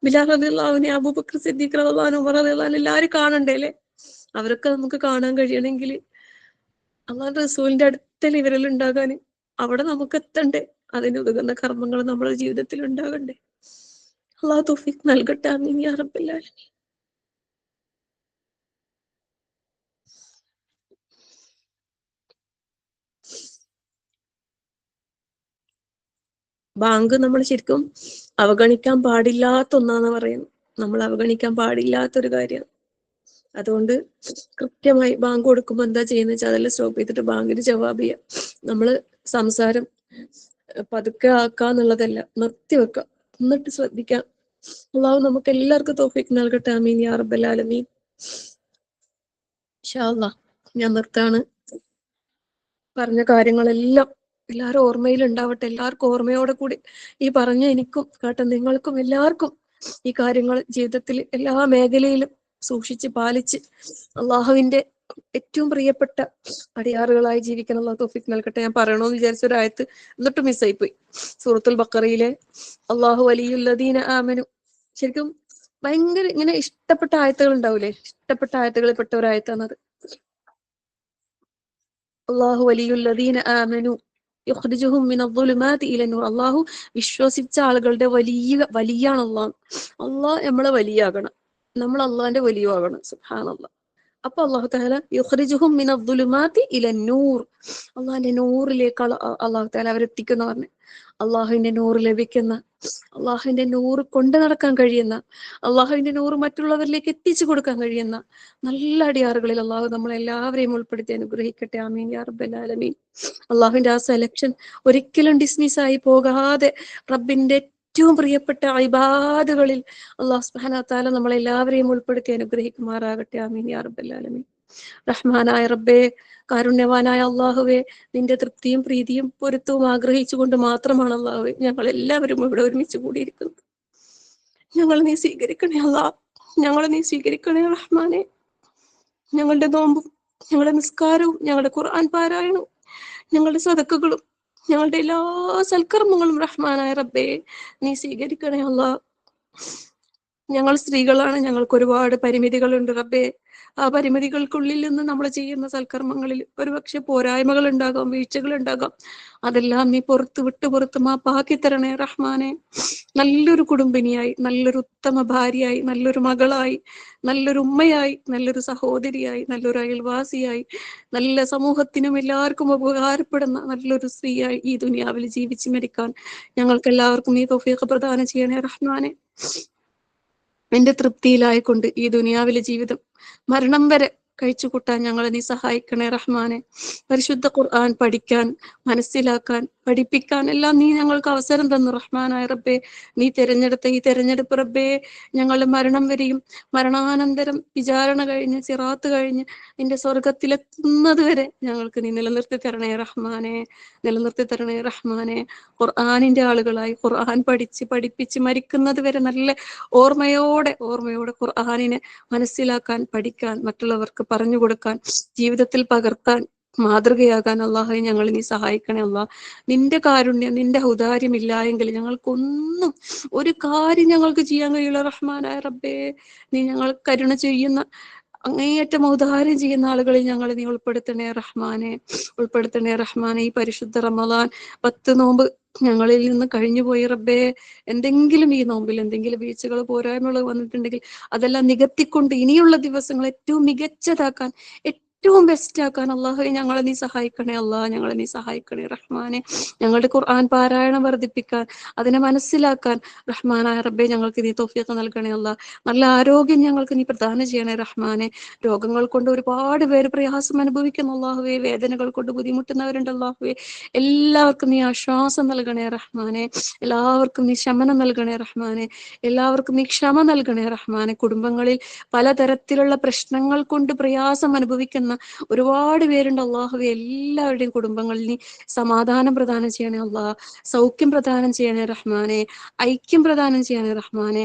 ബിലാൽ റളിയല്ലാഹു അൻഹു, അബൂബക്കർ സിദ്ദീഖ് റളിയല്ലാഹു അൻഹു, ഉമർ റളിയല്ലാഹു അൻഹു എല്ലാവരും കാണണ്ടേ അല്ലേ? അവരൊക്കെ നമുക്ക് കാണാൻ കഴിയണമെങ്കിൽ അള്ളാഹിന്റെ റസൂലിന്റെ അടുത്തല്ലേ ഇവരെല്ലാം ഉണ്ടാകാൻ. അവിടെ നമുക്ക് എത്തണ്ടേ? അതിനുതകുന്ന കർമ്മങ്ങൾ നമ്മുടെ ജീവിതത്തിൽ ഉണ്ടാകണ്ടേ? അള്ളാഹു തൗഫീഖ് നൽകട്ടെ. ആമീൻ യാ റബ്ബൽ ആലമീൻ. ബാങ്ക് നമ്മൾ ശരിക്കും അവഗണിക്കാൻ പാടില്ലാത്ത ഒന്നാന്ന് പറയുന്നു. നമ്മൾ അവഗണിക്കാൻ പാടില്ലാത്തൊരു കാര്യമാണ്. അതുകൊണ്ട് കൃത്യമായി ബാങ്ക് കൊടുക്കുമ്പോ എന്താ ചെയ്യുന്ന വെച്ചാൽ അതെല്ലാം സ്റ്റോപ്പ് ചെയ്തിട്ട് ബാങ്കിന് ജവാബ് ചെയ്യാം. നമ്മള് സംസാരം പതുക്കെ ആക്കാന്നുള്ളതല്ല, നിർത്തി വെക്കാം, എന്നിട്ട് ശ്രദ്ധിക്കാം. അള്ളാഹു നമുക്ക് എല്ലാവർക്കും തൗഫീഖ് നൽകട്ടെ. ആമീൻ യാ റബ്ബൽ ആലമീൻ. ഇൻഷാ അല്ലാഹ് ഞാൻ നിർത്താണ്. പറഞ്ഞ കാര്യങ്ങളെല്ലാം എല്ലാവരും ഓർമ്മയിൽ ഉണ്ടാവട്ടെ. എല്ലാവർക്കും ഓർമ്മയോടെ കൂടി ഈ പറഞ്ഞ എനിക്കും കേട്ട നിങ്ങൾക്കും എല്ലാവർക്കും ഈ കാര്യങ്ങൾ ജീവിതത്തിൽ എല്ലാ മേഖലയിലും സൂക്ഷിച്ച് പാലിച്ച് അള്ളാഹുവിന്റെ ഏറ്റവും പ്രിയപ്പെട്ട അടിയാറുകളായി ജീവിക്കാൻ അള്ളാഹു തൗഫീഖ് നൽകട്ടെ. ഞാൻ പറയണമെന്ന് വിചാരിച്ച ഒരു ആയത്ത് എന്നിട്ട് മിസ്സായി പോയി. സൂറത്തുൽ ബഖറയിലെ അള്ളാഹു വലിയുല്ലദീന ആമനു. ശരിക്കും ഭയങ്കര ഇങ്ങനെ ഇഷ്ടപ്പെട്ട ആയത്തുകൾ ഉണ്ടാവൂലേ? ഇഷ്ടപ്പെട്ട ആയത്തുകളിൽ പെട്ട ഒരു ആയത്താണത്. അള്ളാഹു വലിയുല്ലദീന ആമനു യുഖ്രിജുഹും മിനദ്ദുലുമാതി ഇലന്നൂർ. അള്ളാഹു വിശ്വസിച്ച ആളുകളുടെ വലിയാണ് അള്ളാഹ്. അള്ളാഹ് നമ്മളെ വലിയാകണം, നമ്മൾ അള്ളാഹിന്റെ വലിയാകണം. സുബ്ഹാനല്ലാഹ്. അപ്പൊ അള്ളാഹു തആല യുഖ്രിജുഹും മിനദ്ദുലുമാതി ഇലന്നൂർ, അള്ളാഹിന്റെ നൂറിലേക്ക് അള്ളാഹു തആല അവരെത്തിക്കുന്ന പറഞ്ഞു. അള്ളാഹുവിന്റെ നൂറ് ലഭിക്കുന്ന, അള്ളാഹുവിന്റെ നൂറ് കൊണ്ട് നടക്കാൻ കഴിയുന്ന, അള്ളാഹുവിന്റെ നൂറ് മറ്റുള്ളവരിലേക്ക് എത്തിച്ചു കൊടുക്കാൻ കഴിയുന്ന നല്ല അടിയാറുകളിൽ അള്ളാഹു നമ്മളെല്ലാവരെയും ഉൾപ്പെടുത്തി അനുഗ്രഹിക്കട്ടെ. ആമീൻ യാ റബ്ബൽ ആലമീൻ. അള്ളാഹുവിന്റെ ആ സെലക്ഷൻ ഒരിക്കലും ഡിസ്മിസ് ആയി പോകാതെ റബ്ബിന്റെ ഏറ്റവും പ്രിയപ്പെട്ട ഇബാദുകളിൽ അള്ളാഹു സുബ്ഹാനഹു വ തആല നമ്മളെല്ലാവരെയും ഉൾപ്പെടുത്തി അനുഗ്രഹിക്കുമാറാകട്ടെ. ആമീൻ യാ റബ്ബൽ ആലമീൻ. റഹ്മാനായ റബ്ബേ, കാരുണ്യവാനായ അള്ളാഹുവേ, നിന്റെ തൃപ്തിയും പ്രീതിയും പൊരുത്തവും ആഗ്രഹിച്ചുകൊണ്ട് മാത്രമാണ് അള്ളാഹുവേ ഞങ്ങൾ എല്ലാവരും ഇവിടെ ഒരുമിച്ച് കൂടിയിരിക്കുന്നത്. ഞങ്ങൾ നീ സ്വീകരിക്കണേ അല്ലാഹ്, ഞങ്ങളെ നീ സ്വീകരിക്കണേ റഹ്മാനെ. ഞങ്ങളുടെ നോമ്പും ഞങ്ങളുടെ നിസ്കാരവും ഞങ്ങളുടെ ഖുർആൻ പാരായണവും ഞങ്ങളുടെ സദഖകളും ഞങ്ങളുടെ എല്ലാ സൽക്കർമ്മങ്ങളും റഹ്മാനായ റബ്ബേ നീ സ്വീകരിക്കണേ അല്ലാഹ്. ഞങ്ങൾ സ്ത്രീകളാണ്, ഞങ്ങൾക്ക് ഒരുപാട് പരിമിതികളുണ്ട് റബ്ബേ. ആ പരിമിതികൾക്കുള്ളിൽ നിന്ന് നമ്മൾ ചെയ്യുന്ന സൽക്കർമ്മങ്ങളിൽ ഒരുപക്ഷെ പോരായ്മകൾ ഉണ്ടാകാം, വീഴ്ചകൾ ഉണ്ടാകാം. അതെല്ലാം നീ പുറത്ത് മാപ്പാക്കി തരണേ റഹ്മാനെ. നല്ലൊരു കുടുംബിനിയായി, നല്ലൊരു ഉത്തമ ഭാര്യയായി, നല്ലൊരു മകളായി, നല്ലൊരു ഉമ്മയായി, നല്ലൊരു സഹോദരിയായി, നല്ലൊരു അയൽവാസിയായി, നല്ല സമൂഹത്തിനും എല്ലാവർക്കും ഉപകാരപ്പെടുന്ന നല്ലൊരു സ്ത്രീയായി ഈ ദുനിയാവിൽ ജീവിച്ച് മരിക്കാൻ ഞങ്ങൾക്ക് എല്ലാവർക്കും നീ തൗഫീഖ് പ്രദാനം ചെയ്യണേ റഹ്മാനെ. നിന്റെ തൃപ്തിയിലായിക്കൊണ്ട് ഈ ദുനിയാവിലെ ജീവിതം മരണം വരെ കഴിച്ചു കൂട്ടാൻ ഞങ്ങളെ നീ സഹായിക്കണേ റഹ്മാനെ. പരിശുദ്ധ ഖുർആൻ പഠിക്കാൻ, മനസ്സിലാക്കാൻ, പഠിപ്പിക്കാൻ എല്ലാം നീ ഞങ്ങൾക്ക് അവസരം തന്നു റഹ്മാനായ റബ്ബേ. നീ തിരഞ്ഞെടുത്ത ഈ തിരഞ്ഞെടുപ്പ് റബ്ബേ, ഞങ്ങളുടെ മരണം വരെയും മരണാനന്തരം വിചാരണ കഴിഞ്ഞ് സിറാത്ത് കഴിഞ്ഞ് നിന്റെ സ്വർഗത്തിലെത്തുന്നത് വരെ ഞങ്ങൾക്ക് നീ നിലനിർത്തി തരണേ റഹ്മാനെ, നിലനിർത്തി തരണേ റഹ്മാനെ. ഖുർആനിന്റെ ആളുകളായി ഖുർആൻ പഠിപ്പിച്ച് മരിക്കുന്നത് വരെ നല്ല ഓർമ്മയോടെ ഖുർആനിനെ മനസ്സിലാക്കാൻ, പഠിക്കാൻ, മറ്റുള്ളവർക്ക് പറഞ്ഞു കൊടുക്കാൻ, ജീവിതത്തിൽ പകർത്താൻ, മാതൃകയാകാൻ അല്ലാഹുവേ ഞങ്ങൾ നീ സഹായിക്കണേ അല്ലാഹ്. നിന്റെ കാരുണ്യം, നിന്റെ ഔദാര്യം ഇല്ല എങ്കിൽ ഞങ്ങൾക്കൊന്നും ഒരു കാര്യം ഞങ്ങൾക്ക് ചെയ്യാൻ കഴിയില്ല റഹ്മാനായ റബ്ബേ. നീ ഞങ്ങൾ കരുണ ചെയ്യുന്ന, അങ്ങേയറ്റം ഔദാര്യം ചെയ്യുന്ന ആളുകളിൽ ഞങ്ങൾ നീ ഉൾപ്പെടുത്തണേ റഹ്മാനെ, ഉൾപ്പെടുത്തണേ റഹ്മാനെ. ഈ പരിശുദ്ധ റമളാൻ 10 നോമ്പ് ഞങ്ങളിൽ നിന്ന് കഴിഞ്ഞു പോയി റബ്ബേ. എന്തെങ്കിലും ഈ നോമ്പിൽ എന്തെങ്കിലും വീഴ്ചകൾ, പോരായ്മകൾ വന്നിട്ടുണ്ടെങ്കിൽ അതെല്ലാം നികത്തിക്കൊണ്ട് ഇനിയുള്ള ദിവസങ്ങൾ ഏറ്റവും മികച്ചതാക്കാൻ, ഏറ്റവും ബെസ്റ്റ് ആക്കാൻ അല്ലാഹുവേ ഞങ്ങളെ നീ സഹായിക്കണേ അല്ലാഹ്, ഞങ്ങളെ നീ സഹായിക്കണേ റഹ്മാനെ. ഞങ്ങളുടെ ഖുർആൻ പാരായണം വർദ്ധിപ്പിക്കാൻ, അതിനെ മനസ്സിലാക്കാൻ റഹ്മാനായ റബ്ബേ ഞങ്ങൾക്ക് നീ തൗഫീഖ് നൽകണേ അല്ലാഹ്. നല്ല ആരോഗ്യം ഞങ്ങൾക്ക് നീ പ്രദാനം ചെയ്യണേ റഹ്മാനെ. രോഗങ്ങൾ കൊണ്ട് ഒരുപാട് പേര് പ്രയാസം അനുഭവിക്കുന്ന അല്ലാഹുവേ, വേദനകൾ കൊണ്ട് ബുദ്ധിമുട്ടുന്നവരുണ്ട് അല്ലാഹുവേ. എല്ലാവർക്കും നീ ആശ്വാസം നൽകണേ റഹ്മാനെ, എല്ലാവർക്കും നീ ശമനം നൽകണേ റഹ്മാനെ, എല്ലാവർക്കും നീ ക്ഷമ നൽകണേ റഹ്മാനെ. കുടുംബങ്ങളിൽ പലതരത്തിലുള്ള പ്രശ്നങ്ങൾ കൊണ്ട് പ്രയാസം അനുഭവിക്കുന്ന ഒരുപാട് പേരുണ്ട് അല്ലാഹുവേ. എല്ലാവരുടെയും കുടുംബങ്ങളിൽ നീ സമാധാനം പ്രദാനം ചെയ്യണേ അല്ലാഹ്, സൗഖ്യം പ്രദാനം ചെയ്യണേ റഹ്മാനെ, ഐക്യം പ്രദാനം ചെയ്യണേ റഹ്മാനെ.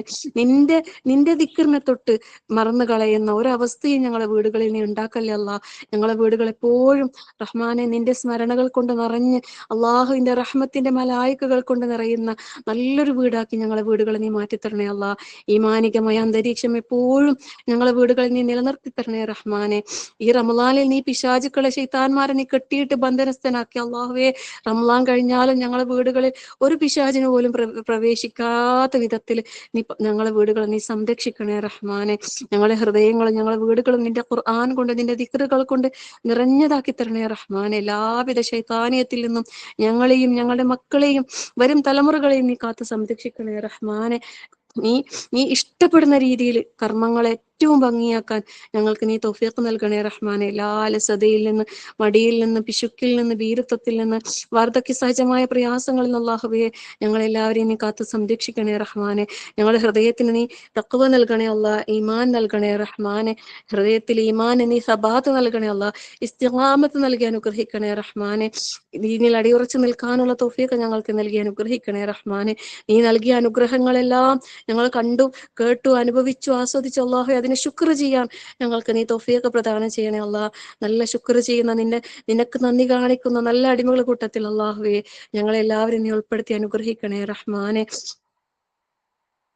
നിന്റെ ദിക്റിനെ തൊട്ട് മറന്നു കളയുന്ന ഒരവസ്ഥയും ഞങ്ങളെ വീടുകളിൽ നീ ഉണ്ടാക്കല്ലേ അല്ലാഹ്. ഞങ്ങളെ വീടുകൾ എപ്പോഴും റഹ്മാനെ നിന്റെ സ്മരണകൾ കൊണ്ട് നിറഞ്ഞ് അള്ളാഹുവിന്റെ റഹ്മത്തിന്റെ മലായികകൾ കൊണ്ട് നിറയുന്ന നല്ലൊരു വീടാക്കി ഞങ്ങളെ വീടുകളെ നീ മാറ്റിത്തരണേ അല്ലാഹ്. ഈമാനികമായ അന്തരീക്ഷം എപ്പോഴും ഞങ്ങളെ വീടുകളിൽ നീ നിലനിർത്തി തരണേ റഹ്മാനെ. ഈ റമളാനിൽ നീ പിശാചുക്കളെ, ശൈത്താന്മാരെ നീ കെട്ടിയിട്ട് ബന്ധനസ്ഥനാക്കി അല്ലാഹുവേ. റമളാൻ കഴിഞ്ഞാലും ഞങ്ങളെ വീടുകളിൽ ഒരു പിശാചിന് പോലും പ്രവേശിക്കാത്ത വിധത്തിൽ നീ ഞങ്ങളെ വീടുകളെ നീ സംരക്ഷിക്കണേ റഹ്മാനെ. ഞങ്ങളെ ഹൃദയങ്ങളും ഞങ്ങളെ വീടുകളും നിന്റെ ഖുർആൻ കൊണ്ട്, നിന്റെ ദിക്റുകൾ കൊണ്ട് നിറഞ്ഞതാക്കി തരണേ റഹ്മാനെ. എല്ലാവിധ ശൈത്താനിയത്തിൽ നിന്നും ഞങ്ങളെയും ഞങ്ങളുടെ മക്കളെയും വരും തലമുറകളെയും നീ കാത്ത് സംരക്ഷിക്കണേ റഹ്മാനെ. നീ ഇഷ്ടപ്പെടുന്ന രീതിയിൽ കർമ്മങ്ങളെ ഏറ്റവും ഭംഗിയാക്കാൻ ഞങ്ങൾക്ക് നീ തൗഫീഖ് നൽകണേ റഹ്മാനെ. എല്ലാ അലസതയിൽ നിന്ന്, മടിയിൽ നിന്ന്, പിശുക്കിൽ നിന്ന്, ഭീരുത്വത്തിൽ നിന്ന്, വാർദ്ധക്യ സഹജമായ പ്രയാസങ്ങളിൽ നിന്ന് അല്ലാഹുവേ ഞങ്ങളെല്ലാവരെയും നീ കാത്ത് സംരക്ഷിക്കണേ റഹ്മാനെ. ഞങ്ങളുടെ ഹൃദയത്തിന് നീ തഖ്വ നൽകണേ അല്ലാഹ്, ഈമാൻ നൽകണേ റഹ്മാനെ. ഹൃദയത്തിൽ ഈമാൻ നീ സബാത്ത് നൽകണേ അല്ലാഹ്, ഇസ്തിഖാമത്ത് നൽകി അനുഗ്രഹിക്കണേ റഹ്മാനെ. ദീനിൽ അടിയുറച്ച് നിൽക്കാനുള്ള തൗഫീഖ് ഞങ്ങൾക്ക് നൽകി അനുഗ്രഹിക്കണേ റഹ്മാനെ. നീ നൽകിയ അനുഗ്രഹങ്ങളെല്ലാം ഞങ്ങൾ കണ്ടു, കേട്ടു, അനുഭവിച്ചു, ആസ്വദിച്ചു അല്ലാഹുവേ. അതിന് ശുക്ർ ചെയ്യാൻ ഞങ്ങൾക്ക് നീ തൗഫീഖ് പ്രദാനം ചെയ്യണേ അല്ലാഹ്. നല്ല ശുക്ർ ചെയ്യുന്ന, നിനക്ക് നന്ദി കാണിക്കുന്ന നല്ല അടിമകൾ കൂട്ടത്തിൽ അല്ലാഹുവേ ഞങ്ങളെല്ലാവരും നീ ഉൾപ്പെടുത്തി അനുഗ്രഹിക്കണേ റഹ്മാനെ.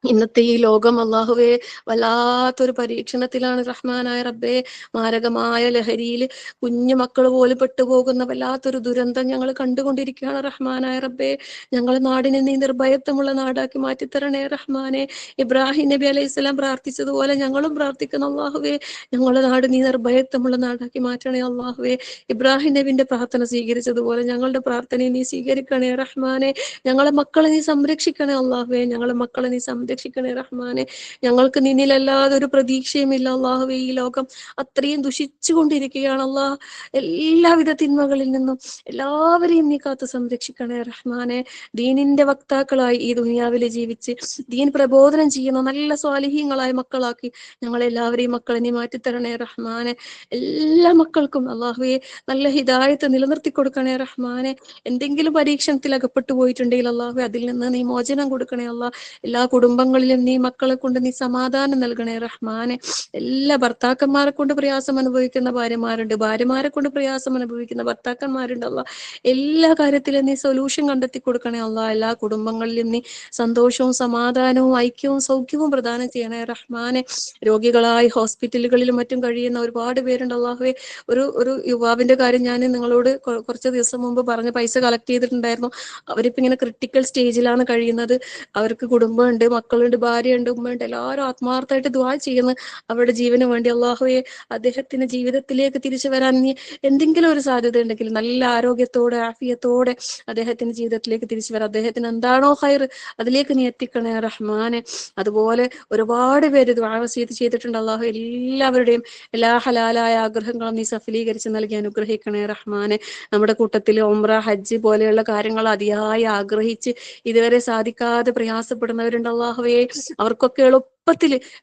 ഇന്നത്തെ ഈ ലോകം അല്ലാഹുവേ വല്ലാത്തൊരു പരീക്ഷണത്തിലാണ് റഹ്മാനായ റബ്ബേ. മാരകമായ ലഹരിയിൽ കുഞ്ഞു മക്കൾ പോലും പെട്ടുപോകുന്ന വല്ലാത്തൊരു ദുരന്തം ഞങ്ങൾ കണ്ടുകൊണ്ടിരിക്കുകയാണ് റഹ്മാനായ റബ്ബേ. ഞങ്ങൾ നാടിനെ നീ നിർഭയത്വമുള്ള നാടാക്കി മാറ്റിത്തരണേ റഹ്മാനെ. ഇബ്രാഹിം നബി അലൈഹിസ്സലാം പ്രാർത്ഥിച്ചതുപോലെ ഞങ്ങളും പ്രാർത്ഥിക്കണം അല്ലാഹുവേ. ഞങ്ങളുടെ നാട് നീ നിർഭയത്വമുള്ള നാടാക്കി മാറ്റണേ അല്ലാഹുവേ. ഇബ്രാഹിം നബിന്റെ പ്രാർത്ഥന സ്വീകരിച്ചതുപോലെ ഞങ്ങളുടെ പ്രാർത്ഥനയെ നീ സ്വീകരിക്കണേ റഹ്മാനെ. ഞങ്ങളെ മക്കളെ നീ സംരക്ഷിക്കണേ അല്ലാഹുവേ. ഞങ്ങളെ മക്കളെ നീ സംരക്ഷിക്കണേ റഹ്മാനെ. ഞങ്ങൾക്ക് നിന്നിലല്ലാതെ ഒരു പ്രതീക്ഷയുമില്ല അല്ലാഹുവേ. ഈ ലോകം അത്രയും ദുഷിച്ചു കൊണ്ടിരിക്കുകയാണ് അല്ലാഹ്. എല്ലാവിധ തിന്മകളിൽ നിന്നും എല്ലാവരെയും നീ കാത്ത് സംരക്ഷിക്കണേ റഹ്മാനെ. ദീനിന്റെ വക്താക്കളായി ഈ ദുനിയാവിൽ ജീവിച്ച് ദീൻ പ്രബോധനം ചെയ്യുന്ന നല്ല സ്വാലിഹീങ്ങളായ മക്കളാക്കി ഞങ്ങളെല്ലാവരെയും മക്കളെ നീ മാറ്റിത്തരണേ റഹ്മാനെ. എല്ലാ മക്കൾക്കും അല്ലാഹുവേ നല്ല ഹിദായത്ത് നിലനിർത്തി കൊടുക്കണേ റഹ്മാനെ. എന്തെങ്കിലും പരീക്ഷണത്തിൽ അകപ്പെട്ടു പോയിട്ടുണ്ടെങ്കിൽ അല്ലാഹുവേ അതിൽ നിന്ന് നീ മോചനം കൊടുക്കണേ അല്ലാഹ്. എല്ലാ കുടുംബ കുടുംബങ്ങളിലും നീ മക്കളെ കൊണ്ട് നീ സമാധാനം നൽകണേ റഹ്മാനെ. എല്ലാ ഭർത്താക്കന്മാരെ കൊണ്ട് പ്രയാസം അനുഭവിക്കുന്ന ഭാര്യമാരുണ്ട്, ഭാര്യമാരെ കൊണ്ട് പ്രയാസം അനുഭവിക്കുന്ന ഭർത്താക്കന്മാരുണ്ട്. അല്ലാ എല്ലാ കാര്യത്തിലും നീ സൊല്യൂഷൻ കണ്ടെത്തി കൊടുക്കണേ അല്ലാ. എല്ലാ കുടുംബങ്ങളിലും നീ സന്തോഷവും സമാധാനവും ഐക്യവും സൗഖ്യവും പ്രദാനം ചെയ്യണേ റഹ്മാനെ. രോഗികളായി ഹോസ്പിറ്റലുകളിലും മറ്റും കഴിയുന്ന ഒരുപാട് പേരുണ്ട് അല്ലാഹുവേ. ഒരു യുവാവിന്റെ കാര്യം ഞാൻ നിങ്ങളോട് കുറച്ച് ദിവസം മുമ്പ് പറഞ്ഞ് പൈസ കളക്ട് ചെയ്തിട്ടുണ്ടായിരുന്നു. അവരിപ്പോ ഇങ്ങനെ ക്രിട്ടിക്കൽ സ്റ്റേജിലാണ് കഴിയുന്നത്. അവർക്ക് കുടുംബമുണ്ട്, മക്കളുണ്ട്, ഭാര്യയുണ്ട്, ഉമ്മയുണ്ട്. എല്ലാവരും ആത്മാർത്ഥമായിട്ട് ദുആ ചെയ്യുന്നു അവരുടെ ജീവന് വേണ്ടി. അല്ലാഹുവേ, അദ്ദേഹത്തിന് ജീവിതത്തിലേക്ക് തിരിച്ചു വരാൻ നീ എന്തെങ്കിലും ഒരു സാധ്യത ഉണ്ടെങ്കിൽ നല്ല ആരോഗ്യത്തോടെ ആഫിയത്തോടെ അദ്ദേഹത്തിന്റെ ജീവിതത്തിലേക്ക് തിരിച്ചു വരാം. അദ്ദേഹത്തിന് എന്താണോ ഹൈർ അതിലേക്ക് നീ എത്തിക്കണേ റഹ്മാനെ. അതുപോലെ ഒരുപാട് പേര് ദുആ വസിയത്ത് ചെയ്തിട്ടുണ്ട് അല്ലാഹു. എല്ലാവരുടെയും എല്ലാ ഹലാലായ ആഗ്രഹങ്ങളും നീ സഫലീകരിച്ച് നൽകി അനുഗ്രഹിക്കണേ റഹ്മാനെ. നമ്മുടെ കൂട്ടത്തിൽ ഉംറ, ഹജ്ജ് പോലെയുള്ള കാര്യങ്ങൾ അതിയായി ആഗ്രഹിച്ച് ഇതുവരെ സാധിക്കാതെ പ്രയാസപ്പെടുന്നവരുണ്ട് അല്ലാഹുവേ. അവർക്കൊക്കെ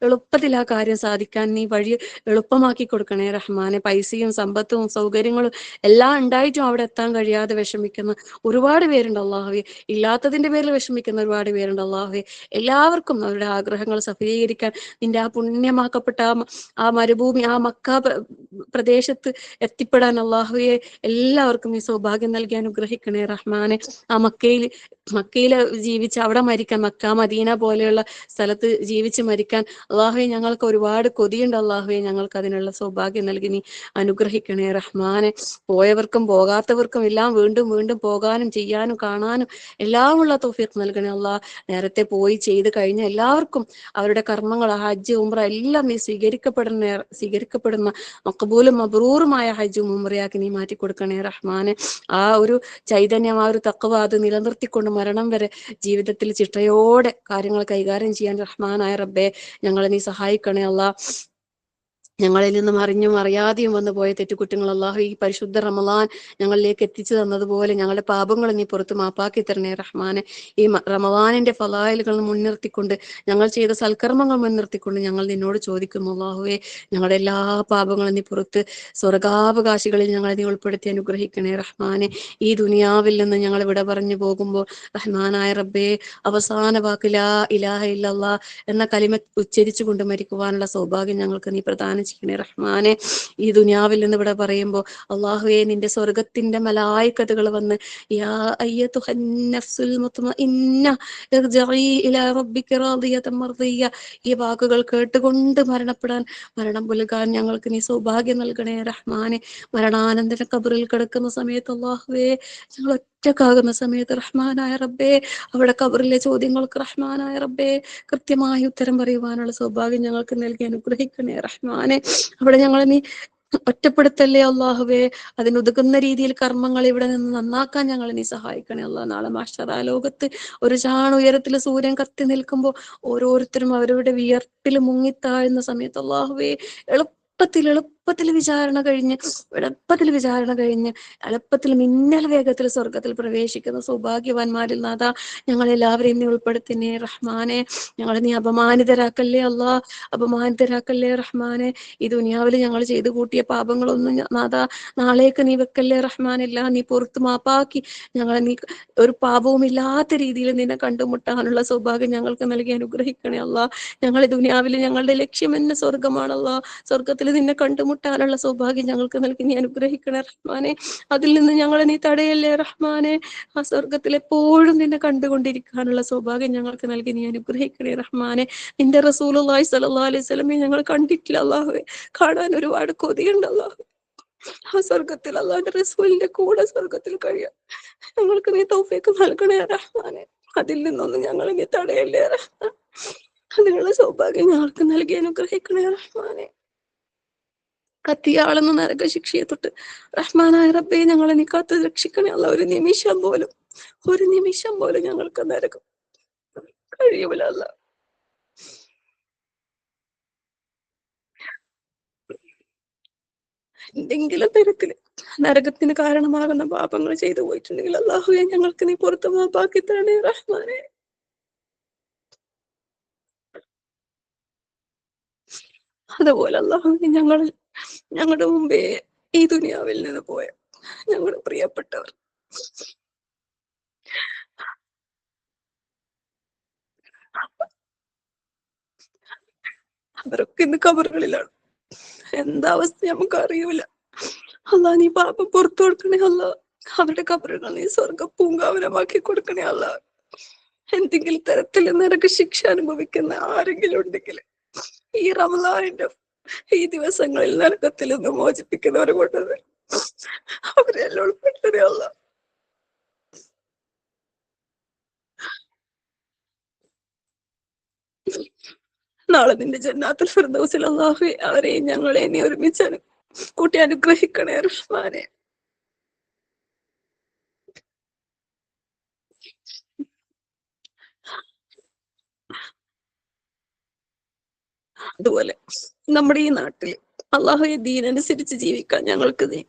എളുപ്പത്തിൽ ആ കാര്യം സാധിക്കാൻ നീ വഴി എളുപ്പമാക്കി കൊടുക്കണേ റഹ്മാനെ. പൈസയും സമ്പത്തും സൗകര്യങ്ങളും എല്ലാം ഉണ്ടായിട്ടും അവിടെ എത്താൻ കഴിയാതെ വിഷമിക്കുന്ന ഒരുപാട് പേരുണ്ട് അല്ലാഹുവേ. ഇല്ലാത്തതിന്റെ പേരിൽ വിഷമിക്കുന്ന ഒരുപാട് പേരുണ്ട് അല്ലാഹുവേ. എല്ലാവർക്കും അവരുടെ ആഗ്രഹങ്ങൾ സഫലീകരിക്കാൻ നിന്റെ ആ പുണ്യമാക്കപ്പെട്ട ആ മരുഭൂമി, ആ മക്ക പ്രദേശത്ത് എത്തിപ്പെടാൻ അല്ലാഹുവേ എല്ലാവർക്കും ഈ സൗഭാഗ്യം നൽകി അനുഗ്രഹിക്കണേ റഹ്മാനെ. ആ മക്കയിൽ ജീവിച്ച് അവിടെ മരിക്കാൻ, മക്ക മദീന പോലെയുള്ള സ്ഥലത്ത് ജീവിച്ച് മരിക്കാൻ അല്ലാഹുവേ ഞങ്ങൾക്ക് ഒരുപാട് കൊതിയുണ്ട് അല്ലാഹുവേ. ഞങ്ങൾക്ക് അതിനുള്ള സൗഭാഗ്യം നൽകി നീ അനുഗ്രഹിക്കണേ റഹ്മാനെ. പോയവർക്കും പോകാത്തവർക്കും എല്ലാം വീണ്ടും വീണ്ടും പോകാനും ചെയ്യാനും കാണാനും എല്ലാമുള്ള തൗഫീഖ് നൽകണേ അല്ലാ. നേരത്തെ പോയി ചെയ്ത് കഴിഞ്ഞ എല്ലാവർക്കും അവരുടെ കർമ്മങ്ങൾ, ഹജ്ജ് ഉംറ എല്ലാം നീ സ്വീകരിക്കപ്പെടുന്ന മഖബൂലും മബ്രൂറുമായ ഹജ്ജും ഉംറയാക്കി നീ മാറ്റി കൊടുക്കണേ റഹ്മാനെ. ആ ഒരു ചൈതന്യം, ആ ഒരു തഖ്വ അത് നിലനിർത്തിക്കൊണ്ട് മരണം വരെ ജീവിതത്തിൽ ചിട്ടയോടെ കാര്യങ്ങൾ കൈകാര്യം ചെയ്യാൻ റഹ്മാനായ റബ്ബേ ഞങ്ങളെ നീ സഹായിക്കണേ അല്ലാ. ഞങ്ങളിൽ നിന്നും അറിഞ്ഞും അറിയാതെയും വന്നു പോയ തെറ്റുകുറ്റങ്ങൾ അല്ലാഹു ഈ പരിശുദ്ധ റമളാൻ ഞങ്ങളിലേക്ക് എത്തിച്ചു തന്നതുപോലെ ഞങ്ങളുടെ പാപങ്ങൾ നീ പുറത്ത് മാപ്പാക്കി തരണേ റഹ്മാനെ. ഈ റമളാനിന്റെ ഫളായിലുകൾ മുൻനിർത്തിക്കൊണ്ട്, ഞങ്ങൾ ചെയ്ത സൽക്കർമ്മങ്ങൾ മുൻനിർത്തിക്കൊണ്ട് ഞങ്ങൾ നിന്നോട് ചോദിക്കുന്നു അല്ലാഹുവേ, ഞങ്ങളുടെ എല്ലാ പാപങ്ങളും നീ പുറത്ത് സ്വർഗാവകാശികളിൽ ഞങ്ങളെ നീ ഉൾപ്പെടുത്തി അനുഗ്രഹിക്കണേ റഹ്മാനെ. ഈ ദുനിയാവിൽ നിന്ന് ഞങ്ങൾ വിട പറഞ്ഞു പോകുമ്പോൾ റഹ്മാനായ റബ്ബേ, അവസാന വാക്ക് ലാ ഇലാഹ ഇല്ലല്ലാ എന്ന കലിമ ഉച്ചരിച്ചു കൊണ്ട് മരിക്കുവാനുള്ള സൗഭാഗ്യം ഞങ്ങൾക്ക് നീ പ്രദാനം ചെയ്യണേ റഹ്മാനെ. ഈ ദുനിയാവിൽ നിന്ന് ഇവിടെ പറയുമ്പോൾ അല്ലാഹുവേ, നിന്റെ സ്വർഗത്തിന്റെ മലായികത്തുകൾ വന്ന് യാ അയ്യതുഹൻ നഫ്സുൽ മുത്മഇന്ന ഇർജിഇ ഇലാ റബ്ബിക റാദിയതൻ മർദിയ, ഈ വാക്കുകൾ കേട്ടുകൊണ്ട് മരണം പുൽകാൻ ഞങ്ങൾക്ക് നീ സൗഭാഗ്യം നൽകണേ റഹ്മാനെ. മരണാനന്തര ഖബറിൽ കിടക്കുന്ന സമയത്ത് അല്ലാഹുവേ, ഞങ്ങൾ ഒറ്റക്കാകുന്ന സമയത്ത് റഹ്മാനായ റബ്ബേ, അവിടെ ഖബറിലെ ചോദ്യങ്ങൾക്ക് റഹ്മാനായ റബ്ബേ കൃത്യമായി ഉത്തരം പറയുവാനുള്ള സൗഭാഗ്യം ഞങ്ങൾക്ക് നൽകി അനുഗ്രഹിക്കണേ റഹ്മാനെ. അവിടെ ഞങ്ങളെ നീ ഒറ്റപ്പെടുത്തല്ലേ അല്ലാഹുവേ. അതിനുതകുന്ന രീതിയിൽ കർമ്മങ്ങൾ ഇവിടെ നിന്ന് നന്നാക്കാൻ ഞങ്ങളെ നീ സഹായിക്കണേ അല്ലാ. നാളെ മഹ്ശറ ലോകത്ത് ഒരു ചാൺ ഉയരത്തിൽ സൂര്യൻ കത്തി നിൽക്കുമ്പോൾ ഓരോരുത്തരും അവരവരുടെ വിയർപ്പിൽ മുങ്ങിത്താഴുന്ന സമയത്ത് അല്ലാഹുവേ, എളുപ്പത്തിൽ വിചാരണ കഴിഞ്ഞ് എളുപ്പത്തിൽ മിന്നൽ വേഗത്തിൽ സ്വർഗത്തിൽ പ്രവേശിക്കുന്ന സൗഭാഗ്യവാന്മാരിൽ നാഥാ ഞങ്ങളെല്ലാവരെയും നീ ഉൾപ്പെടുത്തിനേ റഹ്മാനെ. ഞങ്ങളെ നീ അപമാനിതരാക്കല്ലേ റഹ്മാനെ. ഈ ദുനിയാവിൽ ഞങ്ങൾ ചെയ്തു കൂട്ടിയ പാപങ്ങളൊന്നും നാഥാ നാളേക്ക് നീ വെക്കല്ലേ റഹ്മാനില്ല. നീ പുറത്ത് മാപ്പാക്കി ഞങ്ങളെ നീ ഒരു പാപവും ഇല്ലാത്ത രീതിയിൽ നിന്നെ കണ്ടുമുട്ടാനുള്ള സൗഭാഗ്യം ഞങ്ങൾക്ക് നൽകി അനുഗ്രഹിക്കണേ അല്ലാ. ഞങ്ങൾ ദുനിയാവിൽ ഞങ്ങളുടെ ലക്ഷ്യം എന്നെ സ്വർഗമാണല്ലോ. സ്വർഗത്തിൽ നിന്നെ കണ്ടുമുട്ടാനുള്ള സൗഭാഗ്യം ഞങ്ങൾക്ക് നൽകി നീ അനുഗ്രഹിക്കണേ റഹ്മാനെ. അതിൽ നിന്ന് ഞങ്ങളെ നീ തടയല്ലേ റഹ്മാനെ. ആ സ്വർഗത്തിൽ എപ്പോഴും നിന്നെ കണ്ടുകൊണ്ടിരിക്കാനുള്ള സൗഭാഗ്യം ഞങ്ങൾക്ക് നൽകി നീ അനുഗ്രഹിക്കണേ റഹ്മാനെ. നിന്റെ റസൂലുള്ളാഹി സ്വല്ലല്ലാഹു അലൈഹി വസല്ലമയെ ഞങ്ങൾ കണ്ടിട്ടില്ല അല്ലാഹുവേ. കാണാൻ ഒരുപാട് കൊതിയുണ്ട് അല്ലാഹു. ആ സ്വർഗത്തിൽ അല്ലാഹുവിന്റെ റസൂലിന്റെ കൂടെ സ്വർഗത്തിൽ കഴിയാൻ ഞങ്ങൾക്ക് നീ തൗഫീഖ് നൽകണേ റഹ്മാനെ. അതിൽ നിന്നൊന്നും ഞങ്ങളെ നീ തടയല്ലേ റഹ്മാൻ. അതിനുള്ള സൗഭാഗ്യം ഞങ്ങൾക്ക് നൽകി അനുഗ്രഹിക്കണേ റഹ്മാനെ. കത്തിയാളെന്ന നരക ശിക്ഷയെ തൊട്ട് റഹ്മാനായ റബ്ബേ ഞങ്ങളെ നീ കാത്ത് രക്ഷിക്കണേ അല്ലാ. ഒരു നിമിഷം പോലും ഞങ്ങൾക്ക് നരകം കഴിയൂല അല്ലാ. എന്തെങ്കിലും തരത്തില് നരകത്തിന് കാരണമാകുന്ന പാപങ്ങൾ ചെയ്തു പോയിട്ടുണ്ടെങ്കിൽ അല്ലാഹുവേ ഞങ്ങൾക്ക് നീ പുറത്ത് മാപ്പാക്കി തരണേ റഹ്മാനെ. അതുപോലെ അല്ലാഹുവേ ഞങ്ങളുടെ മുമ്പേ ഈ ദുനിയാവിൽ നിന്ന് പോയ ഞങ്ങളുടെ പ്രിയപ്പെട്ടവർ അവരൊക്കെ ഇന്ന് കബറുകളിലാണ്. എന്താ അവസ്ഥ നമുക്ക് അറിയൂല. അല്ലാ, നീ പാപം പുറത്തു കൊടുക്കണേ അല്ലാ. അവരുടെ കബറുകൾ നീ സ്വർഗ പൂങ്കാവനമാക്കി കൊടുക്കണേ അല്ലാ. എന്തെങ്കിലും തരത്തിൽ നരക ശിക്ഷ അനുഭവിക്കുന്ന ആരെങ്കിലും ഉണ്ടെങ്കിൽ ഈ റമളാനിന്റെ ഈ ദിവസങ്ങളിൽ നരകത്തിൽ നിന്ന് മോചിപ്പിക്കുന്നവരെ കൊണ്ടത് അവരെല്ലാം ഉൾപ്പെട്ടതേ അല്ലാ. നാളെ നിന്റെ ജന്നാത്തുൽ ഫിർദൗസിൽ അല്ലാഹു അവരെയും ഞങ്ങളെയും നീ ഒരുമിച്ച് കൂട്ടി അനുഗ്രഹിക്കണേ റഹ്മാനെ. അതുപോലെ നമ്മുടെ ഈ നാട്ടിൽ അള്ളാഹുയെ ദീനനുസരിച്ച് ജീവിക്കാൻ ഞങ്ങൾക്ക് നീ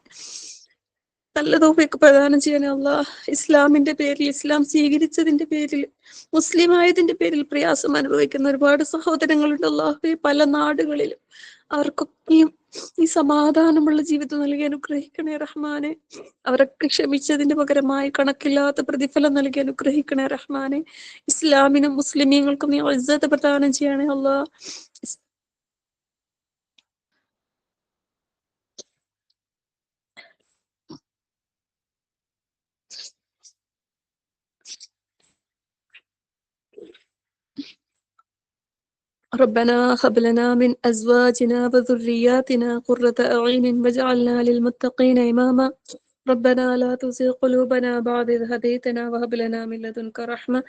നല്ല തൗഫീഖ് പ്രദാനം ചെയ്യണേ അല്ലാഹ്. ഇസ്ലാമിന്റെ പേരിൽ, ഇസ്ലാം സ്വീകരിച്ചതിന്റെ പേരിൽ, മുസ്ലിം ആയതിന്റെ പേരിൽ പ്രയാസം അനുഭവിക്കുന്ന ഒരുപാട് സഹോദരങ്ങളുണ്ട് അല്ലാഹുവേ, പല നാടുകളിലും. അവർക്കൊക്കെയും ഈ സമാധാനമുള്ള ജീവിതം നൽകി അനുഗ്രഹിക്കണേ റഹ്മാനെ. അവരൊക്കെ ക്ഷമിച്ചതിന്റെ പകരമായി കണക്കില്ലാത്ത പ്രതിഫലം നൽകി അനുഗ്രഹിക്കണേ റഹ്മാനെ. ഇസ്ലാമിനും മുസ്ലിമീങ്ങൾക്കും നീ ഇസ്സത്ത് പ്രദാനം ചെയ്യണേ അല്ലാഹ്. ربنا هب لنا من أزواجنا وذرياتنا قرة أعين واجعلنا للمتقين إماما ربنا لا تزغ قلوبنا بعد إذ هديتنا وهب لنا من لدنك رحمة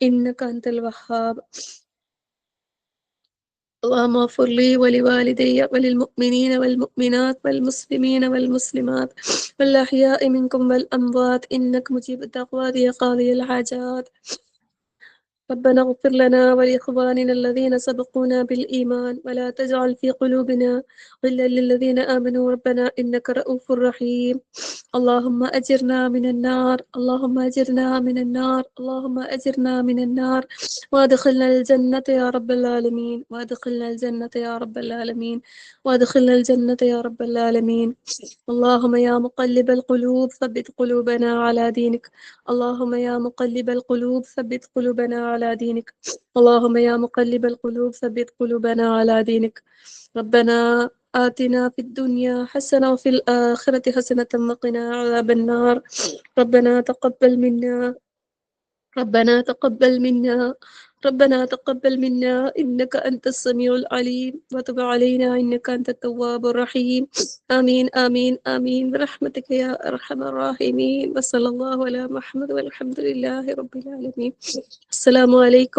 إنك أنت الوهاب اللهم اغفر لي ولوالدي وللمؤمنين والمؤمنات والمسلمين والمسلمات والأحياء منكم والأموات إنك مجيب الدعوات يا قاضي الحاجات ربنا اغفر لنا ولإخواننا الذين سبقونا بالإيمان ولا تجعل في قلوبنا غلا للذين آمنوا ربنا إنك رؤوف رحيم اللهم أجرنا من النار اللهم أجرنا من النار اللهم أجرنا من النار وادخلنا الجنة يا رب العالمين وادخلنا الجنة يا رب العالمين وادخلنا الجنة يا رب العالمين اللهم يا مقلب القلوب ثبت قلوبنا على دينك اللهم يا مقلب القلوب ثبت قلوبنا على دينك اللهم يا مقلب القلوب ثبت قلوبنا على دينك ربنا آتنا في الدنيا حسنة وفي الآخرة حسنة وقنا عذاب النار ربنا تقبل منا ربنا تقبل منا ربنا تقبل منا إنك أنت السميع العليم وتب علينا إنك أنت التواب الرحيم آمين آمين آمين برحمتك يا أرحم الراحمين وصلى الله على محمد والحمد لله رب العالمين السلام عليكم.